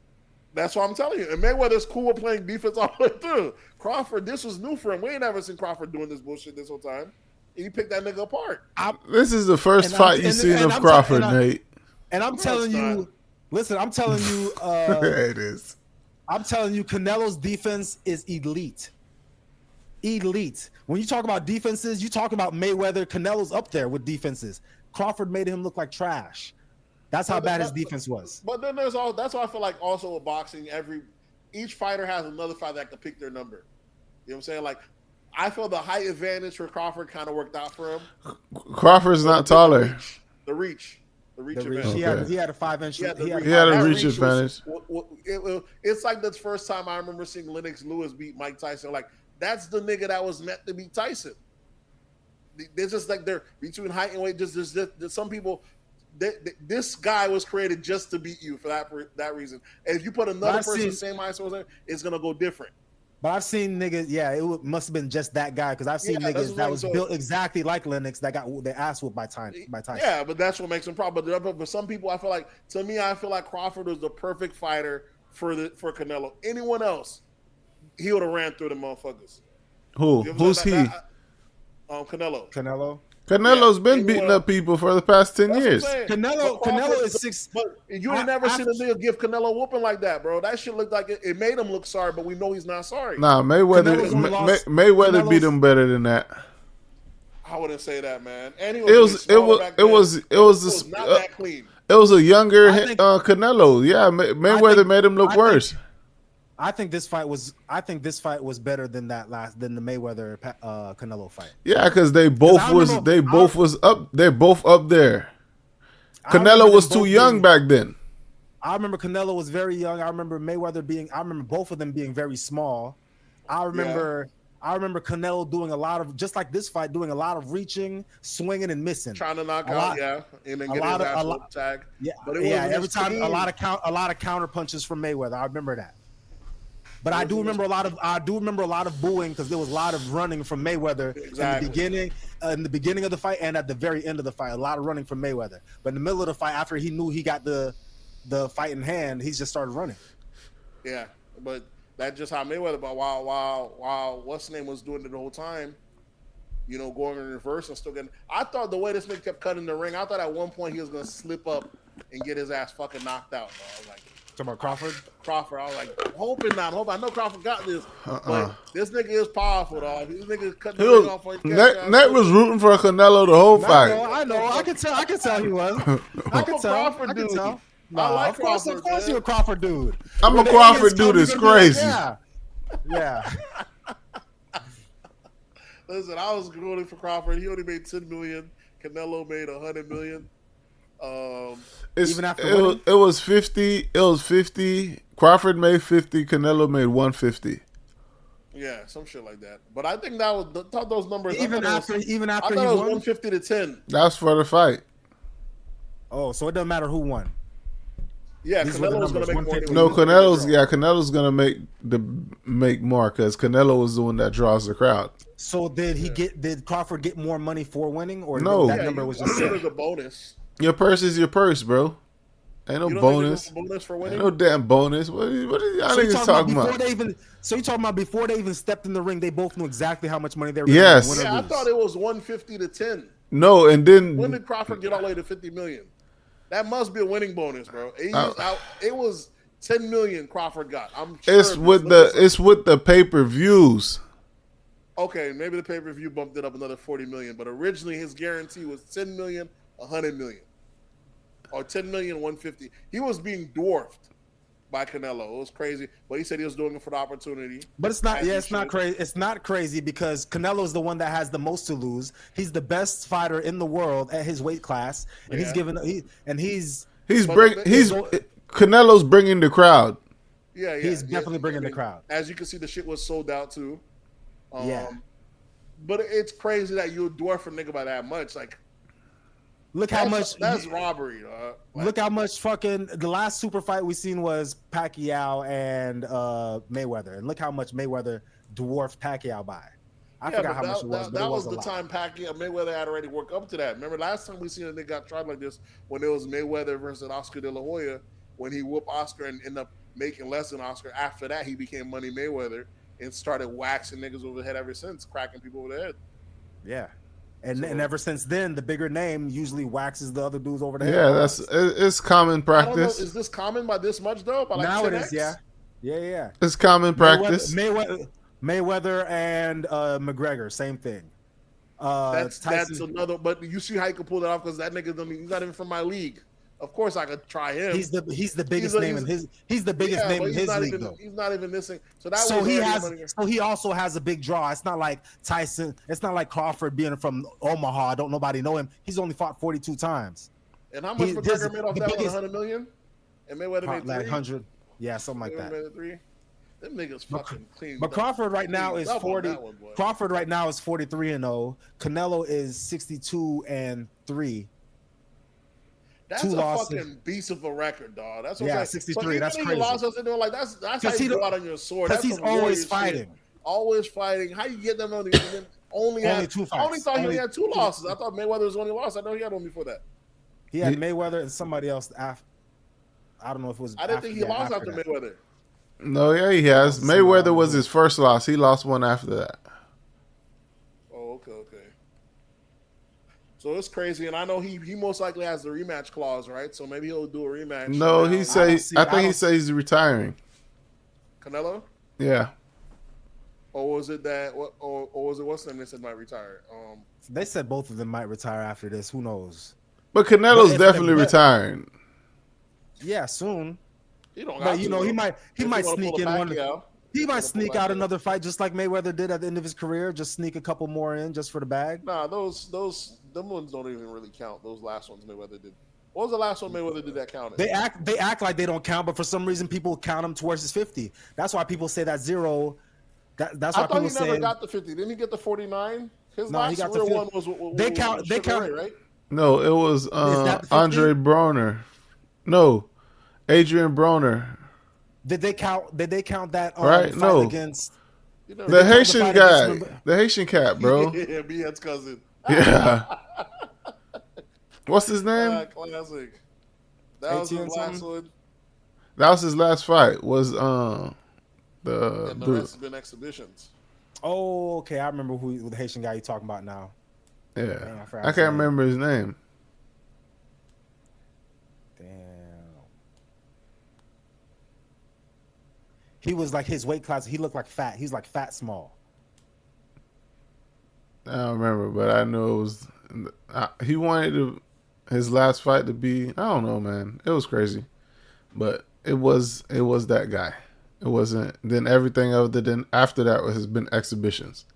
That's what I'm telling you. And Mayweather's cool with playing defense all the way through. Crawford, this was new for him. We ain't never seen Crawford doing this bullshit this whole time. And he picked that nigga apart. This is the first fight you've seen of Crawford, Nate. And I'm telling you, listen, I'm telling you, it is. I'm telling you, Canelo's defense is elite. Elite. When you talk about defenses, you talk about Mayweather. Canelo's up there with defenses. Crawford made him look like trash. That's how bad his defense was. But then that's why I feel like also with boxing, each fighter has another fighter that can pick their number. You know what I'm saying? Like, I feel the height advantage for Crawford kind of worked out for him. Crawford's not taller. The reach advantage. Okay. He had a 5-inch. He had a reach advantage. It's like the first time I remember seeing Lennox Lewis beat Mike Tyson. Like, that's the nigga that was meant to beat Tyson. There's just like they're between height and weight. There's some people. This guy was created just to beat you for that reason. And if you put another person same height, it's gonna go different. But I've seen niggas. Yeah, it must have been just that guy because I've seen niggas that was built exactly like Lennox that got their ass whooped by Tyson. Yeah, but that's what makes him problem. But for some people, I feel like Crawford was the perfect fighter for Canelo. Anyone else, he would have ran through the motherfuckers. Who? Who's he? Canelo. Canelo's been beating up people for the past 10 years. Canelo is 6. But you ain't never seen a nigga give Canelo whooping like that, bro. That shit looked like it made him look sorry, but we know he's not sorry. Nah, Mayweather beat him better than that. I wouldn't say that, man. And it was not that clean. It was a younger Canelo. Yeah, Mayweather made him look worse. I think this fight was better than the Mayweather Canelo fight. Yeah, because they're both up there. Canelo was too young back then. I remember Canelo was very young. I remember both of them being very small. I remember Canelo doing a lot of, just like this fight, doing a lot of reaching, swinging, and missing. Trying to knock out, and then get his ass tag. Yeah, but every time a lot of counter punches from Mayweather. I remember that. But I do remember a lot of booing because there was a lot of running from Mayweather in the beginning of the fight and at the very end of the fight. A lot of running from Mayweather. But in the middle of the fight, after he knew he got the fight in hand, he just started running. Yeah, but that's just how Mayweather. But while what's his name was doing it the whole time, going in reverse and still getting. I thought the way this nigga kept cutting the ring, I thought at one point he was gonna slip up and get his ass fucking knocked out. Bro. I was like. Talking about Crawford? I was like, hoping not. I know Crawford got this, but this nigga is powerful, dog. This nigga cut the ring off. Nate was rooting for Canelo the whole fight. I know. I can tell he was. I can tell. Crawford dude. No, I like Crawford. Of course, you're a Crawford dude. I'm a Crawford dude. It's crazy. Yeah. Listen, I was rooting for Crawford. He only made $10 million. Canelo made $100 million. Even after it was 50. It was 50. Crawford made 50. Canelo made 150. Yeah, some shit like that. But I think thought those numbers. Even after I he thought it was won? 150 to 10. That's for the fight. Oh, so it doesn't matter who won. Yeah, Canelo's gonna make more. No, Canelo's gonna make more because Canelo was the one that draws the crowd. So did Crawford get more money for winning, or no? That number was just there's a bonus. Your purse is your purse, bro. Ain't no bonus. Bonus for winning? Ain't no damn bonus. What are y'all niggas talking about? So you talking about before they even stepped in the ring, they both knew exactly how much money they were yes. going to win or I lose. thought it was 150 to 10. No, and then when did Crawford get all the way to 50 million? That must be a winning bonus, bro. It was 10 million Crawford got. I'm sure it's with the pay-per-views. Okay, maybe the pay-per-view bumped it up another 40 million, but originally his guarantee was 10 million, 100 million. Or 10 million, 150. He was being dwarfed. by Canelo. It was crazy, but he said he was doing it for the opportunity. But it's not. Yeah, it's not crazy. It's not crazy because Canelo is the one that has the most to lose. He's the best fighter in the world at his weight class, and Canelo's bringing the crowd. Yeah, he's definitely bringing the crowd. As you can see, the shit was sold out too. Yeah, but it's crazy that you dwarf a nigga by that much. Like, look how much that's robbery. Like, look how much fucking the last super fight we seen was Pacquiao and Mayweather, and look how much Mayweather dwarfed Pacquiao by. I forgot how much it was. That was the time Mayweather had already worked up to that. Remember last time we seen a nigga got tried like this when it was Mayweather versus Oscar De La Hoya, when he whooped Oscar and ended up making less than Oscar. After that, he became Money Mayweather and started waxing niggas over the head ever since, cracking people over the head. Yeah. And ever since then, the bigger name usually waxes the other dudes over the head. Yeah, it's common practice. Is this common by this much though? By like now 10X? It is, yeah. It's common practice. Mayweather and McGregor, same thing. That's another. But you see how he can pull that off because that nigga he's not even from my league. Of course, I could try him. He's the biggest name in his. He's the biggest name in his league, though. He's not even missing. So he also has a big draw. It's not like Tyson. It's not like Crawford being from Omaha. Don't nobody know him. He's only fought 42 times. And how much McGregor made off that? 100 million. And Mayweather made 3? Like 100. Yeah, something like that. Made 3. Them niggas fucking clean. But Crawford right now is 40. Crawford right now is 43-0. Canelo is 62-3. That's a fucking beast of a record, dog. That's what 63. That's crazy. Lost us into like that's how you go out on your sword. Because he's always fighting. Shit. Always fighting. How you get them on the only 2 fights? I only thought he only had 2 losses. I thought Mayweather was only lost. I know he had one before that. He had Mayweather and somebody else after. I don't know if it was. I didn't think he lost after Mayweather. No, yeah, he has. Mayweather was his first loss. He lost one after that. Oh, okay. So it's crazy, and I know he most likely has the rematch clause, right? So maybe he'll do a rematch. No, he says. I think he says he's retiring. Canelo? Yeah. Or was it that? Or was it what's the name? They said might retire. They said both of them might retire after this. Who knows? But Canelo's definitely retiring. Yeah, soon. He don't. But he might sneak in one. He might sneak out another fight just like Mayweather did at the end of his career. Just sneak a couple more in just for the bag. Nah, them ones don't even really count. Those last ones Mayweather did. What was the last one Mayweather did that counted? They act like they don't count, but for some reason people count them towards his 50. That's why people say that 0. That's why people say. I thought he never got the 50. Didn't he get the 49? His last real one was. They count, right? No, it was Andre Broner. No, Adrian Broner. Did they count that? Right? No. Against the Haitian guy, the Haitian cat, bro. Yeah, BN's cousin. Yeah. What's his name? Classic. That was his last one. That was his last fight. Was and the rest have been exhibitions. Oh, okay. I remember who the Haitian guy you're talking about now. Yeah, man, I can't remember his name. Damn. He was like his weight class. He looked like fat. He's like fat small. I don't remember, but I know it was. He wanted his last fight to be. I don't know, man. It was crazy, but it was that guy. It wasn't. Then everything other than after that has been exhibitions.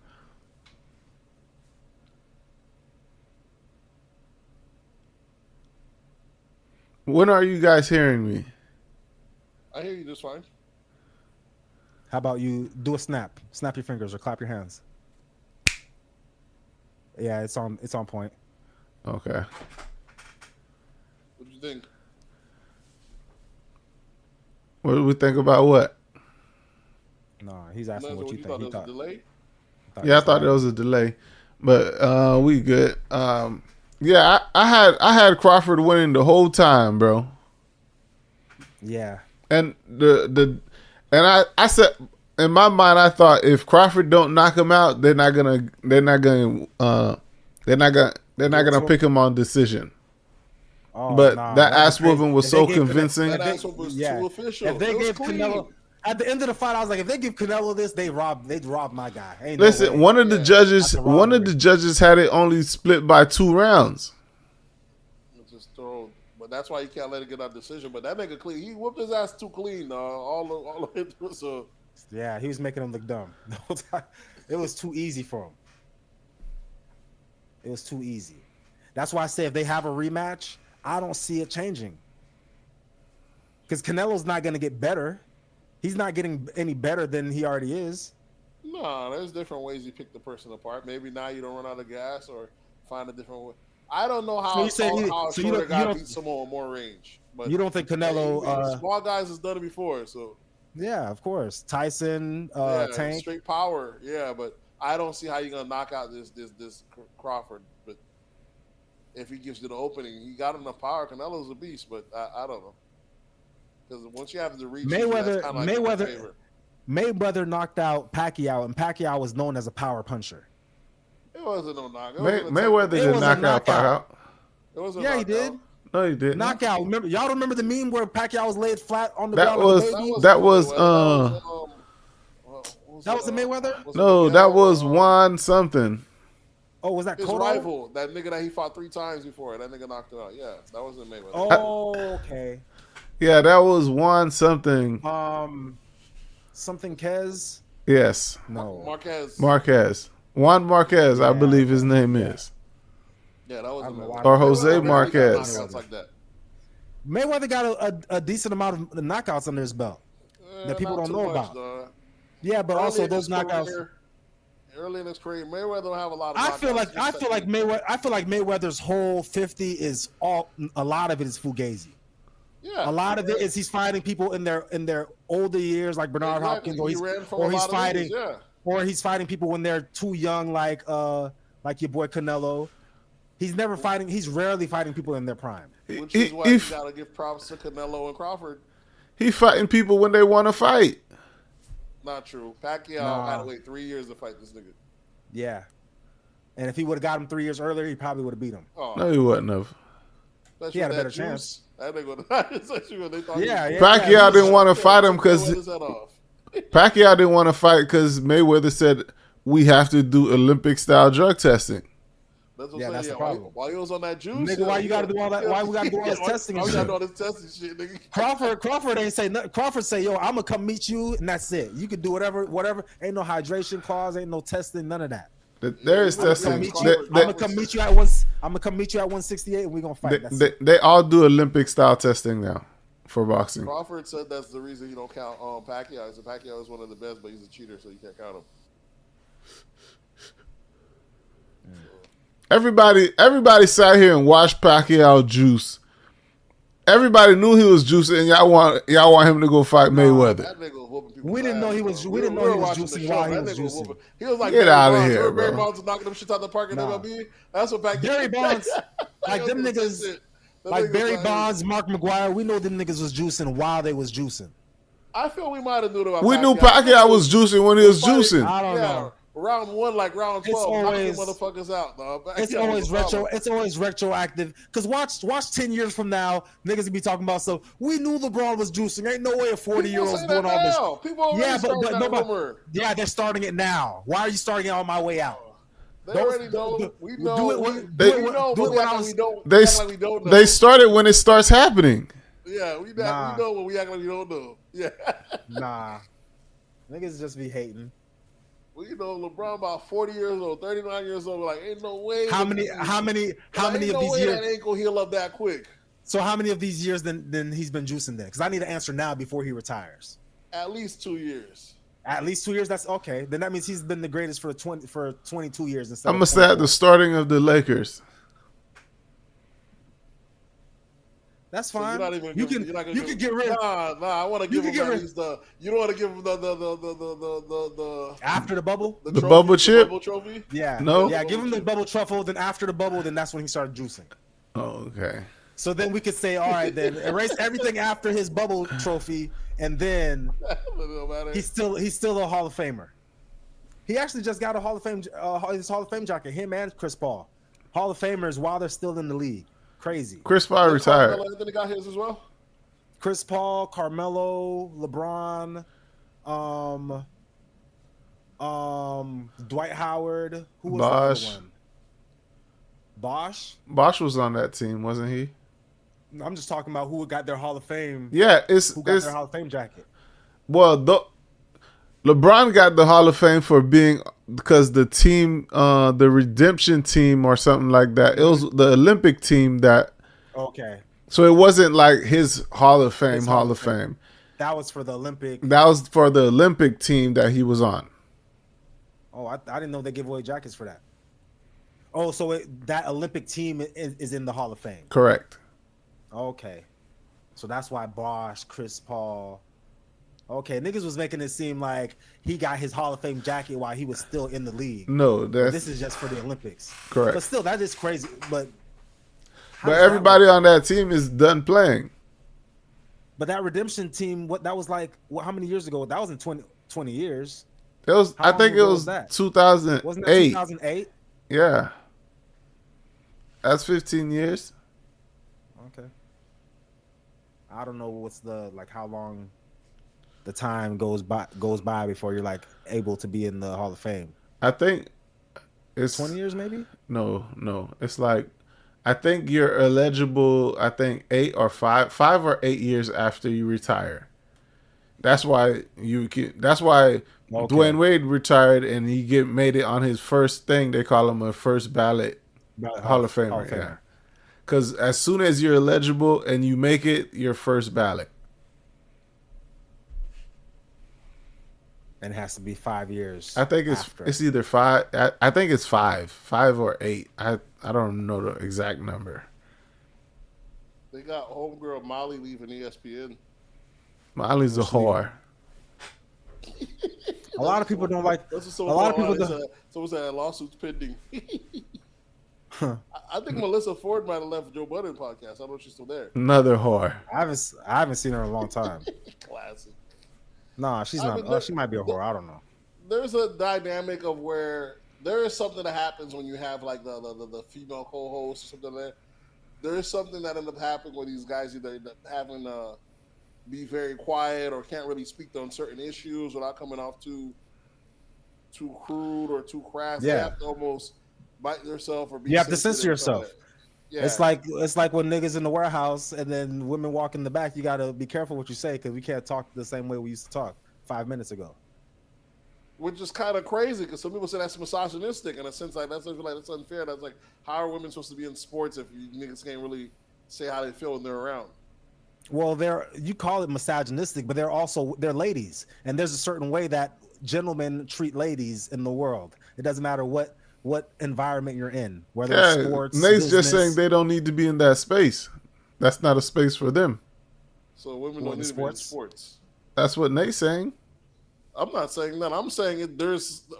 When are you guys hearing me? I hear you just fine. How about you do a snap? Snap your fingers or clap your hands. Yeah, it's on point. Okay. What do you think? What do we think about what? No, he's asking what you think. He thought delay? Yeah, I thought there was a delay, but we good. Yeah, I had Crawford winning the whole time, bro. Yeah. And I said in my mind, I thought if Crawford don't knock him out, they're not gonna pick him on decision. Oh, but that ass whooping was so convincing. That ass whooping was too official. If they gave Canelo at the end of the fight, I was like, if they give Canelo this, they'd rob my guy. Ain't Listen, no way. one of the judges had it only split by 2 rounds. Just throw, But that's why you can't let it get that decision. But that nigga clean. He whooped his ass too clean, all the way through. So yeah, he was making him look dumb the whole time. It was too easy for him. It was too easy. That's why I say if they have a rematch, I don't see it changing. Because Canelo's not going to get better. He's not getting any better than he already is. No, there's different ways you pick the person apart. Maybe now you don't run out of gas or find a different way. I don't know how a shorter guy beats someone with more range. But you don't think Canelo... small guys has done it before, so... Yeah, of course. Tyson, Tank. Straight power, yeah, but I don't see how you're going to knock out this Crawford. But if he gives you the opening, he got enough power. Canelo's a beast, but I don't know. Because once you have the reach, Mayweather knocked out Pacquiao, and Pacquiao was known as a power puncher. It wasn't no knockout. Mayweather did knock out Pacquiao. It was a knockout. He did. No, he didn't. Knockout. Remember, y'all don't remember the meme where Pacquiao was laid flat on the ground? That was the Mayweather? No, that was Juan something. Oh, was that his Cotto? rival? That nigga that he fought 3 times before. That nigga knocked him out. Yeah, that wasn't Mayweather. Oh, okay. Yeah, that was Juan something. Something Kez? Yes. No. Marquez. Juan Marquez, I believe his name is. Yeah, that was Mayweather. Or Jose Marquez. Like that. Mayweather got a decent amount of knockouts under his belt that people don't know about. Yeah, but also those knockouts. Early in his career, Mayweather don't have a lot of. I feel like Mayweather's whole 50 is a lot of it is fugazi. Yeah, a lot of it is he's fighting people in their older years, like Bernard Hopkins, or he's fighting people when they're too young, like your boy Canelo. He's rarely fighting people in their prime. Which is why you gotta give props to Canelo and Crawford. He's fighting people when they want to fight. Not true. Pacquiao had to wait 3 years to fight this nigga. Yeah. And if he would have got him 3 years earlier, he probably would have beat him. Oh. No, he wouldn't have. He had a better chance. Pacquiao didn't want to fight him because Pacquiao didn't want to fight because Mayweather said we have to do Olympic-style drug testing. That's the problem. While he was on that juice, nigga, why you got to do all that? Why we got to do all this testing? Why we got to do all this testing shit, nigga? Crawford ain't say nothing. Crawford say, "Yo, I'm gonna come meet you, and that's it. You can do whatever. Ain't no hydration clause, ain't no testing, none of that. There is testing. I'm gonna come meet you at 168, and we gonna fight. They all do Olympic-style testing now for boxing. Crawford said that's the reason you don't count Pacquiao. He said Pacquiao is one of the best, but he's a cheater, so you can't count him. Everybody sat here and watched Pacquiao juice. Everybody knew he was juicing, and y'all want him to go fight Mayweather. That nigga was whooping people. We didn't know he was. We didn't know he was juicing while he was juicing. He was like, get out of here, bro. Barry Bonds was knocking them shit out the park in MLB. That's what Pacquiao. Barry Bonds, like them niggas, like Barry Bonds, Mark McGuire. We know them niggas was juicing while they was juicing. I feel we might have knew about. We knew Pacquiao was juicing when he was juicing. I don't know. Round 1, like round 12, knocking motherfuckers out, dog. It's always retro. It's always retroactive. Cause watch 10 years from now, niggas will be talking about stuff. We knew LeBron was juicing. Ain't no way a 40-year-old's doing all this. People already rumor. Yeah, they're starting it now. Why are you starting it on my way out? They already know. We know. They started when it starts happening. Yeah, we know when we act like we don't know. Yeah. Nah, niggas just be hating. Well, you know, LeBron about 40 years old, 39 years old. Like, ain't no way. How many of these years? That ankle heal up that quick. So how many of these years then he's been juicing then? Because I need an answer now before he retires. At least 2 years. At least 2 years. That's okay. Then that means he's been the greatest for 22 years instead. I'm gonna say at the starting of the Lakers. That's fine. So you can get rid of. Nah. I want to give him at least the. You don't want to give him the after the bubble. The bubble chip. The bubble trophy. Yeah. No. Yeah. Give him the bubble truffle. Then after the bubble, then that's when he started juicing. Oh, okay. So then we could say, all right, then erase everything after his bubble trophy, and then he's still a Hall of Famer. He actually just got a Hall of Fame his Hall of Fame jacket. Him and Chris Paul, Hall of Famers while they're still in the league. Crazy. Chris Paul retired. Carmelo Anthony got his as well. Chris Paul, Carmelo, LeBron, Dwight Howard. Who was the other one? Bosh. Bosh was on that team, wasn't he? I'm just talking about who got their Hall of Fame. Yeah, Who got their Hall of Fame jacket? well, LeBron got the Hall of Fame for being because the team, the redemption team or something like that. It was the Olympic team that. Okay. So it wasn't like his Hall of Fame. His Hall of Fame. That was for the Olympic. That was for the Olympic team that he was on. Oh, I didn't know they give away jackets for that. Oh, so that Olympic team is in the Hall of Fame. Correct. Okay. So that's why Bosh, Chris Paul. Okay, niggas was making it seem like he got his Hall of Fame jacket while he was still in the league. No, this is just for the Olympics. Correct. But still, that is crazy. But everybody on that team is done playing. But that redemption team, that was like, how many years ago? That was in 20 years. It was. I think it was 2008. Wasn't that 2008? Yeah. That's 15 years. Okay. I don't know what's how long the time goes by before you're like able to be in the Hall of Fame. I think it's 20 years maybe? No. It's like I think you're eligible, I think 5 or 8 years after you retire. That's why Dwayne Wade retired and he made it on his first thing. They call him a first ballot Hall of Famer. Yeah. Because as soon as you're eligible and you make it, you're first ballot. And it has to be 5 years. I think it's either 5. I think it's 5 or 8. I don't know the exact number. They got homegirl Molly leaving ESPN. Molly's a whore. A lot of people don't like. A lot of people don't. Someone said lawsuits pending. I think Melissa Ford might have left Joe Budden podcast. I don't know if she's still there. Another whore. I haven't seen her in a long time. Classic. Nah, she's not. She might be a whore. I don't know. There's a dynamic of where there is something that happens when you have like the female co-host or something like that. There is something that ends up happening where these guys either end up having be very quiet or can't really speak on certain issues without coming off too crude or too crass. Yeah. They have to almost bite themselves or be. You have to censor yourself. Yeah. It's like when niggas in the warehouse and then women walk in the back. You got to be careful what you say because we can't talk the same way we used to talk 5 minutes ago. Which is kind of crazy because some people say that's misogynistic in a sense. Like that's unfair. That's like, how are women supposed to be in sports if you niggas can't really say how they feel when they're around? Well, you call it misogynistic, but they're ladies, and there's a certain way that gentlemen treat ladies in the world. It doesn't matter what environment you're in, whether it's sports. Nate's just saying they don't need to be in that space. That's not a space for them. So women don't need to be in sports. That's what Nate's saying. I'm not saying that. I'm saying it.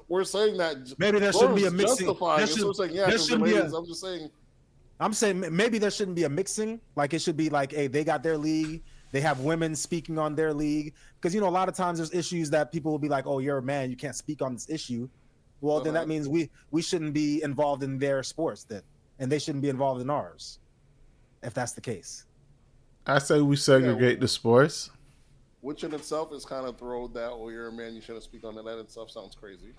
We're saying that maybe there shouldn't be a mixing. I'm just saying. I'm saying maybe there shouldn't be a mixing. Like it should be like, hey, they got their league. They have women speaking on their league. Because, a lot of times there's issues that people will be like, oh, you're a man. You can't speak on this issue. Well, then that means we shouldn't be involved in their sports then. And they shouldn't be involved in ours. If that's the case. I say we segregate the sports. Which in itself is kind of thrown that, oh, you're a man, you shouldn't speak on that. That itself sounds crazy.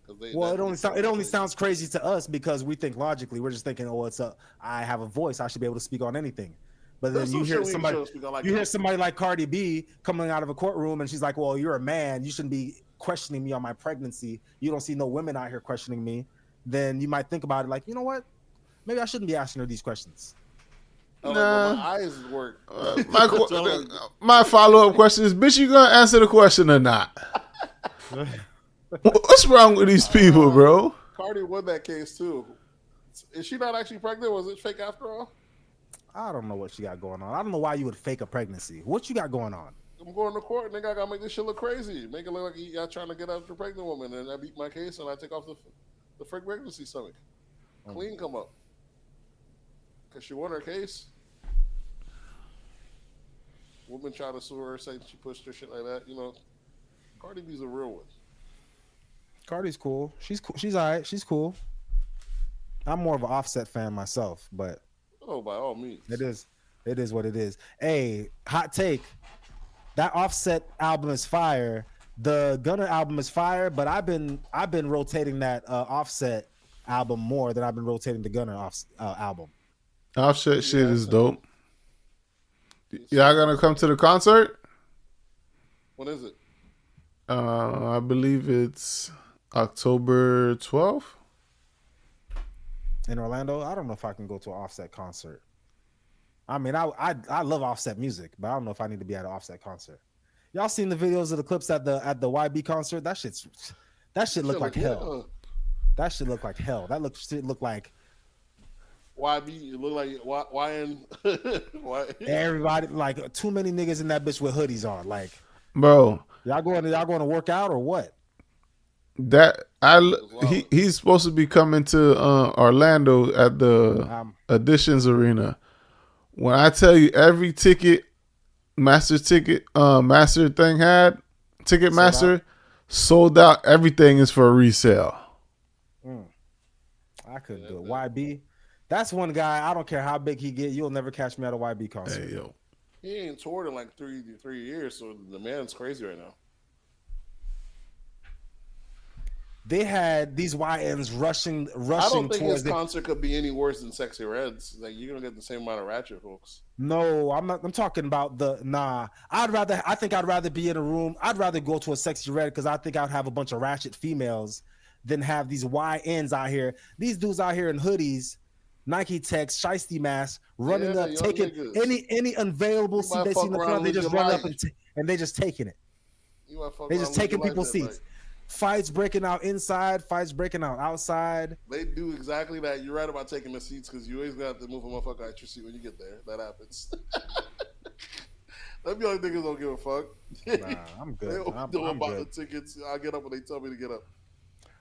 It only sounds crazy to us because we think logically. We're just thinking, oh, I have a voice. I should be able to speak on anything. But then you hear somebody like Cardi B coming out of a courtroom and she's like, well, you're a man. You shouldn't be questioning me on my pregnancy. You don't see no women out here questioning me. Then you might think about it like, you know what? Maybe I shouldn't be asking her these questions. Nah. My eyes work. My follow-up question is, bitch, you gonna answer the question or not? What's wrong with these people, bro? Cardi won that case too. Is she not actually pregnant? Was it fake after all? I don't know what she got going on. I don't know why you would fake a pregnancy. What you got going on? I'm going to court and then I gotta make this shit look crazy. Make it look like y'all trying to get after a pregnant woman, and I beat my case and I take off the fake pregnancy stomach. Clean come up. Cause she won her case. Woman try to sue her, saying she pushed her, shit like that. Cardi B's a real one. Cardi's cool. She's cool. She's all right. She's cool. I'm more of an Offset fan myself, but by all means, it is what it is. Hey, hot take. That Offset album is fire. The Gunna album is fire, but I've been rotating that Offset album more than I've been rotating the Gunna album. Offset shit is dope. Y'all gonna come to the concert? When is it? I believe it's October 12th. In Orlando, I don't know if I can go to an Offset concert. I mean, I love Offset music, but I don't know if I need to be at an Offset concert. Y'all seen the videos of the clips at the YB concert? That shit look like hell. That shit look like hell. That shit look like YB. It look like YN. everybody, like too many niggas in that bitch with hoodies on. Like, bro, y'all going to work out or what? He's supposed to be coming to Orlando at the Additions Arena. When I tell you every ticket, master thing had Ticketmaster sold out. Everything is for resale. I could do it. YB, that's one guy. I don't care how big he get. You'll never catch me at a YB concert. Hey, yo. He ain't toured in like three years, so the man's crazy right now. They had these YNs rushing. I don't think his concert could be any worse than Sexy Red's. Like, you're gonna get the same amount of ratchet folks. No, I'm not. I'm talking about I think I'd rather be in a room. I'd rather go to a Sexy Red because I think I'd have a bunch of ratchet females than have these YNs out here. These dudes out here in hoodies, Nike Techs, shiesty masks, running up, taking any unavailable seat they see in the front. They just run up and they just taking it. They just taking people's seats. Fights breaking out inside, fights breaking out outside. They do exactly that. You're right about taking the seats because you always got to move a motherfucker out your seat when you get there. That happens. Them young niggas don't give a fuck. Nah, I'm good. They don't know about the tickets. I get up when they tell me to get up.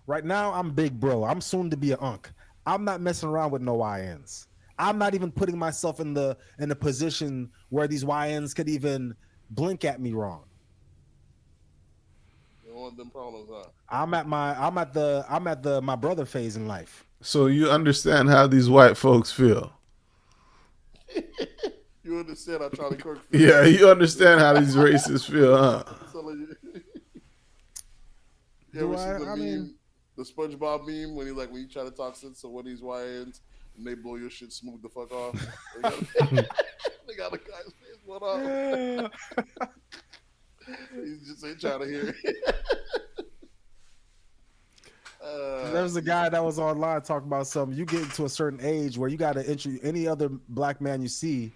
Right now, I'm big bro. I'm soon to be an unk. I'm not messing around with no YNs. I'm not even putting myself in the position where these YNs could even blink at me wrong. Want them problems, huh? I'm at my brother phase in life. So you understand how these white folks feel. You understand how Charlie Kirk feels. Yeah, you understand how these racists feel, huh? You ever seen the SpongeBob meme when you try to talk sense to one of these YNs and they blow your shit smooth the fuck off? They got a guy's face blown off. He just ain't trying to hear it. There's a guy that was online talking about something. You get to a certain age where you got to enter any other black man you see,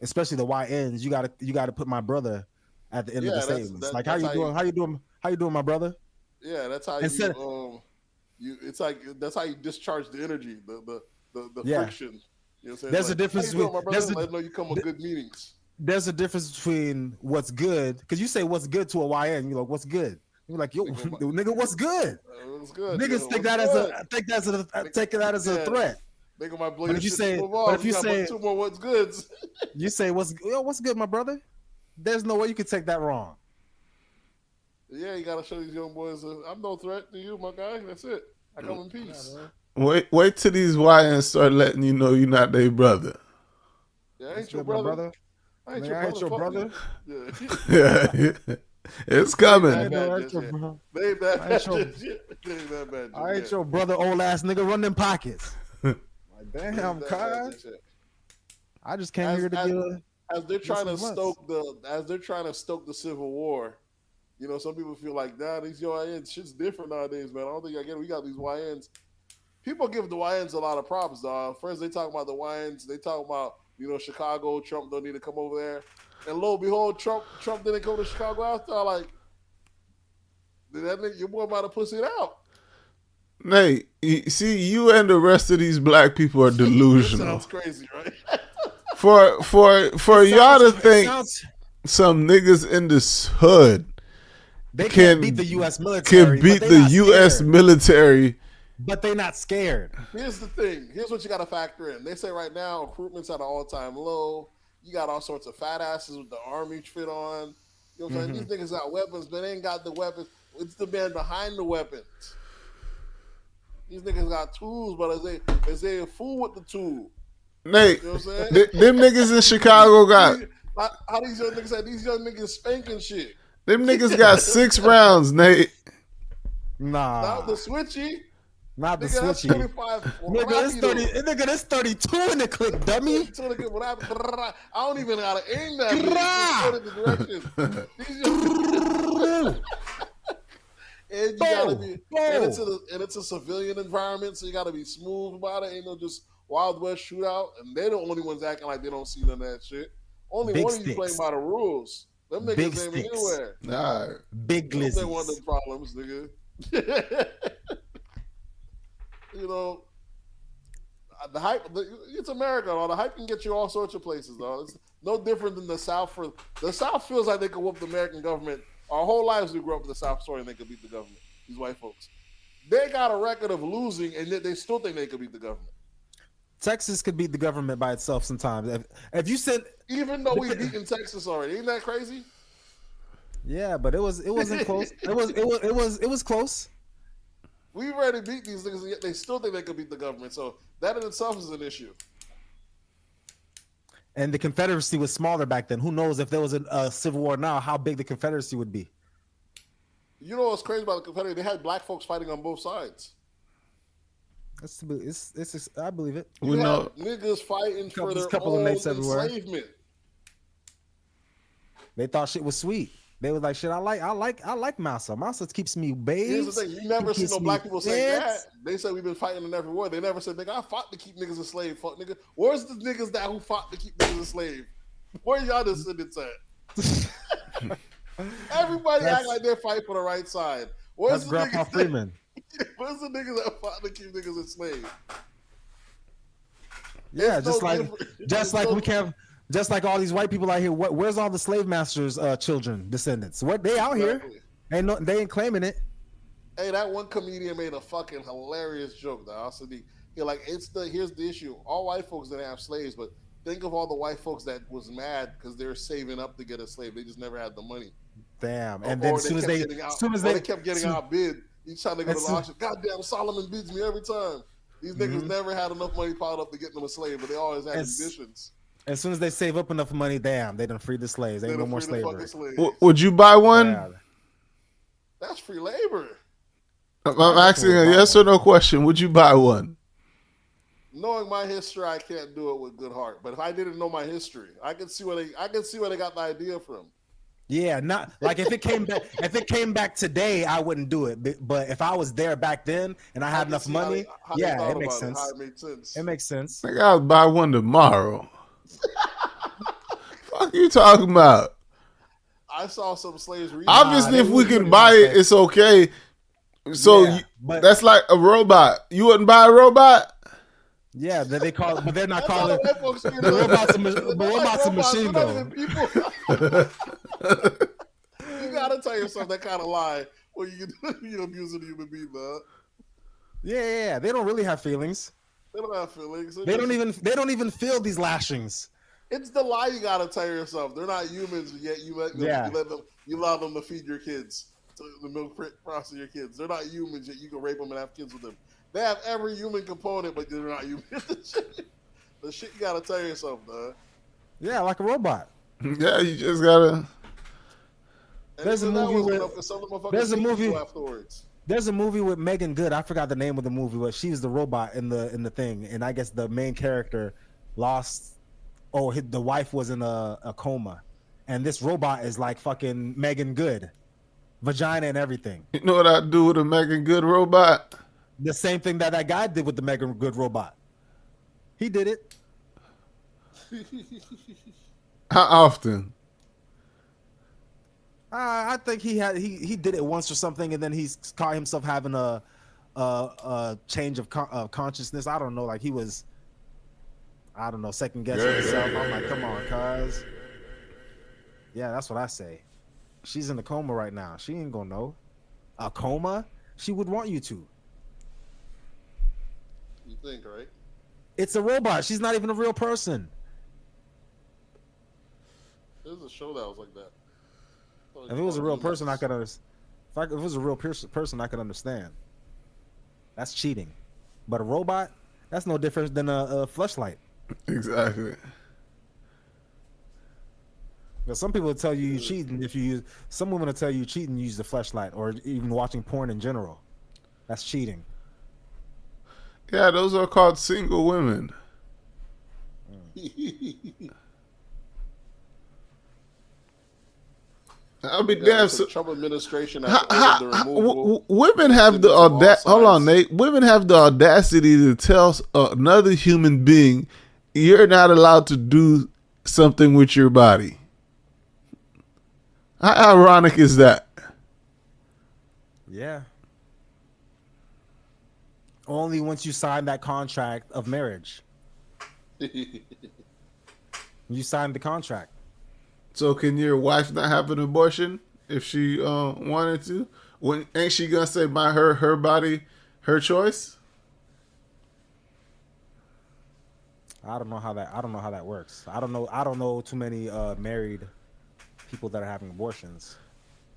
especially the YNs. You got to put my brother at the end of the statements. Like, how you doing? How you doing, my brother? Yeah, that's how it's like that's how you discharge the energy, the friction. You know what I'm saying? There's a difference between. I know you come on good meetings. There's a difference between what's good, because you say what's good to a YN. You're like, what's good? You're like, yo, nigga, what's good? What's good? Niggas take that as a threat. Nigga might blow But your if you shit say, to move on. but if you say two more what's goods, you say what's good, my brother. There's no way you could take that wrong. Yeah, you gotta show these young boys. I'm no threat to you, my guy. That's it. I come in peace. Wait till these YNs start letting you know you're not their brother. Yeah, I ain't your brother. I ain't your brother. Yeah. It's coming. I ain't your brother, old ass nigga. Run them pockets. Like, damn, cuz. I just came here to get. As they're trying to stoke the Civil War, you know, some people feel like, nah, these YNs, shit's different nowadays, man. I don't think I get it. We got these YNs. People give the YNs a lot of props, dog. First, they talk about the YNs. They talk about, you know, Chicago. Trump don't need to come over there. And lo and behold, Trump didn't go to Chicago after. Like, did that nigga, your boy might have pussied out. Nate, see, you and the rest of these black people are delusional. Sounds crazy, right? For y'all to think some niggas in this hood they can beat the U.S. military. Can beat the U.S. military. But they're not scared. Here's the thing. Here's what you got to factor in. They say right now recruitment's at an all-time low. You got all sorts of fat asses with the army fit on. You know what I'm saying? These niggas got weapons, but they ain't got the weapons. It's the man behind the weapons. These niggas got tools, but is they a fool with the tool? Nate, you know what I'm saying? Them niggas in Chicago got... How these young niggas say? These young niggas spanking shit. Them niggas got 6 rounds, Nate. Nah. Not the switchy. Not the Nigga, that's switchy. 25. Nigga, it's 30. Nigga, that's 32 in the clip, dummy. I don't even know how to aim that. Just go the direction. And you gotta be, and it's a civilian environment, so you gotta be smooth about it. Ain't no just Wild West shootout, and they're the only ones acting like they don't see none of that shit. Only Big one of you sticks. playing by the rules. Them niggas Big ain't sticks. anywhere. Nah. Big They want glizzies. the problems, nigga. You know, the hype. It's America, though. The hype can get you all sorts of places, though. It's no different than the South. The South feels like they could whoop the American government. Our whole lives we grew up in the South story and they could beat the government. These white folks. They got a record of losing, and they still think they could beat the government. Texas could beat the government by itself sometimes. If you said, even though we've beaten Texas already, ain't that crazy? Yeah, but it wasn't close. It was close. We've already beat these niggas, and yet they still think they could beat the government. So that in itself is an issue. And the Confederacy was smaller back then. Who knows if there was a civil war now, how big the Confederacy would be? You know what's crazy about the Confederacy? They had black folks fighting on both sides. I believe it. You had niggas fighting for their own enslavement. They thought shit was sweet. They was like, shit, I like massa. Massa keeps me bathed. Here's the thing: you never see no black people say that. They say we've been fighting in every war. They never said, "Nigga, I fought to keep niggas enslaved." Fuck, nigga. Where's the niggas who fought to keep niggas enslaved? Where y'all descendants at? Everybody act like they're fighting for the right side. Where's the Grandpa Freeman? Where's the niggas that fought to keep niggas enslaved? Yeah, just like all these white people out here. Where's all the slave masters' children, descendants? What they out here? They ain't claiming it. Hey, that one comedian made a fucking hilarious joke. He's like, here's the issue. All white folks didn't have slaves, but think of all the white folks that was mad because they're saving up to get a slave. They just never had the money. Damn. And then as soon as they kept getting outbid, each time they go to the auction, goddamn, Solomon bids me every time. These niggas never had enough money piled up to get them a slave, but they always had conditions. As soon as they save up enough money, damn, they done freed the slaves. Ain't no more slavery. Would you buy one? Yeah. That's free labor. I'm asking a yes or no question. Would you buy one? Knowing my history, I can't do it with good heart. But if I didn't know my history, I could see where they got the idea from. Yeah, not like if it came back today, I wouldn't do it. But if I was there back then and I had enough money, it makes sense. How it made sense. It makes sense. Like I'll buy one tomorrow. Fuck you talking about? I saw some slaves. Obviously, if we can buy it, it's okay. So that's like a robot. You wouldn't buy a robot? Yeah, they call it, but they're not calling it. The robot's a machine, though. You gotta tell yourself that kind of lie when you're abusing a human being, man. Yeah. They don't really have feelings. They don't have feelings. They don't even feel these lashings. It's the lie you gotta tell yourself. They're not humans, yet you allow them to feed your kids, to the milk process your kids. They're not humans, yet you can rape them and have kids with them. They have every human component, but they're not human. The shit you gotta tell yourself, dog. Yeah, like a robot. Yeah, you just gotta. There's a movie with Megan Good. I forgot the name of the movie, but she was the robot in the thing, and I guess the main character lost. The wife was in a coma, and this robot is like fucking Megan Good, vagina and everything. You know what I'd do with a Megan Good robot? The same thing that guy did with the Megan Good robot. He did it. How often? I think he did it once or something, and then he's caught himself having a change of consciousness. I don't know, like he was, I don't know, second guessing himself. I'm like, come on, cuz. Yeah, that's what I say. She's in a coma right now. She ain't gonna know. A coma? She would want you to. You think, right? It's a robot. She's not even a real person. There's a show that was like that. If it was a real person, I could understand. If it was a real person, I could understand. That's cheating. But a robot, that's no different than a fleshlight. Exactly. But some people will tell you cheating if you use. Some women will tell you cheating, use the fleshlight, or even watching porn in general. That's cheating. Yeah, those are called single women. I'll be damn. So Trump administration has ordered the removal. Women have the audacity. Hold on, Nate. Women have the audacity to tell another human being, "You're not allowed to do something with your body." How ironic is that? Yeah. Only once you sign that contract of marriage. You signed the contract. So can your wife not have an abortion if she wanted to? Ain't she gonna say by her body, her choice? I don't know how that works. I don't know too many married people that are having abortions.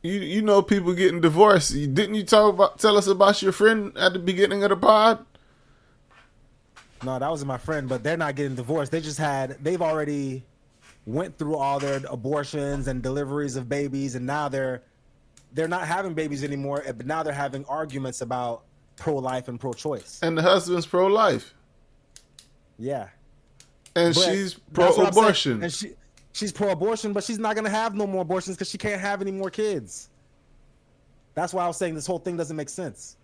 You know people getting divorced. Didn't you tell us about your friend at the beginning of the pod? No, that wasn't my friend, but they're not getting divorced. They've already went through all their abortions and deliveries of babies, and now they're not having babies anymore, but now they're having arguments about pro-life and pro-choice. And the husband's pro-life. Yeah. And she's pro-abortion. And she's pro-abortion, but she's not going to have no more abortions because she can't have any more kids. That's why I was saying this whole thing doesn't make sense.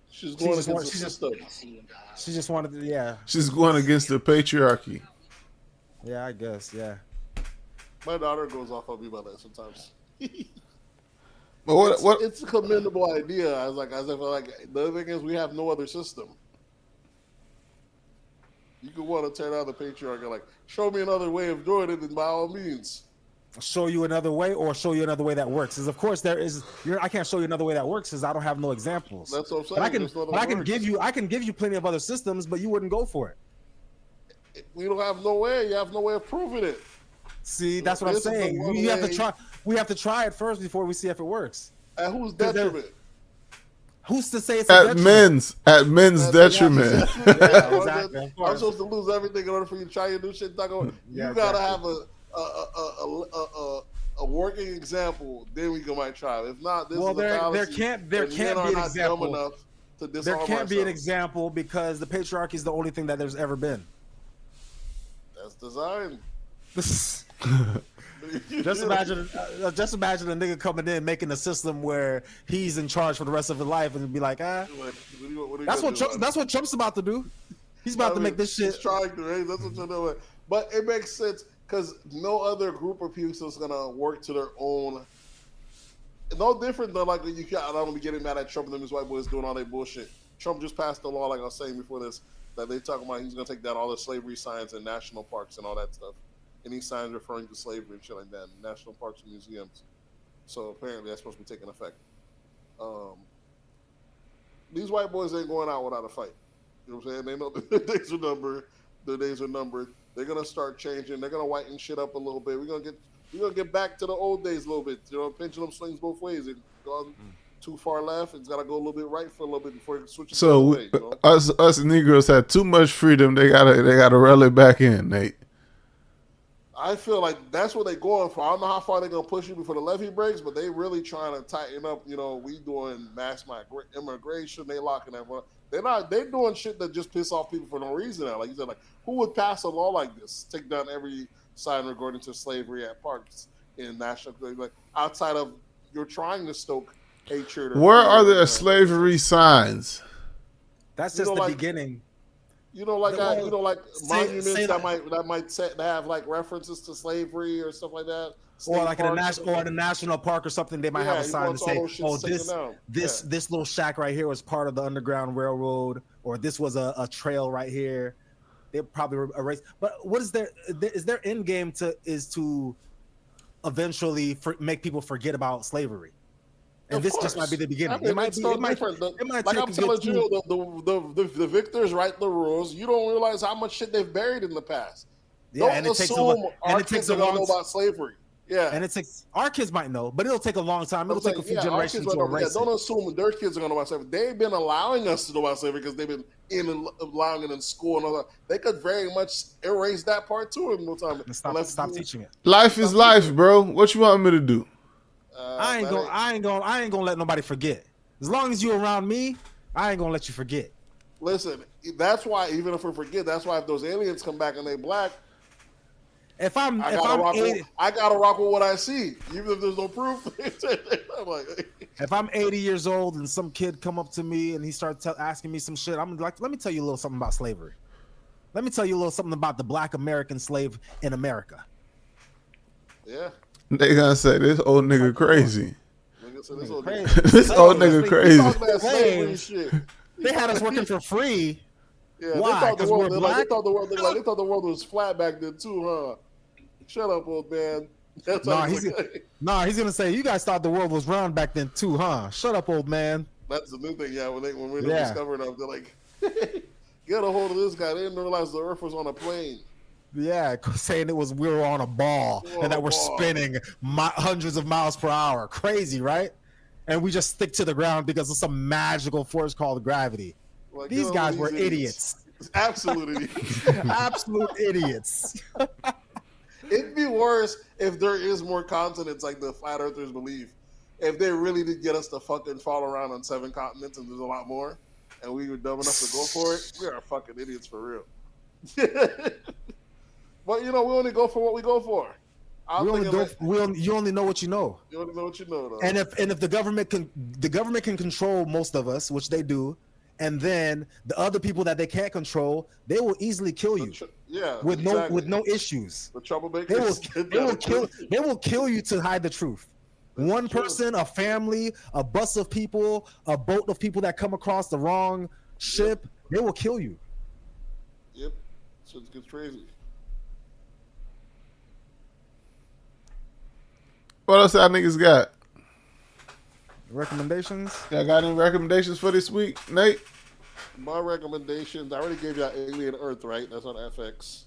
She's going against the system. She just wanted to, yeah. She's going against the patriarchy. Yeah, I guess, yeah. My daughter goes off on me about that sometimes. But what? It's a commendable idea. I feel like the other thing is we have no other system. You could want to tear down the patriarchy, like show me another way of doing it, and by all means. Show you another way, or show you another way that works. Because of course there is. I can't show you another way that works because I don't have no examples. That's what I'm saying. But I can give you plenty of other systems, but you wouldn't go for it. We don't have no way. You have no way of proving it. See, that's what I'm saying. We have to try. We have to try it first before we see if it works. At whose detriment? Who's to say it's a detriment? At men's detriment. Yeah, exactly. I'm supposed to lose everything in order for you to try your new shit. You gotta have a working example. Then we might try. If not, this is a fallacy. There can't be an example. Enough to there can't be an example because the patriarchy is the only thing that there's ever been. That's design. Just imagine a nigga coming in making a system where he's in charge for the rest of his life and be like, that's what Trump's about to do. He's about to make this shit. He's trying to, right? That's what you're doing. But it makes sense because no other group of people is gonna work to their own. No different than like I don't be getting mad at Trump and them his white boys doing all their bullshit. Trump just passed a law, like I was saying before this, that they talking about he's gonna take down all the slavery signs in national parks and all that stuff. Any signs referring to slavery and shit like that in national parks and museums. So apparently that's supposed to be taking effect. These white boys ain't going out without a fight. You know what I'm saying? They know the days are numbered. The days are numbered. They're gonna start changing. They're gonna whiten shit up a little bit. We're gonna get back to the old days a little bit. You know, pendulum swings both ways. It's gone too far left. It's gotta go a little bit right for a little bit before it switches. So way, you know? us Negroes had too much freedom. They gotta reel it back in, Nate. I feel like that's what they're going for. I don't know how far they're gonna push you before the levee breaks, but they really trying to tighten up. You know, we doing mass immigration. They locking everyone. They're doing shit that just piss off people for no reason. Now, like you said, like who would pass a law like this? Take down every sign regarding to slavery at parks in national, like outside of you're trying to stoke hatred. Where are the slavery signs? That's just the beginning. Monuments that might have like references to slavery or stuff like that, or like in a national park or something. They might have a sign to say, "Oh, this little shack right here was part of the Underground Railroad," or "This was a trail right here." They probably erase. But what is their end game to eventually make people forget about slavery? And this just might be the beginning. It might like I'm telling you, the victors write the rules. You don't realize how much shit they've buried in the past. Yeah, and it takes a long time. Know about slavery. Yeah, and our kids might know, but it'll take a long time. It'll take a few generations to erase it. Don't assume their kids are going to know about slavery. They've been allowing us to know about slavery because they've been allowing it in school and all that. They could very much erase that part too in no time. Stop teaching it. Life is life, bro. What you want me to do? I ain't gonna let nobody forget. As long as you around me, I ain't gonna let you forget. Listen, that's why even if we forget, that's why if those aliens come back and they black, I gotta rock with what I see, even if there's no proof. I'm like, if I'm 80 years old and some kid come up to me and he starts asking me some shit, I'm like, let me tell you a little something about slavery. Let me tell you a little something about the black American slave in America. Yeah. They gonna say this old nigga crazy. This old nigga This old nigga crazy. They had us working for free. Yeah, why? They thought the world was flat back then too, huh? Shut up, old man. Nah, he's gonna say you guys thought the world was round back then too, huh? Shut up, old man. That's the new thing, yeah. When we discovered them, they're like, get a hold of this guy. They didn't realize the Earth was on a plane. Yeah, saying we were on a ball and that we're spinning hundreds of miles per hour. Crazy, right? And we just stick to the ground because of some magical force called gravity. Like, these guys were idiots. Absolute idiots. Absolute idiots. It'd be worse if there is more continents like the flat earthers believe. If they really did get us to fucking fall around on 7 continents and there's a lot more, and we were dumb enough to go for it, we are fucking idiots for real. But we only go for what we go for. You only know what you know. You only know what you know, though. And if the government can control most of us, which they do, and then the other people that they can't control, they will easily kill you. With no issues. The troublemakers. They will kill you to hide the truth. That's one person, a family, a bus of people, a boat of people that come across the wrong ship, they will kill you. Yep. So it gets crazy. What else y'all niggas got? Recommendations? Y'all got any recommendations for this week, Nate? My recommendations, I already gave y'all Alien Earth, right? That's on FX.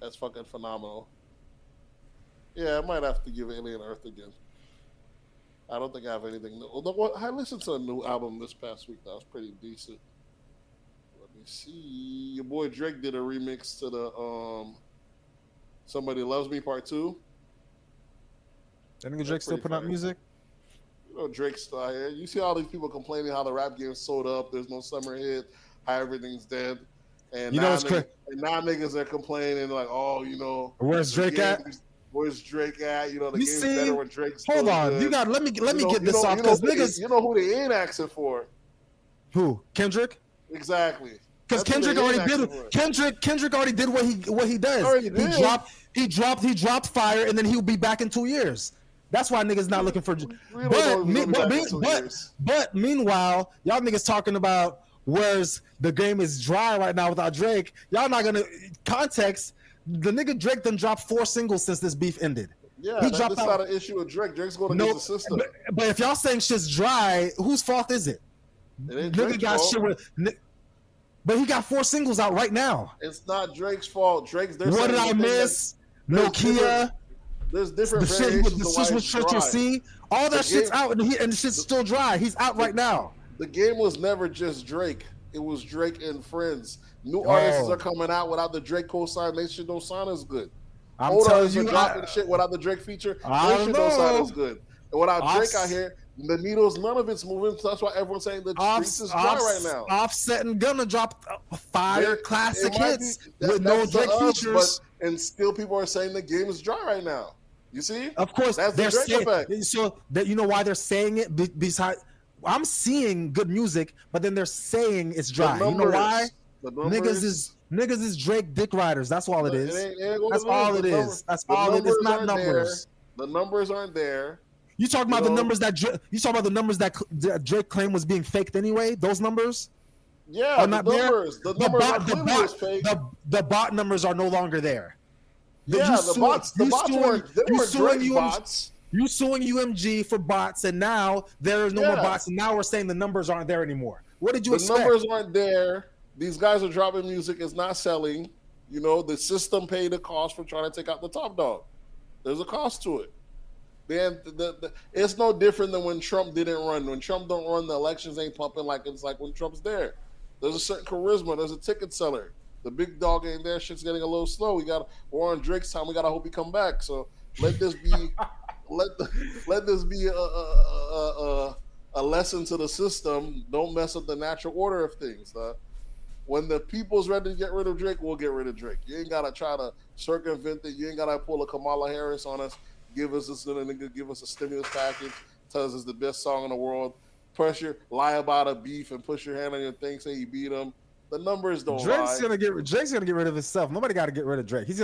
That's fucking phenomenal. Yeah, I might have to give Alien Earth again. I don't think I have anything new. Although I listened to a new album this past week that was pretty decent. Let me see. Your boy Drake did a remix to the Somebody Loves Me Part 2. That nigga Drake still putting out music? Drake's still out here. You see all these people complaining how the rap game's sold up, there's no summer hit, how everything's dead. And now niggas are complaining like, where's Drake at? Where's Drake at? The game's better when Drake's Hold on, good. You got let me get this off because niggas. You know who they ain't asking for? Who? Kendrick? Exactly. Because Kendrick already did. Kendrick already did what he does. He dropped Fire, and then he'll be back in 2 years. That's why niggas not looking for. But meanwhile, y'all niggas talking about where's the game is dry right now without Drake. Y'all not gonna context. The nigga Drake done dropped 4 singles since this beef ended. Yeah, that's not an issue with Drake. Drake's going against the system. But if y'all saying shit's dry, whose fault is it? It ain't Drake's fault. Shit with. But he got 4 singles out right now. It's not Drake's fault. What did I miss? Nokia. There's different variations of why it's dry. See, all that shit's out, and the shit's still dry. He's out right now. The game was never just Drake. It was Drake and friends. New artists are coming out without the Drake co-sign. They shit don't sound as good. Old artists are dropping shit without the Drake feature. They shit don't sound as good. And without Drake out here, the needles, none of it's moving. So that's why everyone's saying the streets is dry right now. Offset and gonna drop fire classic hits with no Drake features. And still people are saying the game is dry right now. You see? Of course, that's the Drake effect. So that you know why they're saying it. Besides, I'm seeing good music, but then they're saying it's dry. You know why? Niggas is Drake dick riders. That's all it is. That's all it is. That's all it is. Not numbers. The numbers aren't there. You talking about the numbers that Drake claimed was being faked anyway? Those numbers? Yeah, are not numbers. There. The numbers are clearly fake. The bot numbers are no longer there. The bots weren't Drake bots. You suing UMG for bots, and now there is no more bots, and now we're saying the numbers aren't there anymore. What did you expect? The numbers aren't there. These guys are dropping music. It's not selling. The system paid the cost for trying to take out the top dog. There's a cost to it. Then it's no different than when Trump didn't run. When Trump don't run, the elections ain't pumping like it's like when Trump's there. There's a certain charisma. There's a ticket seller. The big dog ain't there. Shit's getting a little slow. We're on Drake's time. We gotta hope he come back. So let this be let this be a lesson to the system. Don't mess up the natural order of things. When the people's ready to get rid of Drake, we'll get rid of Drake. You ain't gotta try to circumvent it. You ain't gotta pull a Kamala Harris on us. Give us a stimulus package. Tell us it's the best song in the world. Lie about a beef and push your hand on your thing. Say you beat him. The numbers don't lie. Drake's gonna get rid of himself. Nobody got to get rid of Drake. He's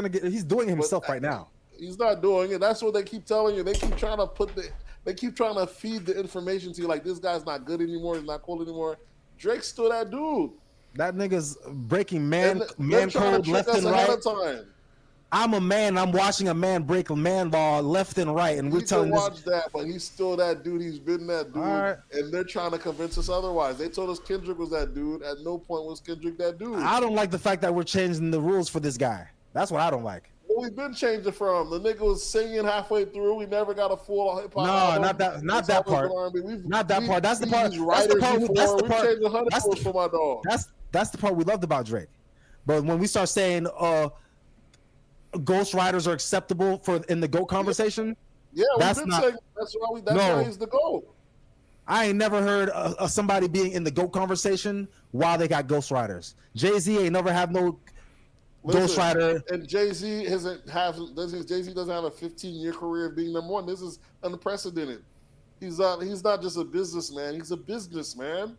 doing it himself right now. He's not doing it. That's what they keep telling you. They keep trying to feed the information to you like this guy's not good anymore. He's not cool anymore. Drake's still that dude. That nigga's breaking man code left and right. I'm a man. I'm watching a man break a man law left and right, and we're telling this. Watch that, but he's still that dude. He's been that dude, and they're trying to convince us otherwise. They told us Kendrick was that dude. At no point was Kendrick that dude. I don't like the fact that we're changing the rules for this guy. That's what I don't like. Well, we've been changing from the nigga was singing halfway through. We never got a full hip hop. No, not that part. Not that part. That's the part. That's the part. For my dog. That's the part we loved about Drake. But when we start saying Ghost Riders are acceptable in the GOAT conversation, that's why he's the GOAT. I ain't never heard somebody being in the GOAT conversation while they got Ghost Riders. Jay-Z ain't never have no Ghost Rider. And Jay-Z doesn't have a 15-year career of being number one. This is unprecedented. He's not just a businessman. He's a businessman.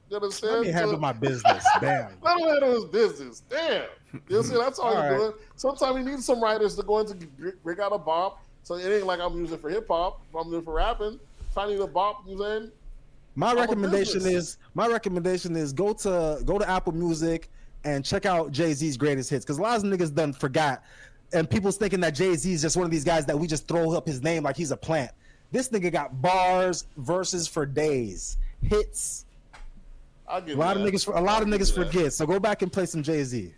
You understand? Let me handle my business. Damn. Let him handle his business. Damn. You see, that's all he's doing. Sometimes he needs some writers to go into break out a bop. So it ain't like I'm using it for hip hop. I'm using it for rapping. If I need a bop, you know. My recommendation is go to Apple Music and check out Jay-Z's greatest hits, because a lot of niggas done forgot, and people's thinking that Jay-Z is just one of these guys that we just throw up his name like he's a plant. This nigga got bars, verses for days, hits. A lot of niggas forget. So go back and play some Jay-Z,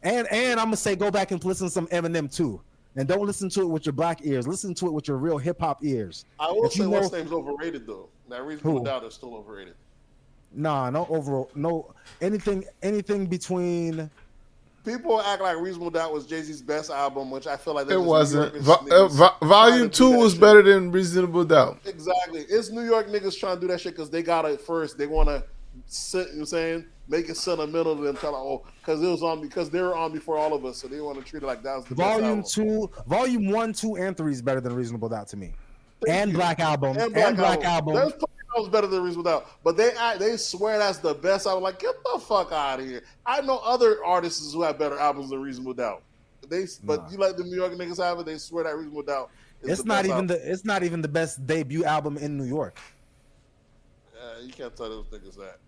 and I'm gonna say go back and listen to some Eminem too. And don't listen to it with your black ears. Listen to it with your real hip hop ears. I will say what's name's overrated though. That Reasonable Doubt is still overrated. Nah, no anything between. People act like Reasonable Doubt was Jay-Z's best album, which I feel like it wasn't. Volume 2 was better than Reasonable Doubt. Exactly. It's New York niggas trying to do that shit because they got it first. They want to sit, you know what I'm saying, make it sentimental to them, tell them, because they were on before all of us, so they want to treat it like that was the Volume best album. 2, Volume 1, 2, and 3 is better than Reasonable Doubt to me. Black Album. There's plenty albums better than Reasonable Doubt, but they swear that's the best album. Like, get the fuck out of here. I know other artists who have better albums than Reasonable Doubt. But you let the New York niggas have it, they swear that Reasonable Doubt is it's not even the best debut album in New York. You can't tell those niggas that.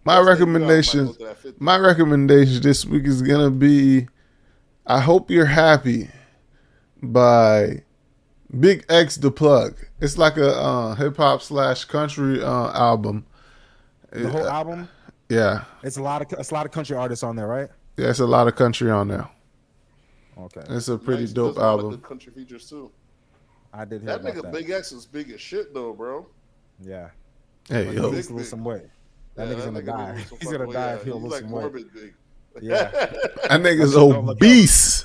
My recommendation this week is gonna be "I Hope You're Happy" by Big X the Plug. It's like a hip hop / country album. The whole album? Yeah. It's a lot of country artists on there, right? Yeah, it's a lot of country on there. Okay. It's a pretty dope album. Good country features too. I did hear that nigga Big X is big as shit though, bro. Yeah. Hey, yo. He's lose some weight. That nigga's gonna die. He's gonna die if he'll lose some weight. Big. Yeah. That nigga's obese.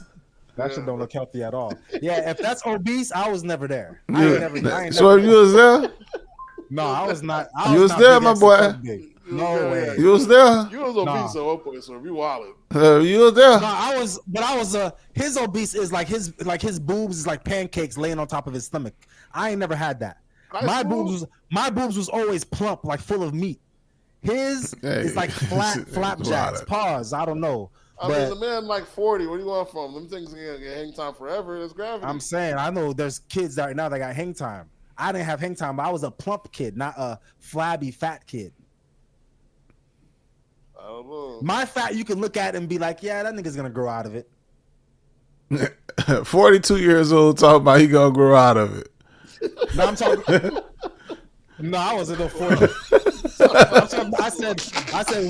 That shit don't look healthy at all. Yeah, if that's obese, I was never there. So you was there? No, I was not. You was there, my boy. No way. You was there? You was obese at one point, so you wildin'. You was there? No, I was. His obese is like his boobs is like pancakes laying on top of his stomach. I ain't never had that. My boobs was always plump, like full of meat. His is like flapjacks. Pause. I don't know. I mean, a man like 40. Where do you want from? Them things gonna get hang time forever. That's gravity. I'm saying, I know there's kids right now that got hang time. I didn't have hang time, but I was a plump kid, not a flabby fat kid. I don't know. My fat, you can look at and be like, yeah, that nigga's gonna grow out of it. 42 years old, talking about he gonna grow out of it. No, I'm talking. No, I wasn't no 40. I said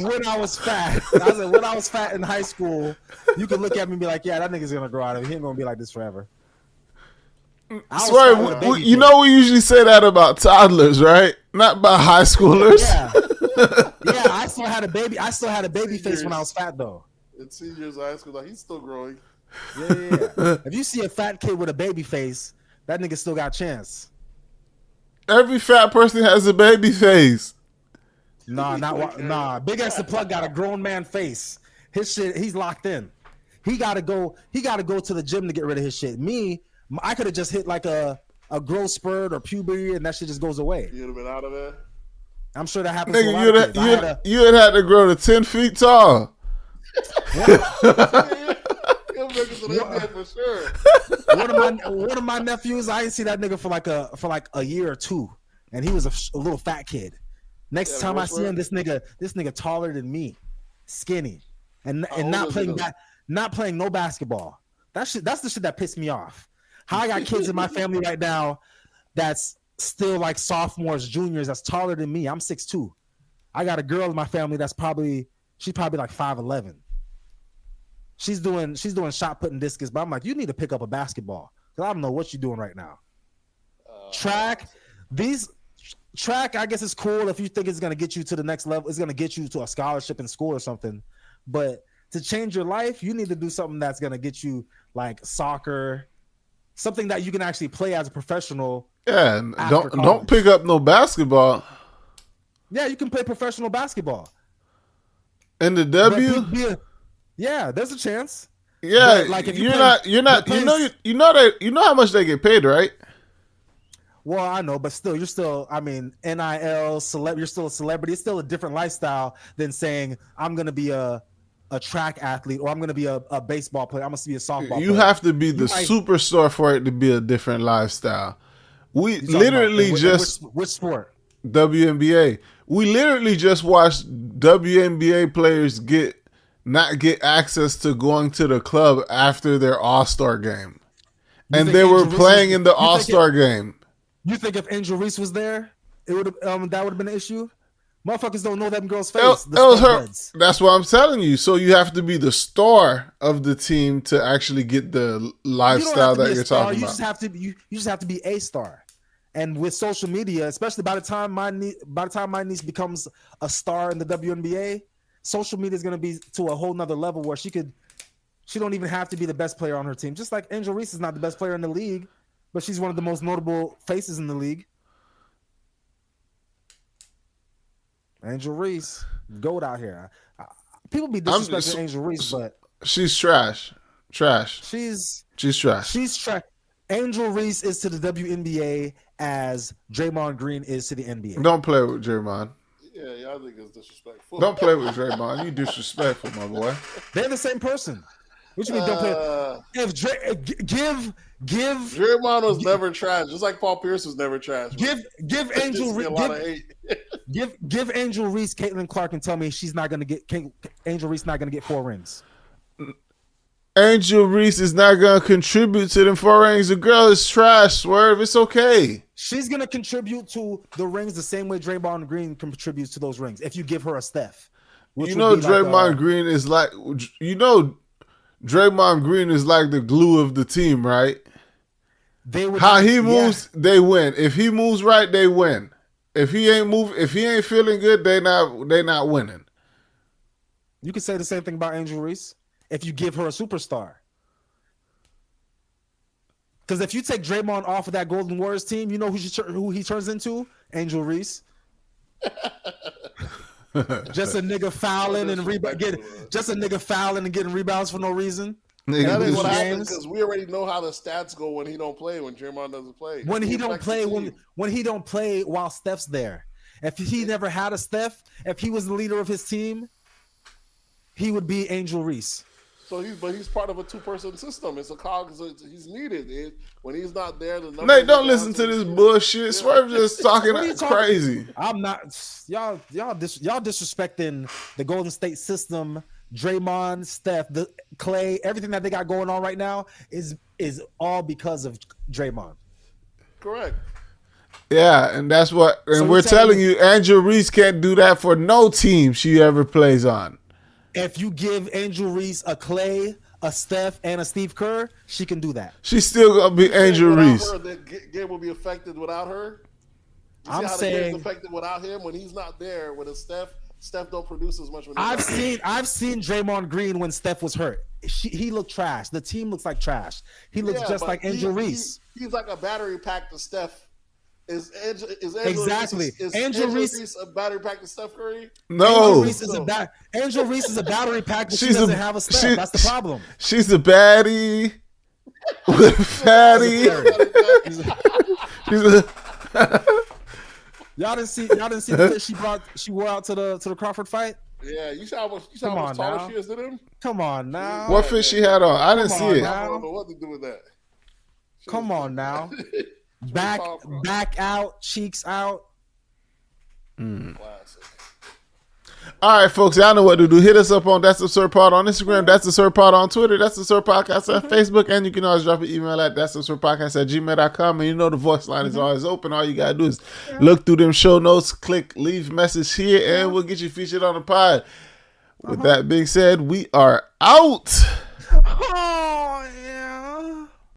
when I was fat. I said when I was fat in high school, you could look at me and be like, yeah, that nigga's gonna grow out of it. He ain't gonna be like this forever. Swear, you know we usually say that about toddlers, right? Not about high schoolers. Yeah. Yeah, I still had a baby face when I was fat though. In seniors high school, like he's still growing. Yeah. If you see a fat kid with a baby face, that nigga still got a chance. Every fat person has a baby face. Nah. Big X the Plug got a grown man face. His shit, he's locked in. He gotta go to the gym to get rid of his shit. Me, I could have just hit like a growth spurt or puberty, and that shit just goes away. You'd have been out of there. I'm sure that happens to a lot of kids. You had to grow to 10 feet tall. For sure. One of my nephews, I didn't see that nigga for like a year or two, and he was a little fat kid. Next time I see him, this nigga taller than me, skinny, and not playing no basketball. That's the shit that pissed me off. How I got kids in my family right now that's still like sophomores, juniors, that's taller than me. I'm 6'2". I got a girl in my family that's probably like 5'11". She's doing shot put and discus, but I'm like, you need to pick up a basketball because I don't know what you're doing right now. Track, I guess it's cool if you think it's gonna get you to the next level. It's gonna get you to a scholarship in school or something. But to change your life, you need to do something that's gonna get you like soccer, something that you can actually play as a professional. Yeah, don't pick up no basketball. Yeah, you can play professional basketball. In the W. Yeah, there's a chance. Yeah, but like if you're not. You know how much they get paid, right? Well, I know, but still, you're still. I mean, NIL, you're still a celebrity. It's still a different lifestyle than saying I'm gonna be a track athlete or I'm gonna be a baseball player. I'm gonna be a softball player. You have to be the superstar for it to be a different lifestyle. We literally which sport? WNBA. We literally just watched WNBA players not get access to going to the club after their All-Star game. And they were playing in the All-Star game. You think if Angel Reese was there, it would have that would have been an issue? Motherfuckers don't know that girl's face. It was her. That's what I'm telling you. So you have to be the star of the team to actually get the lifestyle that you're talking about. You just have to be a star. And with social media, especially by the time my niece becomes a star in the WNBA, social media is going to be to a whole nother level where she don't even have to be the best player on her team. Just like Angel Reese is not the best player in the league, but she's one of the most notable faces in the league. Angel Reese, goat out here. People be disrespecting Angel Reese, but she's trash. She's trash. Angel Reese is to the WNBA as Draymond Green is to the NBA. Don't play with Draymond. Yeah, y'all think it's disrespectful. Don't play with Draymond. You disrespectful, my boy. They're the same person. What you mean? Don't play? If give Draymond was never trash, just like Paul Pierce was never trash. Give Angel Reese give Angel Reese Caitlin Clark and tell me Angel Reese not gonna get 4 rings. Angel Reese is not gonna contribute to them 4 rings. The girl is trash. Swerve, it's okay. She's gonna contribute to the rings the same way Draymond Green contributes to those rings. If you give her a Steph, Draymond Green is like, Draymond Green is like the glue of the team, right? How he moves, they win. If he moves right, they win. If he ain't feeling good, they not winning. You could say the same thing about Angel Reese if you give her a superstar. Because if you take Draymond off of that Golden Warriors team, you know who he turns into? Angel Reese. Just a nigga fouling and getting rebounds for no reason. That is what happens because we already know how the stats go when he don't play, when Draymond doesn't play. When he don't play while Steph's there. If he never had a Steph, if he was the leader of his team, he would be Angel Reese. So he's part of a 2-person system. It's a cog. He's needed. When he's not there, the numbers. Nate, don't listen to this bullshit. Swerve just talking crazy. I'm not. Y'all disrespecting the Golden State system. Draymond, Steph, Clay, everything that they got going on right now is all because of Draymond. Correct. Yeah, and that's what. And we're telling you, Angel Reese can't do that for no team she ever plays on. If you give Angel Reese a Clay, a Steph, and a Steve Kerr, she can do that. She's still gonna be Angel Reese. The game will be affected without her. I'm saying the game's affected without him when he's not there. With a Steph don't produce as much. I've seen Draymond Green when Steph was hurt. He looked trash. The team looks like trash. He looks just like Angel Reese. He's like a battery pack to Steph. Is Angela Exactly. Is Angel Reese- Reese a battery pack to Steph Curry? No. Angel Reese is a battery pack, but she She's doesn't have a step. That's the problem. She's a baddie with a fatty. She's a Y'all didn't see the fit she wore out to the Crawford fight? Yeah, you saw how much taller she is than him? Come on now. What fit she had on? I didn't see it. I don't know what to do with that. Come on now. Back out, cheeks out. Classic. All right, folks, y'all know what to do. Hit us up on That's Absurd Pod on Instagram. That's Absurd Pod on Twitter. That's Absurd Podcast on Facebook. And you can always drop an email at That's Absurd Podcast at gmail.com. And you know the voice line is always open. All you got to do is look through them show notes, click leave message here, and we'll get you featured on the pod. With that being said, we are out. Oh!